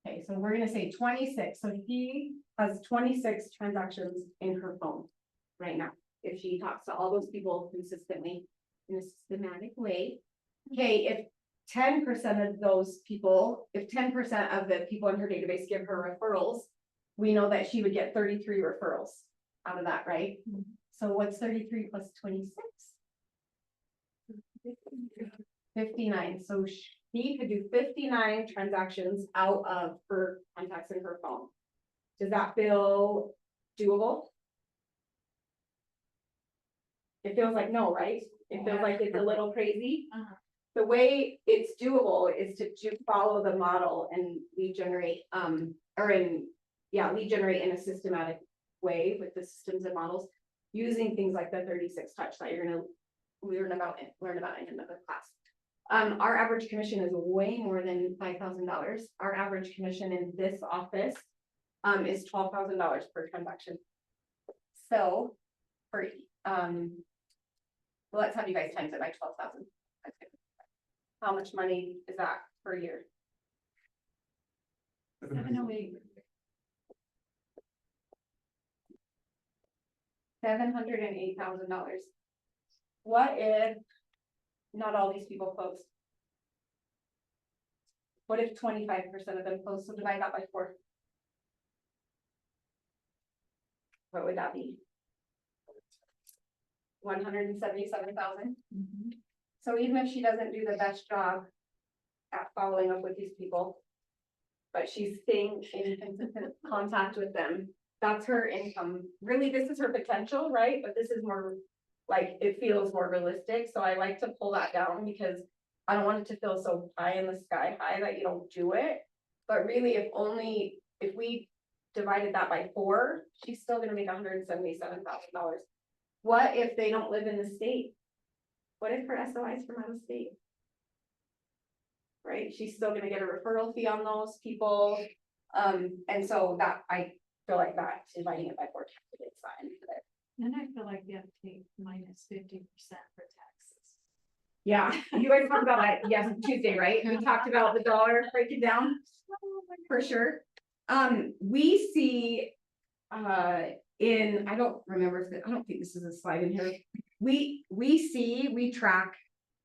Speaker 3: Okay, so we're gonna say 26. So he has 26 transactions in her phone right now. If she talks to all those people consistently in a systematic way. Okay, if 10% of those people, if 10% of the people in her database give her referrals, we know that she would get 33 referrals out of that, right? So what's 33 plus 26? 59. So she could do 59 transactions out of her contacts in her phone. Does that feel doable? It feels like no, right? It feels like it's a little crazy. The way it's doable is to follow the model and lead generate, lead generate in a systematic way with the systems and models, using things like the 36 touch that you're gonna learn about in another class. Our average commission is way more than $5,000. Our average commission in this office is $12,000 per transaction. So for well, let's have you guys times it by 12,000. How much money is that per year?
Speaker 12: 708.
Speaker 3: $708,000. What if not all these people close? What if 25% of them close? So divide that by 4. What would that be? 177,000. So even if she doesn't do the best job at following up with these people, but she's staying in consistent contact with them, that's her income. Really, this is her potential, right? But this is more like, it feels more realistic. So I like to pull that down because I don't want it to feel so high in the sky high that you don't do it. But really, if we divided that by 4, she's still gonna make $177,000. What if they don't live in the state? What if her SOI is from out of state? Right, she's still gonna get a referral fee on those people. And so that, I feel like that, dividing it by 4 calculates that into there.
Speaker 12: And I feel like you have to take minus 50% for taxes.
Speaker 3: Yeah, you guys talked about that, yes, Tuesday, right? We talked about the dollar breaking down. For sure. We see, I don't remember if, I don't think this is a slide in here. We track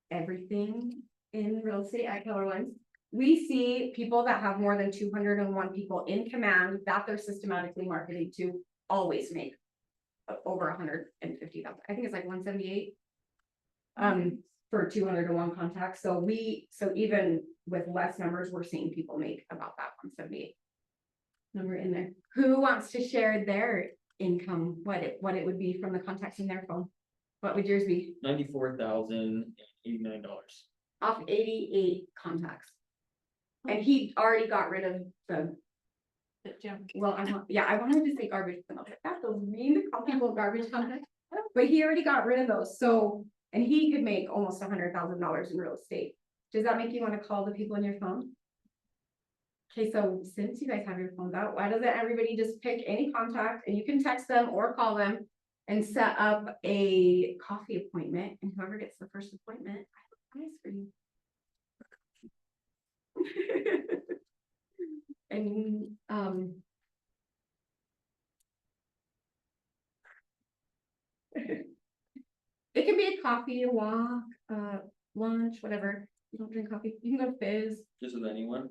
Speaker 3: everything in real estate at Keller Williams. We see people that have more than 201 people in command that they're systematically marketing to always make over 150,000. I think it's like 178. For 201 contacts. So even with less numbers, we're seeing people make about that 178 number in there. Who wants to share their income, what it would be from the contacts in their phone? What would yours be?
Speaker 10: $94,089.
Speaker 3: Off 88 contacts. And he already got rid of the, well, I wanted to say garbage, but I was like, that's those mean people garbage contacts. But he already got rid of those, so, and he could make almost $100,000 in real estate. Does that make you want to call the people on your phone? Okay, so since you guys have your phones out, why doesn't everybody just pick any contact and you can text them or call them and set up a coffee appointment, and whoever gets the first appointment, I have a prize for you. And it can be a coffee, a walk, lunch, whatever. You don't drink coffee, you can go to Fizz.
Speaker 10: Just with anyone?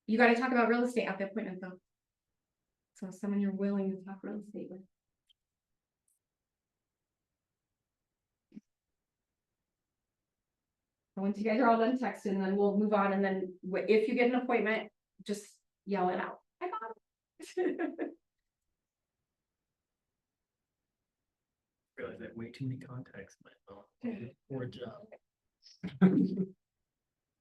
Speaker 3: You gotta talk about real estate at the appointment though. So someone you're willing to talk real estate with. So once you guys are all done texting, then we'll move on, and then if you get an appointment, just yell it out. I got it.
Speaker 7: Realize I have way too many contacts in my phone for a job.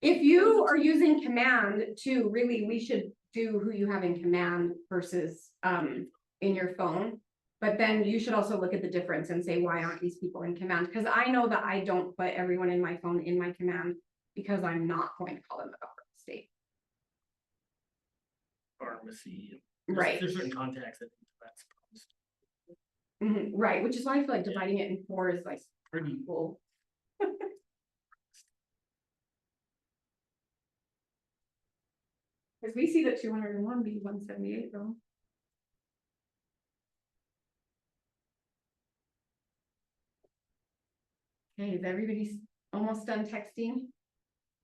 Speaker 3: If you are using command too, really, we should do who you have in command versus in your phone. But then you should also look at the difference and say, why aren't these people in command? Because I know that I don't put everyone in my phone in my command because I'm not going to call them about real estate.
Speaker 7: Pharmacy.
Speaker 3: Right.
Speaker 7: There's certain contacts that that's
Speaker 3: Right, which is why I feel like dividing it in 4 is like pretty cool. Because we see the 201 be 178 though. Okay, is everybody almost done texting?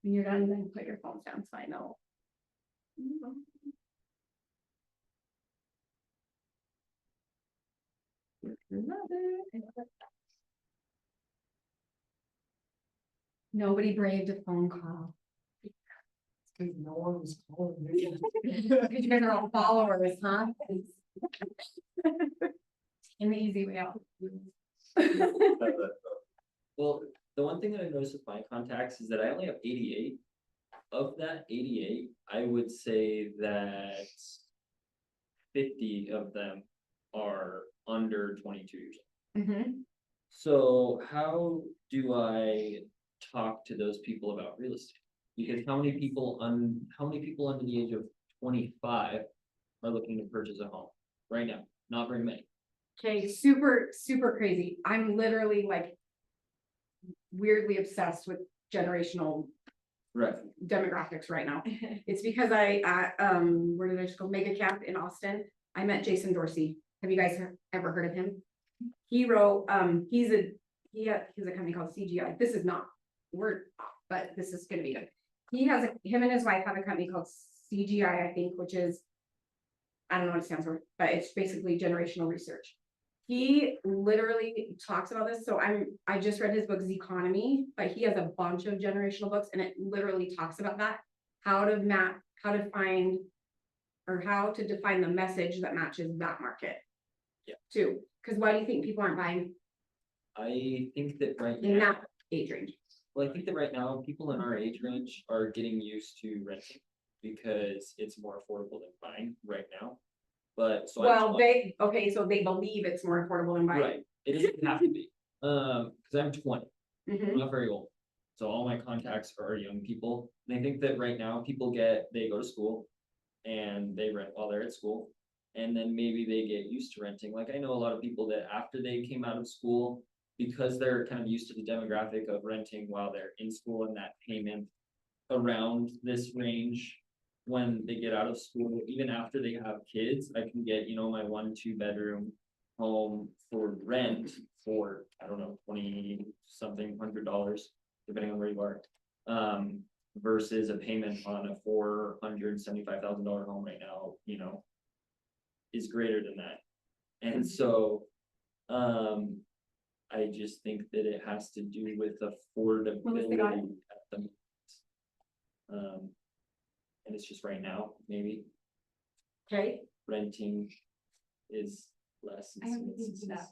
Speaker 3: When you're done, then put your phones down so I know. Nobody braved a phone call.
Speaker 4: Cause no one was calling me.
Speaker 3: Because you guys are all followers, huh? In the easy way out.
Speaker 10: Well, the one thing that I noticed with my contacts is that I only have 88. Of that 88, I would say that 50 of them are under 22 years old. So how do I talk to those people about real estate? Because how many people under the age of 25 are looking to purchase a home right now? Not very many.
Speaker 3: Okay, super crazy. I'm literally like weirdly obsessed with generational
Speaker 10: Right.
Speaker 3: demographics right now. It's because I where did I just go? Mega Camp in Austin. I met Jason Dorsey. Have you guys ever heard of him? He wrote he has a company called CGI. This is not but this is gonna be good. Him and his wife have a company called CGI, I think, which is, I don't know what it stands for, but it's basically generational research. He literally talks about this. So I just read his book Zeconomy, but he has a bunch of generational books and it literally talks about that. How to define the message that matches that market.
Speaker 10: Yeah.
Speaker 3: Too. Because why do you think people aren't buying
Speaker 10: I think that right
Speaker 3: in
Speaker 10: now,
Speaker 3: that age range?
Speaker 10: well, I think that right now, people in our age range are getting used to renting because it's more affordable than buying right now. But so
Speaker 3: Well, so they believe it's more affordable than buying.
Speaker 10: right, it doesn't have to be, because I'm 20. I'm
Speaker 3: Mhm.
Speaker 10: not very old. So all my contacts are young people. And I think that right now people they go to school and they rent while they're at school. And then maybe they get used to renting. Like I know a lot of people that after they came out of school, because they're kind of used to the demographic of renting while they're in school and that payment around this range. When they get out of school, even after they have kids, I can get, you know, my 1-2 bedroom home for rent for, I don't know, 20 something $100, depending on where you are. Versus a payment on a $475,000 home right now, you know, is greater than that. And so, I just think that it has to do with affordability at the moment. And it's just right now, maybe
Speaker 3: Okay,
Speaker 10: renting is less.
Speaker 12: I haven't listened to that.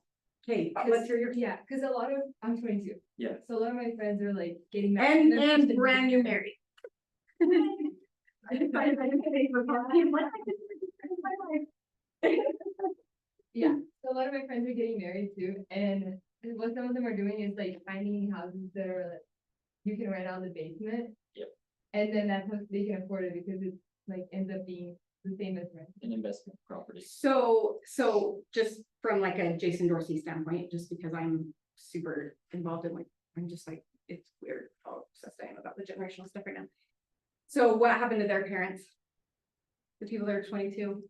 Speaker 3: okay, let's hear your,
Speaker 12: Yeah, cause a lot of, I'm 22.
Speaker 10: Yeah.
Speaker 12: So a lot of my friends are like getting married.
Speaker 3: and brand new married.
Speaker 12: Yeah, so a lot of my friends are getting married too, and what some of them are doing is like finding houses that are like, you can rent out the basement.
Speaker 10: Yep.
Speaker 12: And then that's how they can afford it because it's like ends up being the same as rent.
Speaker 10: An investment property.
Speaker 3: So just from like a Jason Dorsey standpoint, just because I'm super involved in like, I'm just like, it's weird how obsessed I am about the generational stuff right now. So what happened to their parents? The people that are 22,
Speaker 10: What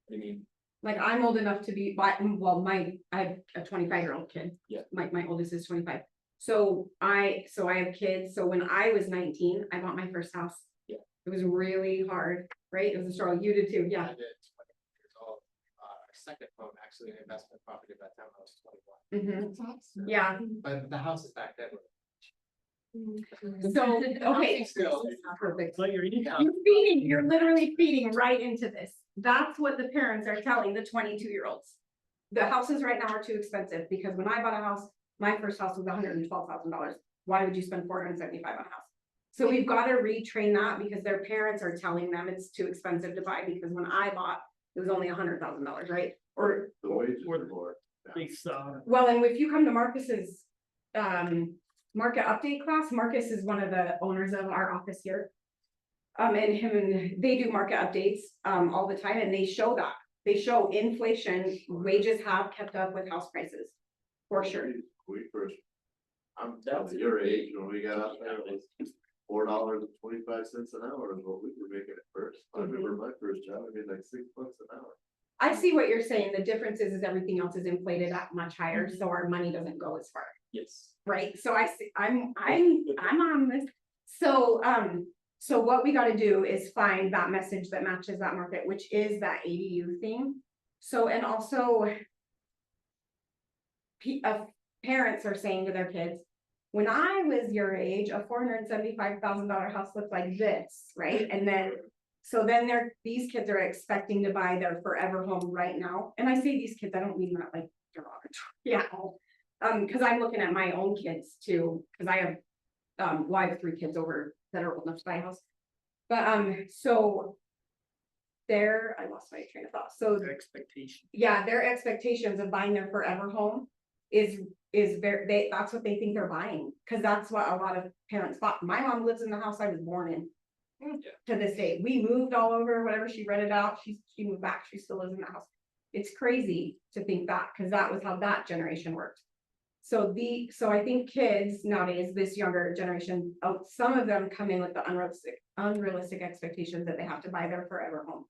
Speaker 10: do you mean?
Speaker 3: like I'm old enough to be, I have a 25-year-old kid.
Speaker 10: Yeah.
Speaker 3: My oldest is 25. So I have kids. So when I was 19, I bought my first house.
Speaker 10: Yeah.
Speaker 3: It was really hard, right? It was a struggle. You did too, yeah.
Speaker 5: I did 20 years old. Our second home, actually an investment property at that time, I was 21.
Speaker 3: Yeah,
Speaker 5: But the houses back then were.
Speaker 3: so, okay.
Speaker 5: Still.
Speaker 3: Perfect.
Speaker 7: So you're eating out.
Speaker 3: You're literally feeding right into this. That's what the parents are telling the 22-year-olds. The houses right now are too expensive because when I bought a house, my first house was $112,000. Why would you spend $475 on a house? So we've got to retrain that because their parents are telling them it's too expensive to buy because when I bought, it was only $100,000, right? Or,
Speaker 13: The wages are more.
Speaker 7: It's,
Speaker 3: well, and if you come to Marcus's market update class, Marcus is one of the owners of our office here. And they do market updates all the time and they show that. They show inflation, wages have kept up with house prices. For sure.
Speaker 13: We first, I'm your age, when we got out there, it was $4.25 an hour is what we were making at first. I remember my first job, I made like $6 an hour.
Speaker 3: I see what you're saying. The difference is everything else is inflated at much higher, so our money doesn't go as far.
Speaker 10: Yes.
Speaker 3: Right, so I see, I'm on this. So, so what we gotta do is find that message that matches that market, which is that ADU thing. So, and also. Parents are saying to their kids, when I was your age, a $475,000 house looked like this, right? And then, so then these kids are expecting to buy their forever home right now. And I say these kids, I don't mean that like derogatory. Yeah. Cause I'm looking at my own kids too, cause I have, I have 3 kids over that are old enough to buy a house. But, so I lost my train of thought. So
Speaker 7: expectation.
Speaker 3: yeah, their expectations of buying their forever home is very, that's what they think they're buying, because that's what a lot of parents bought. My mom lives in the house I was born in. To this day, we moved all over, whatever, she rented out, she moved back, she still lives in the house. It's crazy to think that, because that was how that generation worked. So I think kids nowadays, this younger generation, some of them come in with the unrealistic expectations that they have to buy their forever home.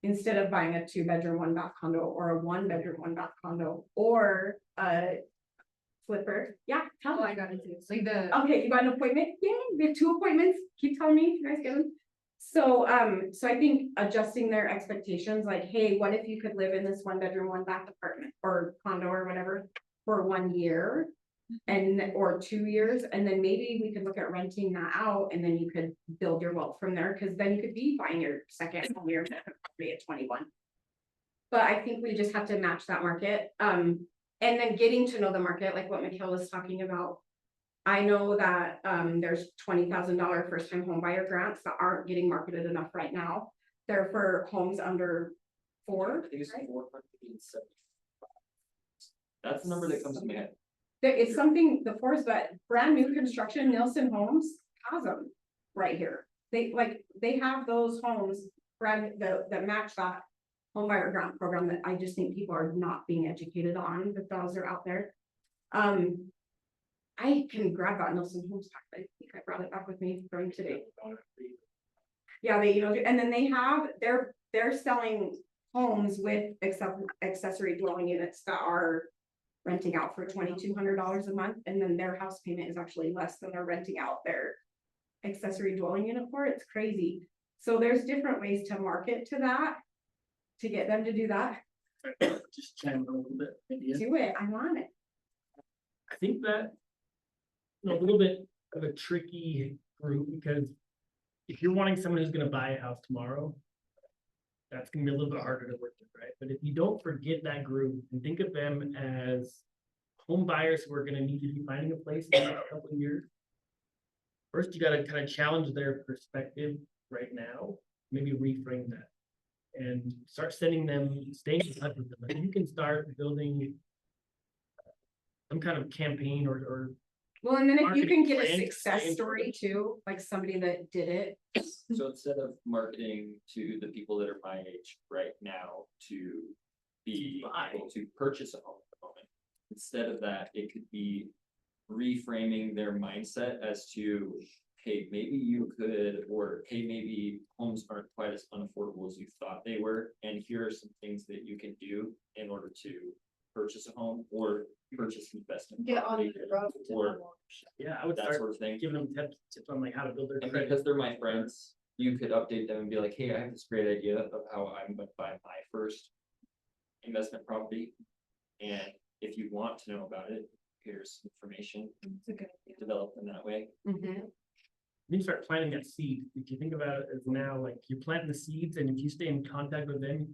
Speaker 3: Instead of buying a 2-bedroom, 1-bath condo, or a 1-bedroom, 1-bath condo, or a flipper. Yeah, tell me.
Speaker 12: I got into like the.
Speaker 3: Okay, you got an appointment? Yay, we have 2 appointments. Keep telling me, you guys get them. So, so I think adjusting their expectations, like, hey, what if you could live in this 1-bedroom, 1-bath apartment or condo or whatever for 1 year or 2 years, and then maybe we could look at renting that out, and then you could build your wealth from there, because then you could be buying your second home year at 21. But I think we just have to match that market, and then getting to know the market, like what Mikhail was talking about. I know that there's $20,000 first-time home buyer grants that aren't getting marketed enough right now. They're for homes under 4.
Speaker 10: I think it's 475. That's the number that comes to my head.
Speaker 3: It's something, the 4s, but brand new construction, Nielsen Homes has them right here. They have those homes that match that home buyer grant program that I just think people are not being educated on, that those are out there. I can grab that Nelson Homes pack, I think I brought it back with me from today. Yeah, they, and then they're selling homes with accessory dwelling units that are renting out for $2,200 a month, and then their house payment is actually less than they're renting out their accessory dwelling unit for. It's crazy. So there's different ways to market to that, to get them to do that.
Speaker 7: Just chime in a little bit. idea.
Speaker 3: Do it, I want it.
Speaker 7: I think that. A little bit of a tricky group, because if you're wanting someone who's gonna buy a house tomorrow. That's gonna be a little bit harder to work with, right? But if you don't forget that group and think of them as home buyers who are gonna need to be finding a place in the next couple of years. First, you gotta kind of challenge their perspective right now, maybe reframe that. And start staying in touch with them. I think you can start building. Some kind of campaign or
Speaker 3: Well, and then if you can
Speaker 7: marketing
Speaker 3: give a
Speaker 7: plan,
Speaker 3: success
Speaker 7: plan.
Speaker 3: story too, like somebody that did it.
Speaker 10: So instead of marketing to the people that are my age right now to be able to purchase a home at the moment, instead of that, it could be reframing their mindset as to, hey, maybe you could, or hey, maybe homes aren't quite as unaffordable as you thought they were, and here are some things that you can do in order to purchase a home or purchase investment.
Speaker 11: Get on
Speaker 10: property,
Speaker 11: the road to
Speaker 10: or
Speaker 7: Yeah, I would
Speaker 10: that
Speaker 7: start
Speaker 10: sort of thing.
Speaker 7: giving them tips on like how to build their
Speaker 10: And
Speaker 7: credit.
Speaker 10: because they're my friends, you could update them and be like, hey, I have this great idea of how I'm gonna buy my first investment property. And if you want to know about it, here's information, develop them that way.
Speaker 7: You start planting that seed. If you think about it as now, like you're planting the seeds, and if you stay in contact with them,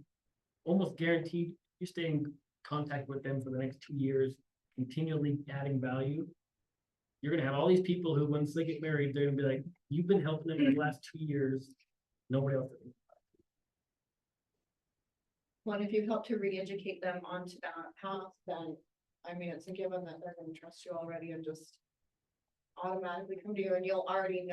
Speaker 7: almost guaranteed, you stay in contact with them for the next 2 years, continually adding value. You're gonna have all these people who, once they get married, they're gonna be like, you've been helping them for the last 2 years. Nobody else.
Speaker 11: Well, and if you help to re-educate them onto that path, then, I mean, it's a given that they're gonna trust you already and just automatically come to you, and you'll already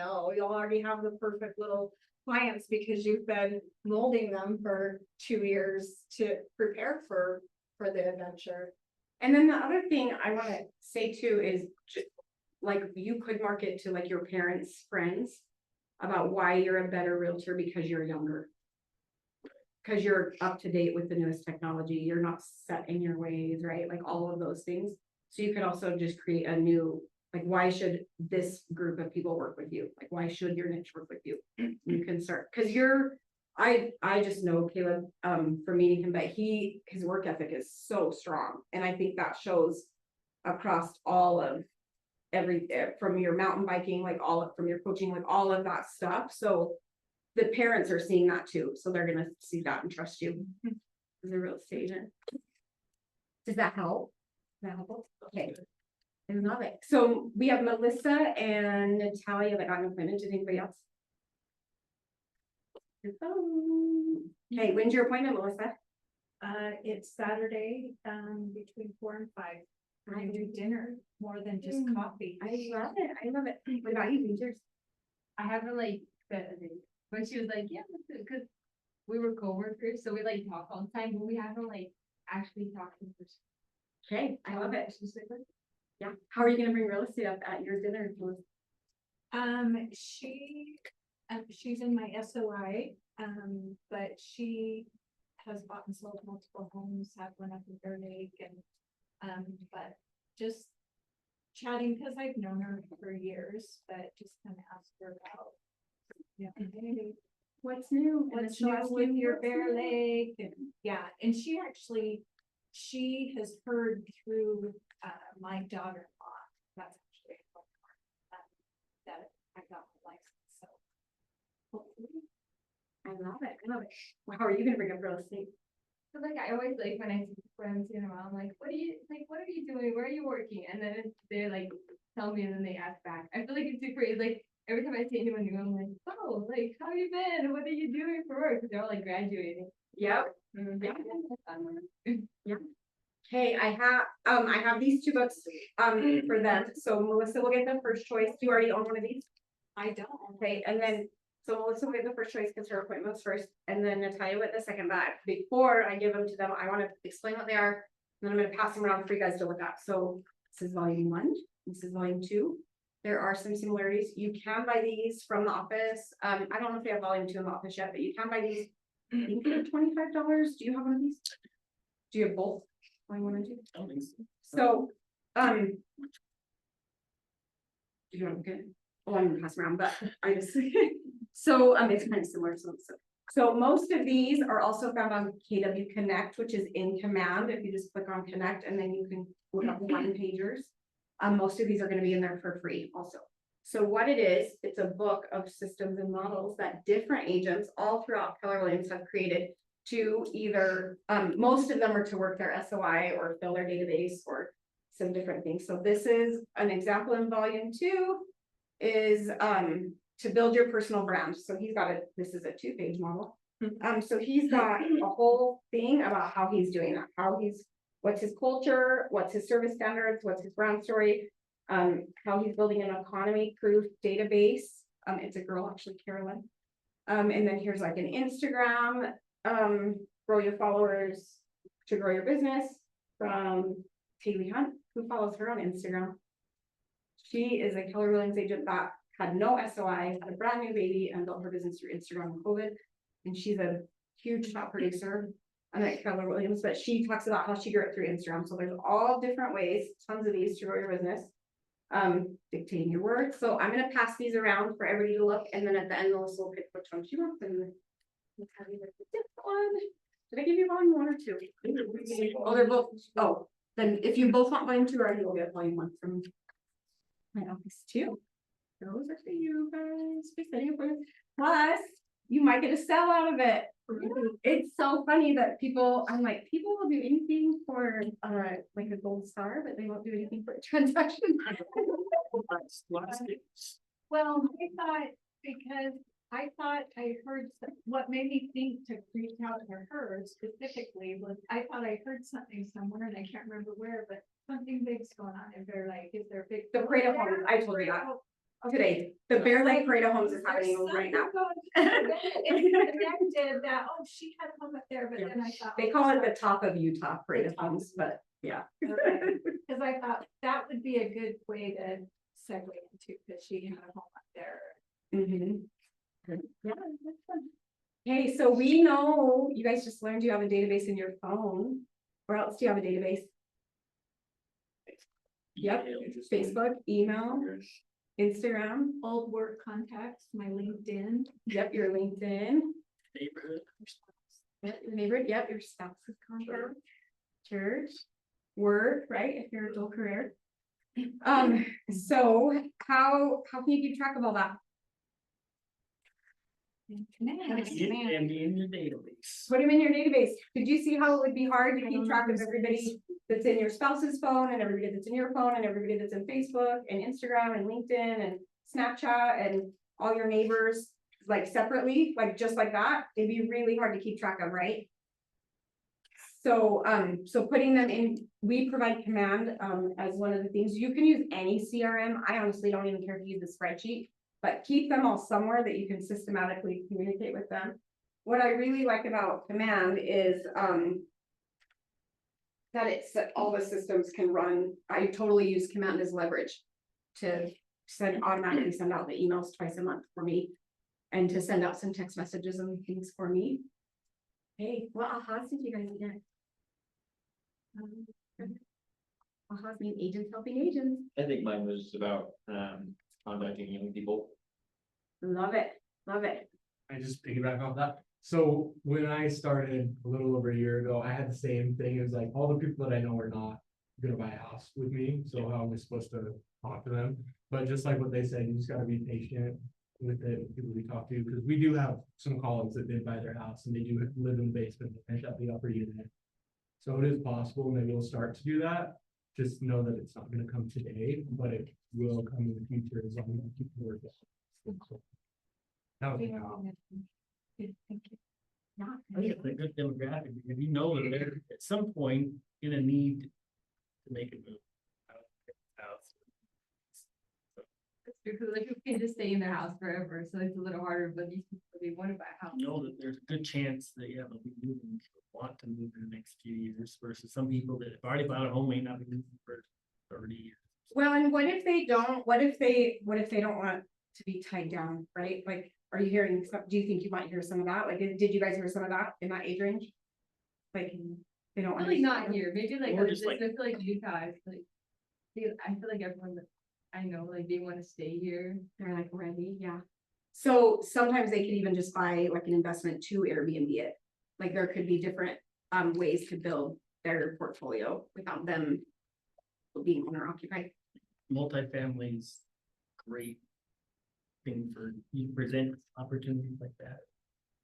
Speaker 11: have the perfect little clients because you've been molding them for 2 years to prepare for the adventure.
Speaker 3: And then the other thing I wanna say too is like you could market to like your parents' friends about why you're a better realtor because you're younger. Cause you're up to date with the newest technology, you're not set in your ways, right? Like all of those things. So you could also just create a new, like, why should this group of people work with you? Like, why should your niche work with you? You can start, cause I just know Caleb, from meeting him, but his work ethic is so strong. And I think that shows across all of from your mountain biking, like from your coaching, like all of that stuff. So the parents are seeing that too. So they're gonna see that and trust you as a real estate agent. Does that help? Does that help? Okay. I love it. So we have Melissa and Natalia that got an appointment. Did anybody else? Okay, when's your appointment, Melissa?
Speaker 12: It's Saturday, between 4 and 5. I do dinner more than just coffee.
Speaker 3: I love it. I love it. What about you, Peter?
Speaker 11: I haven't like set a date, but she was like, yeah, let's do it, cause we were coworkers, so we like talk all the time, but we haven't like actually talked in person.
Speaker 3: Okay, I love it. Yeah. How are you gonna bring real estate up at your dinner?
Speaker 12: She's in my SOI, but she has bought and sold multiple homes, had one up in Bear Lake and, but just chatting, because I've known her for years, but just kind of ask her about, hey,
Speaker 3: What's new?
Speaker 12: what's new with your Bear Lake? And yeah, and she has heard through, my daughter-in-law, that's actually that I got my license, so. Hopefully.
Speaker 3: I love it. I love it. Well, how are you gonna bring up real estate?
Speaker 11: So like I always like when I see friends, you know, I'm like, what are you doing? Where are you working? And then they're like, tell me, and then they ask back. I feel like it's super, like every time I see anyone new, I'm like, oh, like how you been? What are you doing for work? Because they're all like graduating.
Speaker 3: Yep.
Speaker 11: Yeah.
Speaker 3: Hey, I have these 2 books, for them. So Melissa will get the first choice. Do you already own one of these?
Speaker 12: I don't.
Speaker 3: Okay, and then, so Melissa will get the first choice because her appointment was first, and then Natalia with the second. But before I give them to them, I want to explain what they are. And then I'm gonna pass them around for you guys to look at. So This is volume 1, this is volume 2. There are some similarities. You can buy these from the office. I don't know if they have volume 2 in the office yet, but you can buy these. I think for $25. Do you have one of these? Do you have both? Volume 1 and 2?
Speaker 7: I don't think so.
Speaker 3: So, you don't get, oh, I'm gonna pass around, but I just, so, it's kind of similar, so most of these are also found on KW Connect, which is in command, if you just click on connect, and then you can look up one pagers. Most of these are gonna be in there for free also. So what it is, it's a book of systems and models that different agents all throughout Keller Williams have created to either, most of them are to work their SOI or fill their database or some different things. So this is an example in volume 2 is to build your personal brand. So he's got this is a 2-page model. So he's got a whole thing about how he's doing that, what's his culture, what's his service standards, what's his brand story, how he's building an economy proof database. It's a girl, actually, Carolyn. And then here's like an Instagram, grow your followers to grow your business from Haley Hunt, who follows her on Instagram. She is a Keller Williams agent that had no SOI, had a brand new baby, and built her business through Instagram and COVID. And she's a huge top producer at Keller Williams, but she talks about how she grew it through Instagram. So there's all different ways, tons of these to grow your business. Dictating your words. So I'm gonna pass these around for everybody to look, and then at the end, Melissa will pick which one she wants. And let's have you look at this one. Did I give you volume 1 or 2? Oh, they're both. Oh, then if you both want volume 2, I will get volume 1 from my office too. Those are for you guys. Plus, you might get a sell out of it. It's so funny that people will do anything for like a gold star, but they won't do anything for a transaction.
Speaker 12: Well, I thought I heard, what made me think to reach out to her specifically was, I thought I heard something somewhere and I can't remember where, but something big's going on in Bear Lake. Is there big?
Speaker 3: The Parade of Homes, I told you that today. The Bear Lake Parade of Homes is happening right now.
Speaker 12: It's connected that, oh, she had a home up there, but then I thought.
Speaker 3: They call it the Top of Utah Parade of Homes, but yeah.
Speaker 12: Cause I thought that would be a good way to segue into, because she had a home up there.
Speaker 3: Mhm. Yeah, that's fun. Okay, so we know you guys just learned you have a database in your phone. Where else do you have a database? Yep, Facebook, email, Instagram.
Speaker 12: Old work contacts, my LinkedIn.
Speaker 3: Yep, your LinkedIn.
Speaker 7: Neighborhood.
Speaker 3: Yep, your neighborhood. Yep, your spouse's contact. Church, work, right? If you're a dual career. So how can you keep track of all that?
Speaker 7: And in your database.
Speaker 3: Put them in your database. Did you see how it would be hard to keep track of everybody that's in your spouse's phone and everybody that's in your phone and everybody that's in Facebook and Instagram and LinkedIn and Snapchat and all your neighbors, like separately, like just like that? It'd be really hard to keep track of, right? So, so putting them in, we provide command, as one of the things. You can use any CRM. I honestly don't even care if you use a spreadsheet, but keep them all somewhere that you can systematically communicate with them. What I really like about command is, that it's all the systems can run. I totally use command as leverage to automatically send out the emails twice a month for me, and to send out some text messages and things for me. Hey, what ahas did you guys get? Ahas mean agents helping agents.
Speaker 10: I think mine was about, contacting young people.
Speaker 3: Love it, love it.
Speaker 5: I just piggyback off that. So when I started a little over a year ago, I had the same thing. It was like all the people that I know are not gonna buy a house with me. So how am I supposed to talk to them? But just like what they said, you just gotta be patient with the people we talk to, because we do have some colleagues that did buy their house and they do live in the basement and rent out the upper unit. So it is possible, maybe we'll start to do that. Just know that it's not gonna come today, but it will come in the future as long as we keep working. That was how.
Speaker 12: Thank you.
Speaker 7: I think it's a good demographic, because you know that they're at some point gonna need to make a move.
Speaker 14: Like you can't just stay in their house forever, so it's a little harder, but these people, they want to buy a house.
Speaker 7: Know that there's a good chance that, yeah, they'll be moving, want to move in the next few years, versus some people that have already bought a home may not be moving for 30.
Speaker 3: Well, and what if they don't don't want to be tied down, right? Like, are you hearing some, do you think you might hear some of that? Like, did you guys hear some of that in that age range? Like, they don't.
Speaker 14: Really not here, maybe like,
Speaker 7: Or
Speaker 14: I
Speaker 7: just like-
Speaker 14: feel like you guys, like, I feel like everyone that I know, like, they wanna stay here.
Speaker 3: They're like ready, yeah. So sometimes they could even just buy like an investment to Airbnb it. Like there could be different ways to build their portfolio without them being owner occupied.
Speaker 7: Multifamilies, great thing for, you present opportunities like that.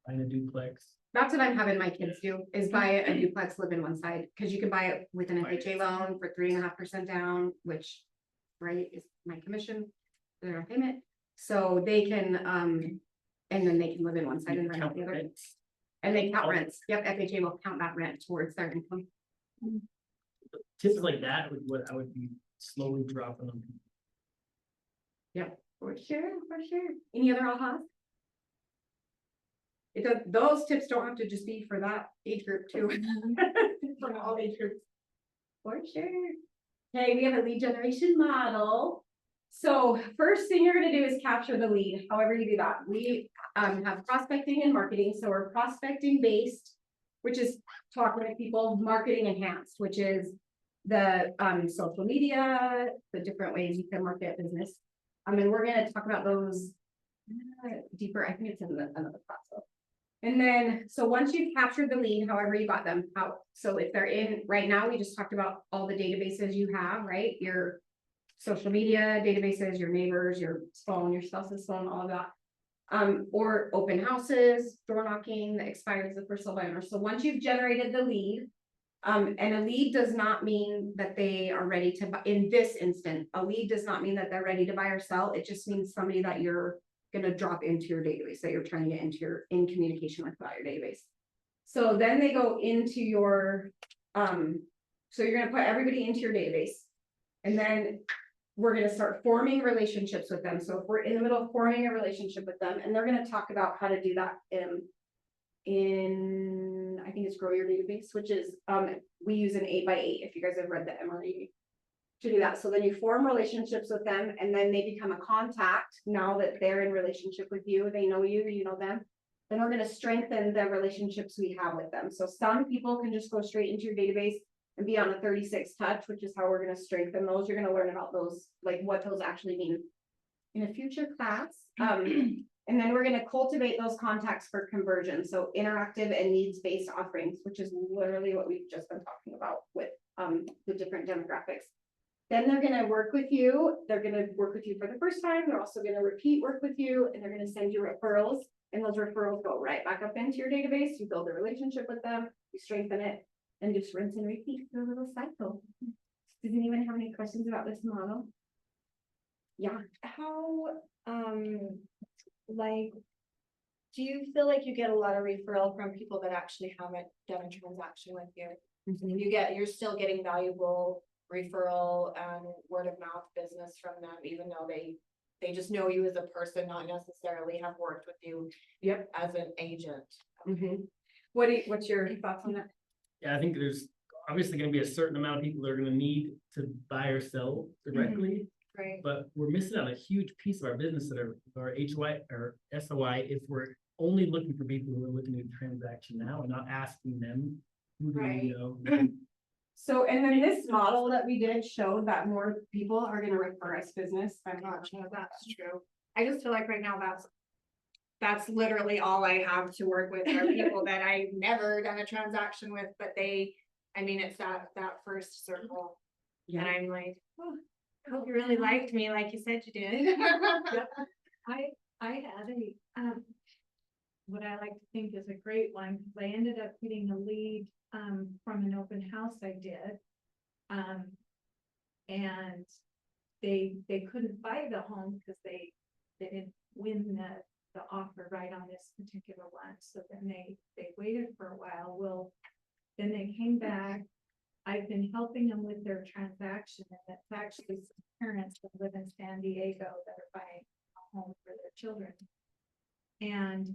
Speaker 7: Find a duplex.
Speaker 3: That's what I'm having my kids do, is buy a duplex, live in one side, because you can buy it with an FHA loan for 3.5% down, which, right, is my commission, their payment. So they can, and then they can live in one side and rent out the other. And they count rents, yep, FHA will count that rent towards their income.
Speaker 7: Tips like that would, what I would be slowly dropping them.
Speaker 3: Yep, for sure, for sure. Any other ahas? It does, those tips don't have to just be for that age group too. For all age groups. For sure. Okay, we have a lead generation model. So first thing you're gonna do is capture the lead, however you do that. We have prospecting and marketing, so we're prospecting based, which is talking to people, marketing enhanced, which is the social media, the different ways you can market business. And we're gonna talk about those deeper, I think it's in another class. So. And then, so once you've captured the lead, however you got them out, so if they're in, right now, we just talked about all the databases you have, right? Your social media databases, your neighbors, your phone, your spouse's phone, all of that. Or open houses, door knocking, the expired is the first sale by owner. So once you've generated the lead, and a lead does not mean that they are ready to buy, in this instant, a lead does not mean that they're ready to buy or sell. It just means somebody that you're gonna drop into your database, that you're trying to get into your, in communication with about your database. So then they go into your, so you're gonna put everybody into your database. And then we're gonna start forming relationships with them. So if we're in the middle of forming a relationship with them, and they're gonna talk about how to do that in I think it's Grow Your Database, which is, we use an 8x8, if you guys have read the MRE. To do that, so then you form relationships with them, and then they become a contact. Now that they're in relationship with you, they know you, you know them. Then we're gonna strengthen the relationships we have with them. So some people can just go straight into your database and be on a 36 touch, which is how we're gonna strengthen those. You're gonna learn about those, like what those actually mean in a future class. And then we're gonna cultivate those contacts for conversion. So interactive and needs-based offerings, which is literally what we've just been talking about with the different demographics. Then they're gonna work with you. They're gonna work with you for the first time. They're also gonna repeat work with you, and they're gonna send you referrals. And those referrals go right back up into your database. You build a relationship with them, you strengthen it, and just rinse and repeat through a little cycle. Does anyone have any questions about this model? Yeah.
Speaker 1: How, like, do you feel like you get a lot of referral from people that actually haven't done a transaction with you? You're still getting valuable referral and word of mouth business from them, even though they just know you as a person, not necessarily have worked with you.
Speaker 3: Yep.
Speaker 1: As an agent.
Speaker 3: What's your thoughts on that?
Speaker 7: Yeah, I think there's obviously gonna be a certain amount of people that are gonna need to buy or sell directly.
Speaker 1: Right.
Speaker 7: But we're missing out a huge piece of our business that are our HY or SOI if we're only looking for people who are looking at transaction now and not asking them. Who do
Speaker 1: Right.
Speaker 7: you know?
Speaker 3: So, and then this model that we did showed that more people are gonna refer us business.
Speaker 1: I'm not sure if that's true. I just feel like right now that's literally all I have to work with are people that I've never done a transaction with, but it's that first circle. And I'm like, oh, I hope you really liked me like you said you did.
Speaker 12: I had what I like to think is a great one, because I ended up getting a lead from an open house I did. And they couldn't buy the home because they didn't win the offer right on this particular one. So then they waited for a while. Well, then they came back. I've been helping them with their transaction, and it's actually some parents that live in San Diego that are buying a home for their children. And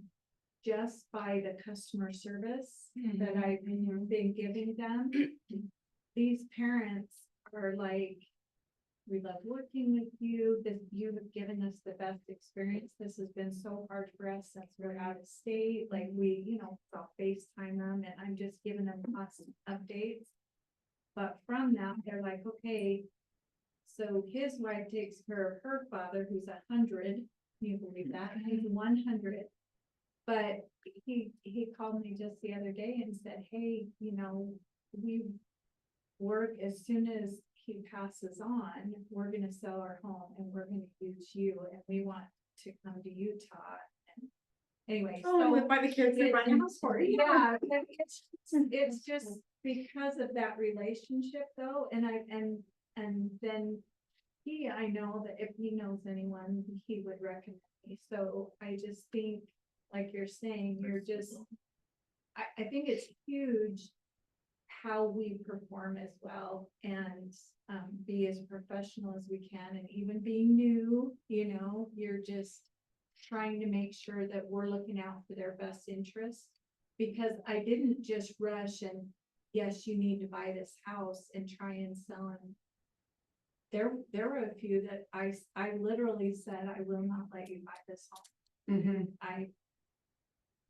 Speaker 12: just by the customer service that I've been giving them, these parents are like, we love working with you, that you have given us the best experience. This has been so hard for us since we're out of state, like we, you know, I'll FaceTime them and I'm just giving them constant updates. But from that, they're like, okay, so his wife takes care of her father, who's 100, can you believe that? He's 100. But he called me just the other day and said, hey, you know, we work as soon as he passes on, we're gonna sell our home and we're gonna use you and we want to come to Utah. And anyway,
Speaker 3: Oh, live by the kids and run a house for you.
Speaker 12: yeah, but it's just because of that relationship though, and then I know that if he knows anyone, he would recommend me, so I just think, like you're saying, I think it's huge how we perform as well and be as professional as we can, and even being new, you know, you're just trying to make sure that we're looking out for their best interests. Because I didn't just rush and, yes, you need to buy this house and try and sell them. There were a few that I literally said, I will not let you buy this home.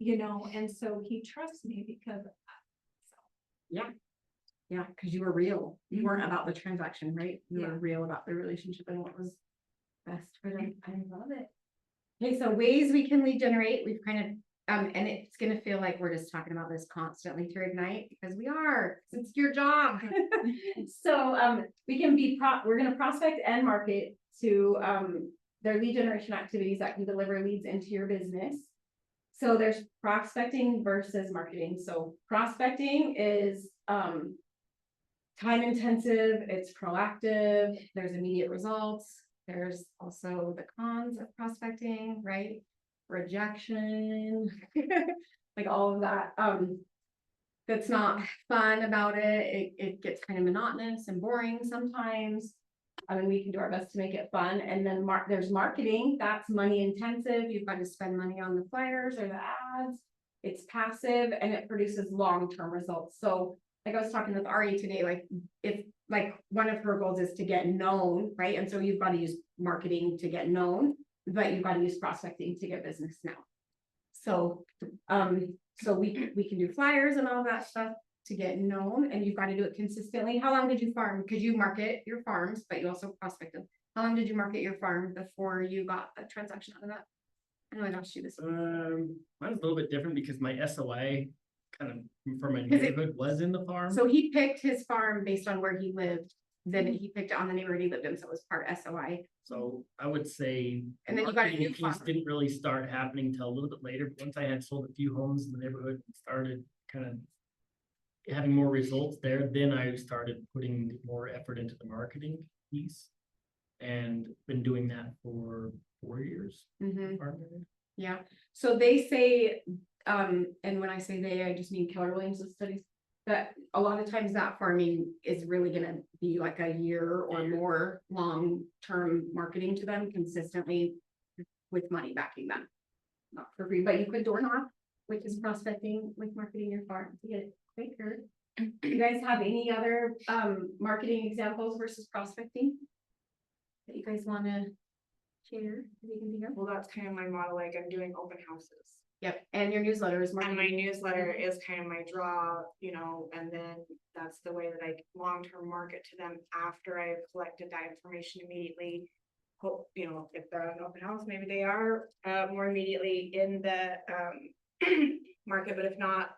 Speaker 12: You know, and so he trusts me because of that.
Speaker 3: Yeah, because you were real. You weren't about the transaction, right? You were real about the relationship and what was best for them. I love it. Okay, so ways we can lead generate, we've kind of, and it's gonna feel like we're just talking about this constantly through Ignite, because we are, 'cause it's your job. So, we can we're gonna prospect and market to, their lead generation activities that can deliver leads into your business. So there's prospecting versus marketing. So prospecting is, time intensive, it's proactive, there's immediate results. There's also the cons of prospecting, right? Rejection, like all of that. That's not fun about it. It gets kind of monotonous and boring sometimes. I mean, we can do our best to make it fun. And then there's marketing, that's money intensive. You've got to spend money on the flyers or the ads. It's passive and it produces long-term results. So like I was talking with Ari today, like if like one of her goals is to get known, right? And so you've got to use marketing to get known, but you've got to use prospecting to get business now. So, so we can do flyers and all that stuff to get known, and you've got to do it consistently. How long did you farm? Because you market your farms, but you also prospect them. How long did you market your farm before you got a transaction out of that? I know I asked you this.
Speaker 7: Mine's a little bit different because my SOI kind of for my neighborhood was in the farm.
Speaker 3: So he picked his farm based on where he lived. Then he picked it on the neighborhood he lived in, so it was part SOI.
Speaker 7: So I would say.
Speaker 3: And then you got a
Speaker 7: marketing
Speaker 3: new
Speaker 7: piece
Speaker 3: farm.
Speaker 7: didn't really start happening till a little bit later. Once I had sold a few homes in the neighborhood and started kind of having more results there, then I started putting more effort into the marketing piece. And been doing that for 4 years.
Speaker 3: Yeah, so they say, and when I say they, I just mean Keller Williams studies, that a lot of times that farming is really gonna be like a year or more long-term marketing to them consistently with money backing them. Not for free, but you could door knock, which is prospecting with marketing your farm to get it quicker. You guys have any other marketing examples versus prospecting that you guys wanna share? That you can think of?
Speaker 1: Well, that's kind of my model, like I'm doing open houses.
Speaker 3: Yep, and your newsletter is
Speaker 1: And my
Speaker 3: marketing.
Speaker 1: newsletter is kind of my draw, you know, and then that's the way that I long-term market to them after I've collected that information immediately. Hope, you know, if they're an open house, maybe they are more immediately in the market, but if not,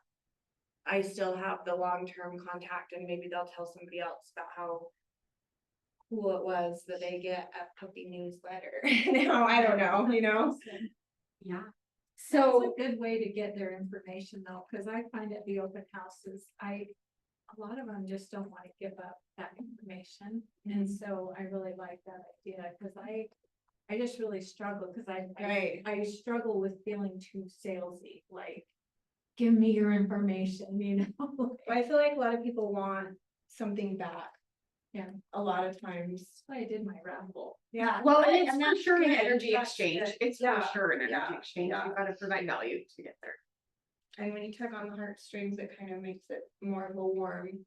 Speaker 1: I still have the long-term contact and maybe they'll tell somebody else about how cool it was that they get a puppy newsletter. No, I don't know, you know?
Speaker 3: Yeah.
Speaker 12: So
Speaker 3: So,
Speaker 12: a good way to get their information though, because I find at the open houses, a lot of them just don't want to give up that information. And so I really like that idea, because I just really struggle, because I struggle with feeling too salesy, like, give me your information, you know?
Speaker 1: I feel like a lot of people want something back.
Speaker 12: Yeah.
Speaker 1: A lot of times.
Speaker 12: I did my raffle.
Speaker 1: Yeah.
Speaker 3: well,
Speaker 1: I-
Speaker 3: it's
Speaker 1: and
Speaker 3: for
Speaker 1: that's
Speaker 3: sure an
Speaker 1: good,
Speaker 3: energy
Speaker 1: that's
Speaker 3: exchange.
Speaker 1: good.
Speaker 3: It's for
Speaker 1: Yeah,
Speaker 3: sure an energy
Speaker 1: yeah,
Speaker 3: exchange.
Speaker 1: yeah.
Speaker 3: You've got to provide value to get there.
Speaker 1: And when you tug on the heartstrings, it kind of makes it more of a warm,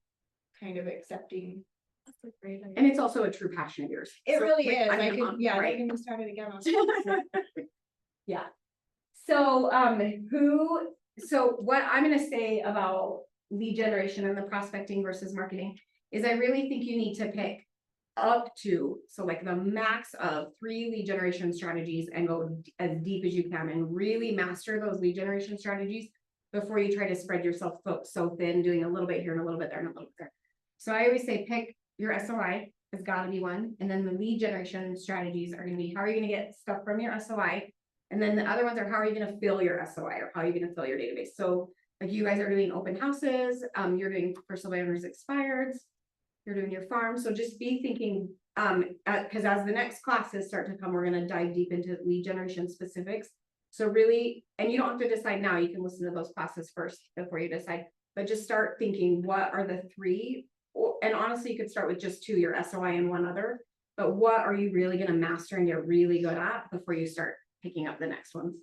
Speaker 1: kind of accepting
Speaker 11: That's a great idea.
Speaker 3: And it's also a true passion of yours.
Speaker 1: It
Speaker 3: So,
Speaker 1: really
Speaker 3: like,
Speaker 1: is.
Speaker 3: I
Speaker 1: I
Speaker 3: mean,
Speaker 1: can, yeah,
Speaker 3: right.
Speaker 1: I can start it again. on-
Speaker 3: Yeah. So, so what I'm gonna say about lead generation and the prospecting versus marketing is I really think you need to pick up to, so like the max of 3 lead generation strategies and go as deep as you can and really master those lead generation strategies before you try to spread yourself so thin, doing a little bit here and a little bit there and a little bit there. So I always say pick your SOI has got to be one, and then the lead generation strategies are going to be how are you going to get stuff from your SOI, and then the other ones are how are you going to fill your SOI or how are you going to fill your database. So like you guys are doing open houses, you're doing personal owners expireds, you're doing your farm. So just be thinking, because as the next classes start to come, we're going to dive deep into lead generation specifics. So really, and you don't have to decide now, you can listen to those classes first before you decide, but just start thinking, what are the 3, and honestly, you could start with just 2, your SOI and 1 other, but what are you really going to master and get really good at before you start picking up the next ones?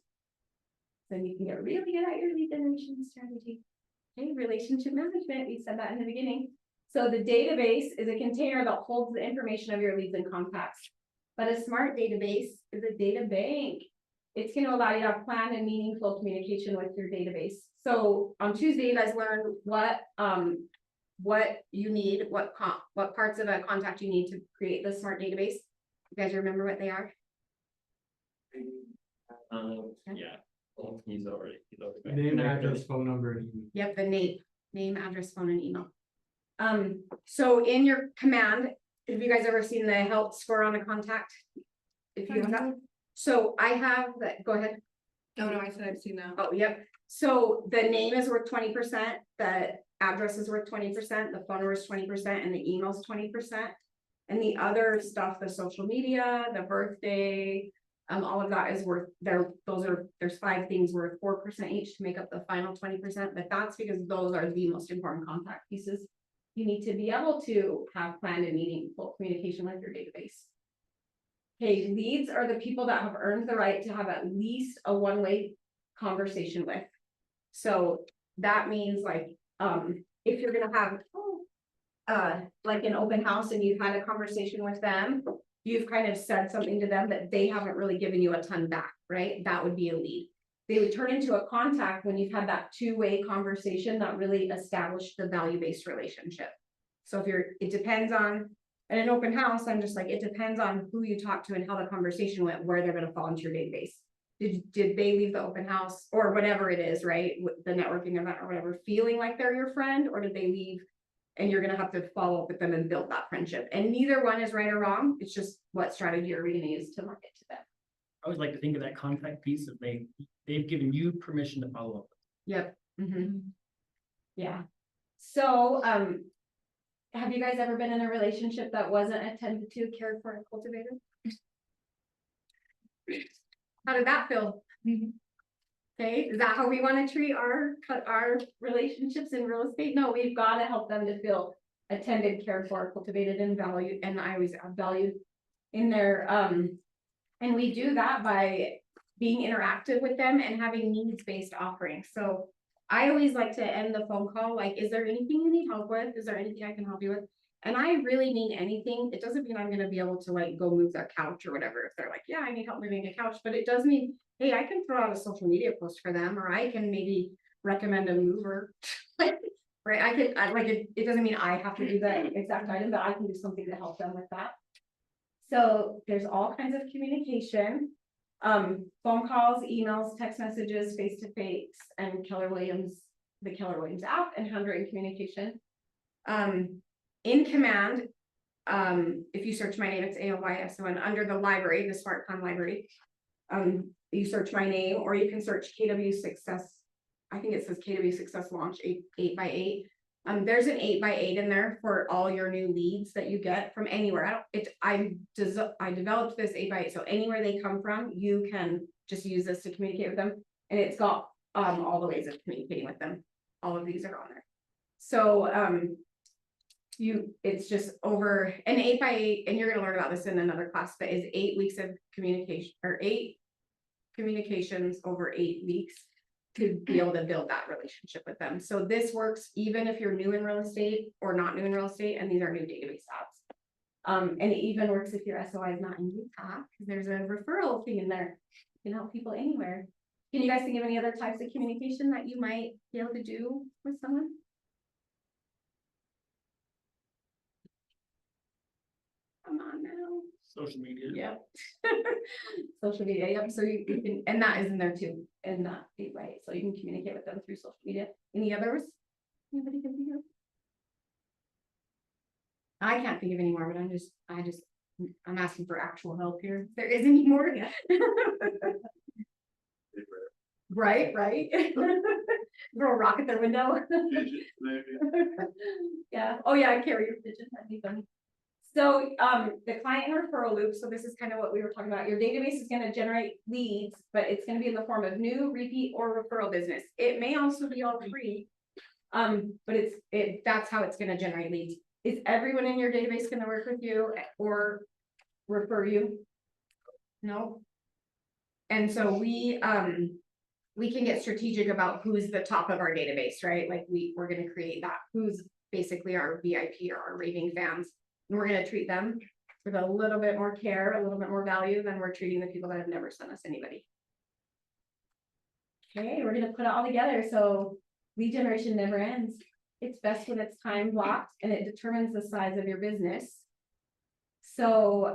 Speaker 3: Then you can get really good at your lead generation strategy. Okay, relationship management, we said that in the beginning. So the database is a container that holds the information of your leads and contacts. But a smart database is a data bank. It's going to allow you to have planned and meaningful communication with your database. So on Tuesday, you guys learned what you need, what parts of a contact you need to create the smart database. You guys remember what they are?
Speaker 10: Yeah. Well, he's already.
Speaker 6: Name, address, phone number, and email.
Speaker 3: Yep, the name, address, phone, and email. So in your command, have you guys ever seen the health score on a contact? If you have that, so I have that, go ahead.
Speaker 11: Oh, no, I said I've seen that.
Speaker 3: Oh, yep. So the name is worth 20%, the address is worth 20%, the phone number is 20%, and the email is 20%. And the other stuff, the social media, the birthday, all of that is worth there's 5 things worth 4% each to make up the final 20%, but that's because those are the most important contact pieces. You need to be able to have planned and meaningful communication with your database. Okay, leads are the people that have earned the right to have at least a one-way conversation with. So that means like, if you're gonna have like an open house and you've had a conversation with them, you've kind of said something to them that they haven't really given you a ton back, right? That would be a lead. They would turn into a contact when you've had that 2-way conversation that really established the value-based relationship. So if it depends on, at an open house, I'm just like, it depends on who you talk to and how the conversation went, where they're gonna fall into your database. Did they leave the open house or whatever it is, right? The networking event or whatever, feeling like they're your friend, or did they leave and you're gonna have to follow up with them and build that friendship? And neither one is right or wrong. It's just what strategy are we gonna use to market to them?
Speaker 7: I always like to think of that contact piece of they've given you permission to follow up.
Speaker 3: Yep. Yeah. So, have you guys ever been in a relationship that wasn't attended to, cared for, and cultivated? How did that feel? Okay, is that how we want to treat our relationships in real estate? No, we've got to help them to feel attended, cared for, cultivated, and valued. And I always have valued in their, and we do that by being interactive with them and having needs-based offerings. So I always like to end the phone call, like, is there anything you need help with? Is there anything I can help you with? And I really mean anything. It doesn't mean I'm gonna be able to like go move their couch or whatever. If they're like, yeah, I need help moving a couch, but it does mean, hey, I can throw out a social media post for them, or I can maybe recommend a mover. Right, it doesn't mean I have to do the exact item, but I can do something to help them with that. So there's all kinds of communication, phone calls, emails, text messages, face-to-face, and Keller Williams, the Keller Williams app, and handwritten communication. In command, if you search my name, it's ALYSON under the library, the SmartCon library. You search my name, or you can search KW Success. I think it says KW Success Launch 8x8. There's an 8x8 in there for all your new leads that you get from anywhere. I developed this 8x8, so anywhere they come from, you can just use this to communicate with them. And it's got all the ways of communicating with them. All of these are on there. So it's just over an 8x8, and you're gonna learn about this in another class, but is 8 weeks of communication, or 8 communications over 8 weeks to be able to build that relationship with them. So this works even if you're new in real estate or not new in real estate, and these are new database apps. And it even works if your SOI is not in Utah, because there's a referral fee in there. You can help people anywhere. Can you guys think of any other types of communication that you might be able to do with someone? Come on now.
Speaker 7: Social media.
Speaker 3: Yep. Social media, yep, so you can, and that is in there too, in that feed, right, so you can communicate with them through social media. Any others? Anybody can think of? I can't think of any more, but I'm asking for actual help here. If there is any more. Right, right. Throw a rock at their window. Yeah, oh yeah, I carry your pigeon, that'd be funny. So, the client referral loop, so this is kind of what we were talking about, your database is gonna generate leads, but it's gonna be in the form of new, repeat, or referral business. It may also be all free. But that's how it's gonna generate leads. Is everyone in your database gonna work with you or refer you? No? And so we can get strategic about who's the top of our database, right? Like we're gonna create that, who's basically our VIP or our raving fans. And we're gonna treat them with a little bit more care, a little bit more value than we're treating the people that have never sent us anybody. Okay, we're gonna put it all together, so lead generation never ends. It's best when it's time blocked and it determines the size of your business. So,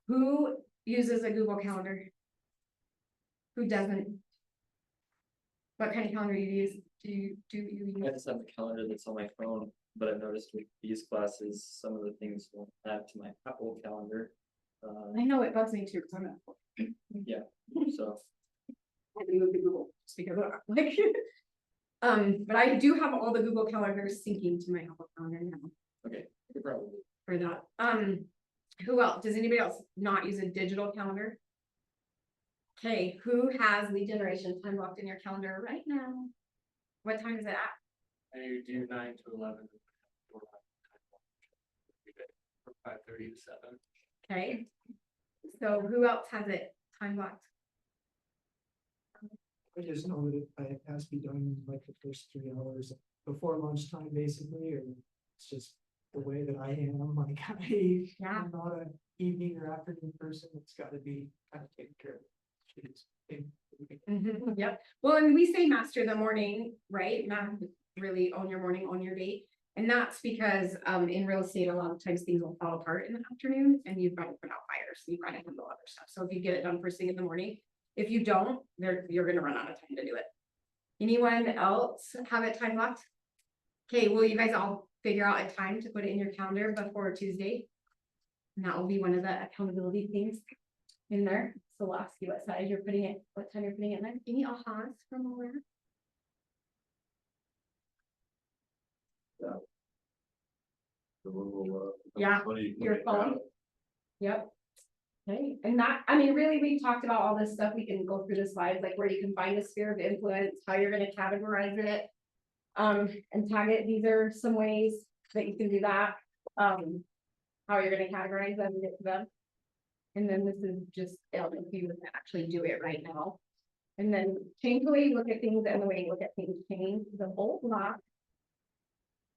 Speaker 3: who uses a Google Calendar? Who doesn't? What kind of calendar do you use? Do you use?
Speaker 10: I just have a calendar that's on my phone, but I've noticed with these classes, some of the things won't add to my Apple calendar.
Speaker 3: I know it bugs me too, because I'm not.
Speaker 10: Yeah, so.
Speaker 3: I can move to Google, just because like, but I do have all the Google calendars syncing to my Apple calendar now.
Speaker 10: Okay, probably.
Speaker 3: For that. Who else? Does anybody else not use a digital calendar? Okay, who has lead generation time blocked in your calendar right now? What time is it at?
Speaker 5: I do 9 to 11. From 5:30 to 7.
Speaker 3: Okay. So who else has it time blocked?
Speaker 4: I just know that it has to be done like the first 3 hours before lunchtime, basically, or it's just the way that I am, like I'm not an evening or afternoon person, it's gotta be kind of taken care of.
Speaker 3: Yep, well, and we say master the morning, right? Not really own your morning, own your day. And that's because in real estate, a lot of times things will fall apart in the afternoon and you've got to put out fires, you've got to handle other stuff. So if you get it done first thing in the morning, if you don't, you're gonna run out of time to do it. Anyone else have it time blocked? Okay, will you guys all figure out a time to put it in your calendar before Tuesday? And that will be one of the accountability things in there. So we'll ask you what size you're putting it, what time you're putting it in there. Any ahas from all that? Yeah, your phone. Yep. Okay, and that, I mean, really, we talked about all this stuff. We can go through the slides, like where you can find the sphere of influence, how you're gonna categorize it. And tag it. These are some ways that you can do that. How you're gonna categorize them and get to them. And then this is just, it'll help you actually do it right now. And then change the way you look at things and the way you look at things change the whole lot.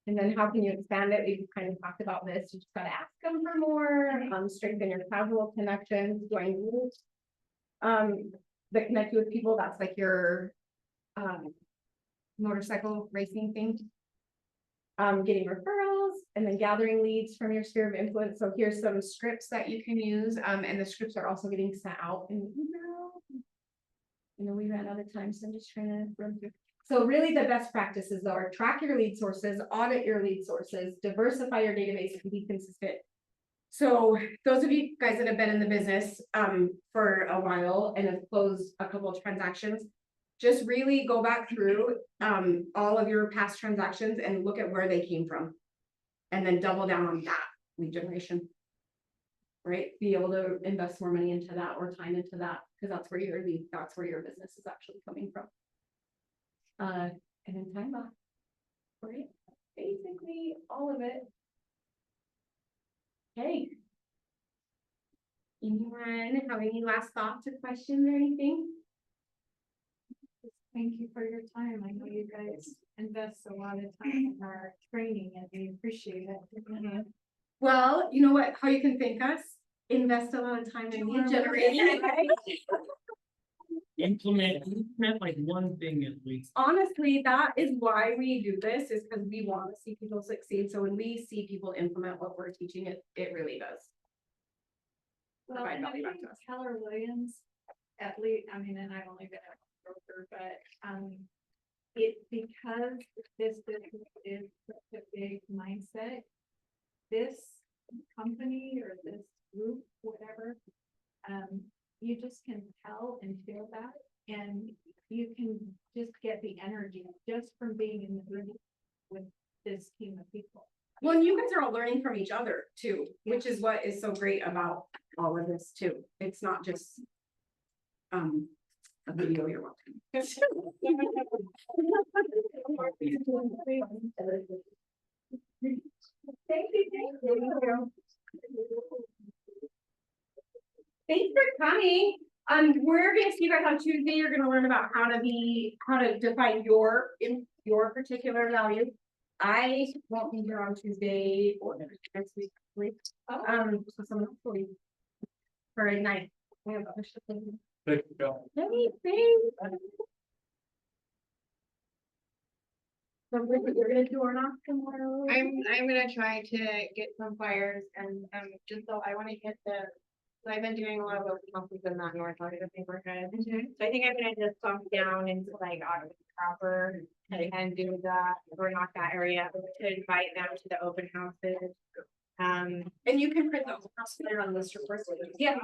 Speaker 3: And then how can you expand it? We've kind of talked about this. You just gotta ask them for more, strengthen your casual connections, join groups. That connect you with people, that's like your motorcycle racing thing. Getting referrals and then gathering leads from your sphere of influence. So here's some scripts that you can use. And the scripts are also getting sent out in email. You know, we ran out of time, so I'm just trying to run through. So really the best practices are track your lead sources, audit your lead sources, diversify your database, and be consistent. So those of you guys that have been in the business for a while and have closed a couple of transactions, just really go back through all of your past transactions and look at where they came from. And then double down on that lead generation. Right? Be able to invest more money into that or time into that, because that's where your lead, that's where your business is actually coming from. And then time off. Right? Basically all of it. Okay. Anyone have any last thoughts or questions or anything?
Speaker 12: Thank you for your time. I know you guys invest a lot of time in our training and we appreciate it.
Speaker 3: Well, you know what, how you can thank us? Invest a lot of time in lead generation.
Speaker 7: Implement like one thing at least.
Speaker 3: Honestly, that is why we do this, is because we want to see people succeed. So when we see people implement what we're teaching, it really does.
Speaker 12: Well,
Speaker 3: provide
Speaker 12: and I
Speaker 3: value back
Speaker 12: think
Speaker 3: to us.
Speaker 12: Keller Williams, at least, I mean, and I've only been a broker, but, it, because this business is such a big mindset, this company or this group, whatever, you just can tell and feel that, and you can just get the energy just from being in the room with this team of people.
Speaker 3: Well, and you guys are all learning from each other too, which is what is so great about all of this too. It's not just a video you're watching. Thanks for coming. We're gonna see you guys on Tuesday. You're gonna learn about how to define your particular value. I won't be here on Tuesday or next week. So someone else will be for a night. We have other stuff to do.
Speaker 7: Thank you, Bill.
Speaker 3: Hey, thanks. So you're gonna do or not tomorrow?
Speaker 1: I'm gonna try to get some flyers and, just so I wanna get so I've been doing a lot of open houses in that north part of the neighborhood. So I think I'm gonna just bump down into like Ottawa proper and do that, or not that area, but to invite them to the open houses.
Speaker 3: And you can print those there on this report.
Speaker 1: Yeah,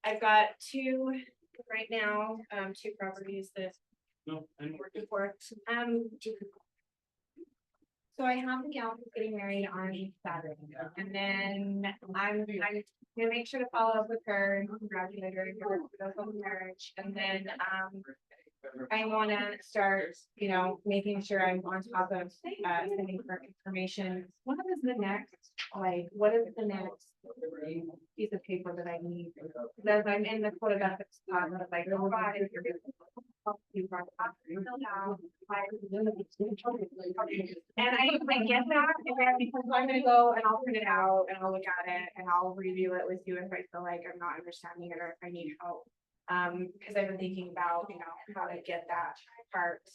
Speaker 1: I've got two right now, two properties that
Speaker 7: No, I'm
Speaker 1: working for. So I have the gal who's getting married on Saturday, and then I'm gonna make sure to follow up with her and congratulate her for the marriage, and then, I wanna start, making sure I'm on top of, sending her information. What is the next, what is the next piece of paper that I need? Because I'm in the code of ethics, like, oh, God, if you're gonna help you run up, fill out, and I get that, and because I'm gonna go and I'll print it out and I'll look at it and I'll review it with you if I feel like I'm not understanding it or if I need help. Because I've been thinking about, how to get that part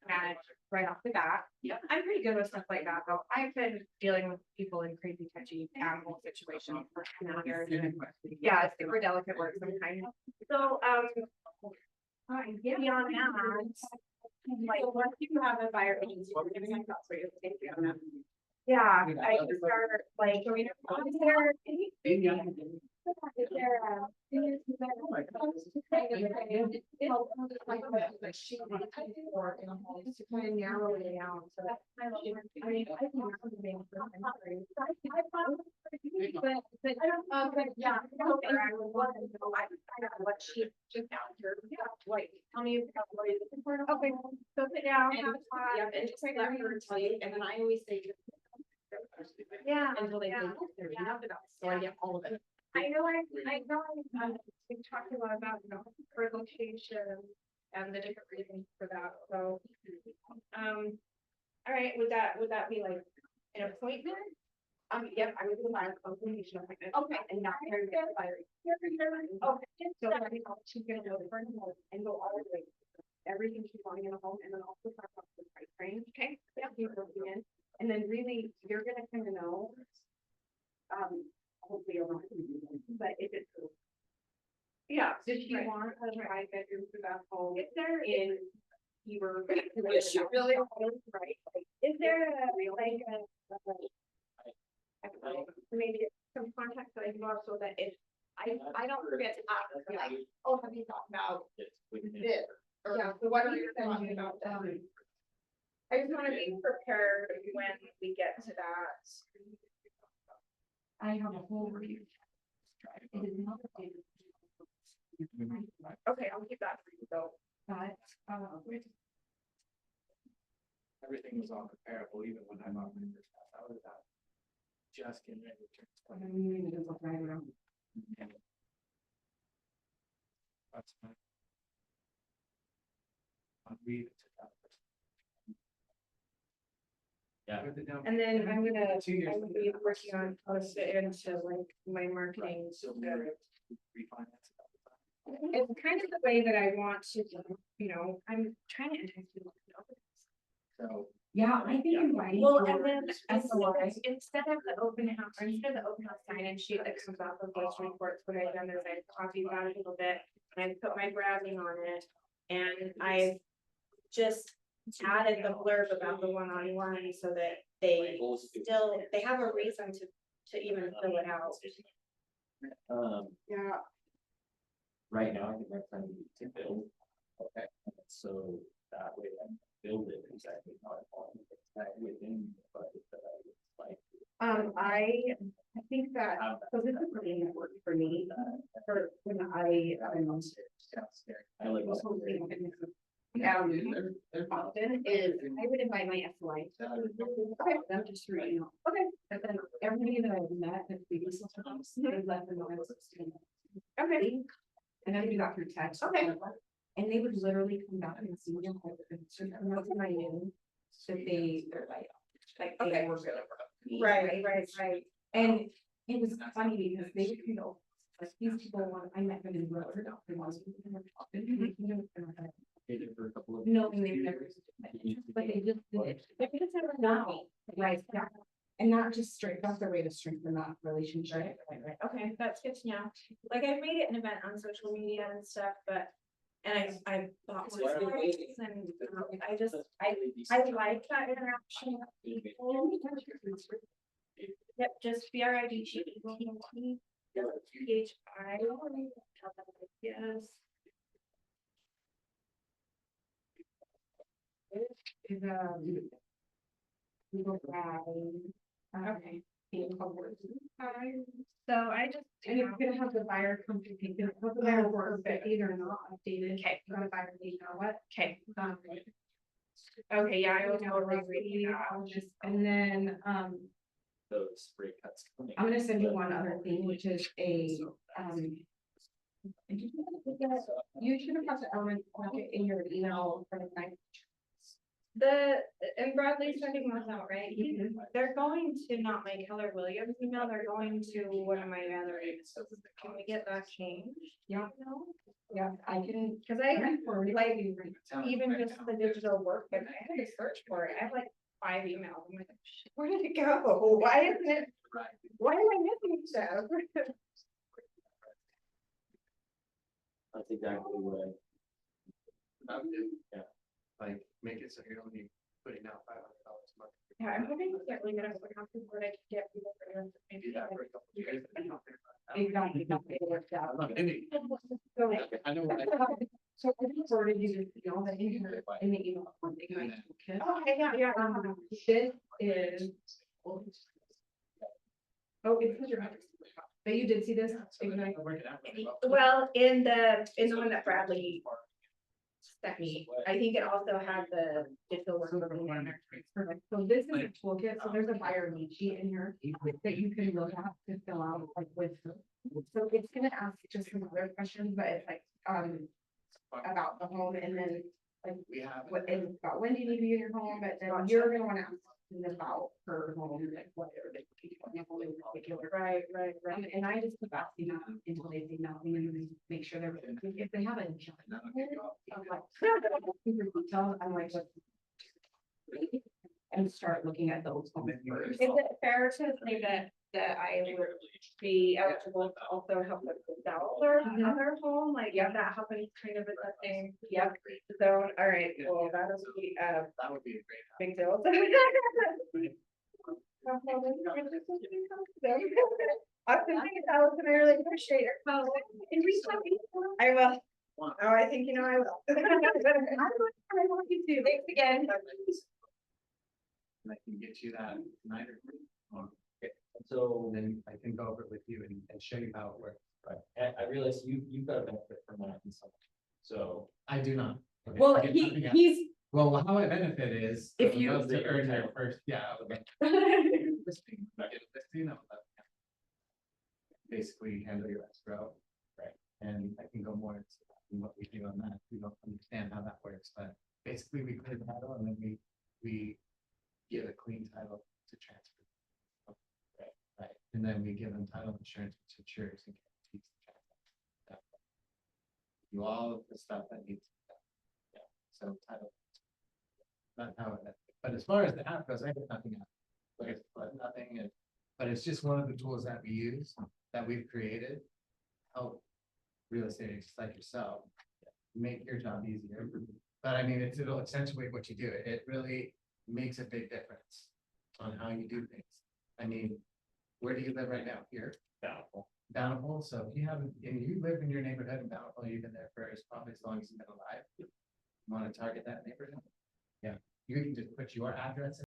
Speaker 1: managed right off the bat. Yeah, I'm pretty good with stuff like that, though. I've been dealing with people in crazy touchy animal situations for years. And yeah, it's super delicate work sometimes. So, beyond that, like, once you have a buyer agency, we're giving my thoughts for you. Thank you on that. Yeah, I can start, like, is there to kind of narrow it down, so that's kind of, I mean, I think something for but yeah, I would want to know, I find out what she just out here, like, tell me about what you're looking for. Okay, so sit down. Yeah, and just let her tell you, and then I always say. Yeah. Until they think they're enough about, so I get all of it. I know, we talked a lot about, her location and the different reasons for that, so. All right, would that be like an appointment? Yep, I would do my consultation appointment. Okay. And not very good. Okay. So she's gonna go to and go all the way. Everything she's wanting in a home, and then also talk about the price range. Okay. Yeah. And then really, you're gonna kind of know. Hopefully you'll not, but if it's. Yeah, does she want a 5-bedroom for that home? Is there in Heber? Is she really right? Is there maybe some context that I can also that if I don't forget to ask, like, oh, have you thought about this? Or, yeah, so what are you talking about? I just want to be prepared when we get to that.
Speaker 14: I have a whole review. It is not updated.
Speaker 1: Okay, I'll keep that for you though.
Speaker 14: But,
Speaker 5: Everything was all comparable, even when I'm on my first house. I was out. Just getting ready to turn. That's fine. I'll read it to that person. Yeah.
Speaker 6: know.
Speaker 1: And then I'm gonna,
Speaker 6: 2 years.
Speaker 1: I'm gonna be working on how to fit into like my marketing. It's kind of the way that I want to, I'm trying to entice people to know.
Speaker 10: So.
Speaker 3: Yeah, I think inviting.
Speaker 1: Well,
Speaker 3: for
Speaker 1: and then
Speaker 3: SOI
Speaker 1: instead of the open house, or instead of the open house sign and sheet that comes off of those reports, what I've done is I've copied that a little bit. And I put my branding on it, and I've just added the blurb about the one-on-one so that they have a reason to even fill it out.
Speaker 3: Yeah.
Speaker 10: Right now, I think we're trying to build. Okay. So that way I can build it exactly how I want it. That within the budget that I would like.
Speaker 3: I think that, so this is really important for me, for when I
Speaker 10: I like.
Speaker 3: was hosting often is I would invite my SOI. Them just through email. Okay. And then everybody that I've met at previous house, they let them know I was hosting. Okay. And I would do that through text.
Speaker 1: Okay.
Speaker 3: And they would literally come back and see them. And I knew that they're like they were really.
Speaker 1: Right.
Speaker 3: And it was funny because they would go, like these people, I met them in the road. They wanted to be
Speaker 10: For a couple of.
Speaker 3: no, and they've never, but they just did it. They just never know, right? Yeah. And not just straight, that's their way to strengthen that relationship.
Speaker 1: Right. Okay, that's good to know. Like I made it an event on social media and stuff, but, and I bought some stories and I like that interaction with people. Yep, just BRID. PHI. Yes.
Speaker 3: Is okay.
Speaker 1: So I just.
Speaker 3: And you're gonna have the buyer come to take it, the buyer work, but either not updated.
Speaker 1: Okay.
Speaker 3: You're gonna buyer, you know what?
Speaker 1: Okay. Okay, yeah, I will know.
Speaker 3: And then,
Speaker 10: Those spray cuts. coming.
Speaker 3: I'm gonna send you one other thing, which is a, you should have got the element packet in your email for the night.
Speaker 1: And Bradley's sending those out, right? They're going to not my Keller Williams email, they're going to one of my other, can we get that changed?
Speaker 3: Yeah. Yeah, I can.
Speaker 1: Cause I have, like, even just the digital work, but I had to search for it, I have like 5 emails, I'm like, where did it go? Why isn't it, why am I missing stuff?
Speaker 10: That's exactly what
Speaker 5: Yeah. Like, make it so you're only putting out $500 a month.
Speaker 1: Yeah, I'm hoping to get really good at what happens when I can get people for their.
Speaker 5: Maybe that for a couple of years.
Speaker 3: Exactly, it worked out.
Speaker 1: So,
Speaker 5: I know what I.
Speaker 3: So I just forwarded you this, you know, that in the email. one thing I took.
Speaker 1: okay, yeah.
Speaker 3: This is. Oh, it's your. But you did see this? Ignite.
Speaker 1: Well, in the one that Bradley sent me, I think it also had the digital work.
Speaker 3: Perfect. So this is a toolkit. So there's a buyer lead sheet in here that you can look at to fill out like with. So it's gonna ask just some other questions, but it's like, about the home and then like what is about when do you need to be in your home, but then you're gonna wanna ask questions about her home, like what are they in particular. Right. And I just put that, until they say nothing and then make sure they're, if they have a. I'm like, super detailed, I'm like, what? And start looking at those homes first.
Speaker 1: Is it fair to say that I would be eligible to also help with the sell their other home, like, yeah, that happens kind of in the same.
Speaker 3: Yep.
Speaker 1: So, all right, well, that is the,
Speaker 5: That would be a great.
Speaker 1: big deal. Awesome, thanks, Allison, I really appreciate your call. And reach out to me. I will. Oh, I think you know I will. I want you to, thanks again.
Speaker 6: And I can get you that tonight or.
Speaker 10: So,
Speaker 6: Then I can go over it with you and show you how it works.
Speaker 10: right, and I realize you've got a benefit from that in some, so.
Speaker 6: I do not. Okay,
Speaker 3: Well,
Speaker 6: I get nothing else.
Speaker 3: he's,
Speaker 6: Well, how I benefit is.
Speaker 3: If you-
Speaker 6: To earn their first, yeah. I would like to get a listing, I would love that. Basically handle your escrow. Right. And I can go more into what we do on that. We don't understand how that works, but basically we clear the title and then we give a clean title to transfer. Right, and then we give them title insurance, which ensures and guarantees the transaction. Do all of the stuff that needs to be done. Yeah, so title. Not how it, but as far as the app goes, I have nothing else. Like, it's nothing, but it's just one of the tools that we use, that we've created. Help real estate agents like yourself, make your job easier. But I mean, it'll accentuate what you do. It really makes a big difference on how you do things. I mean, where do you live right now? Here? Bountiful. Bountiful, so if you haven't, and you live in your neighborhood in Bountiful, you've been there for probably as long as you've been alive. You want to target that neighborhood? Yeah, you can just put your address in.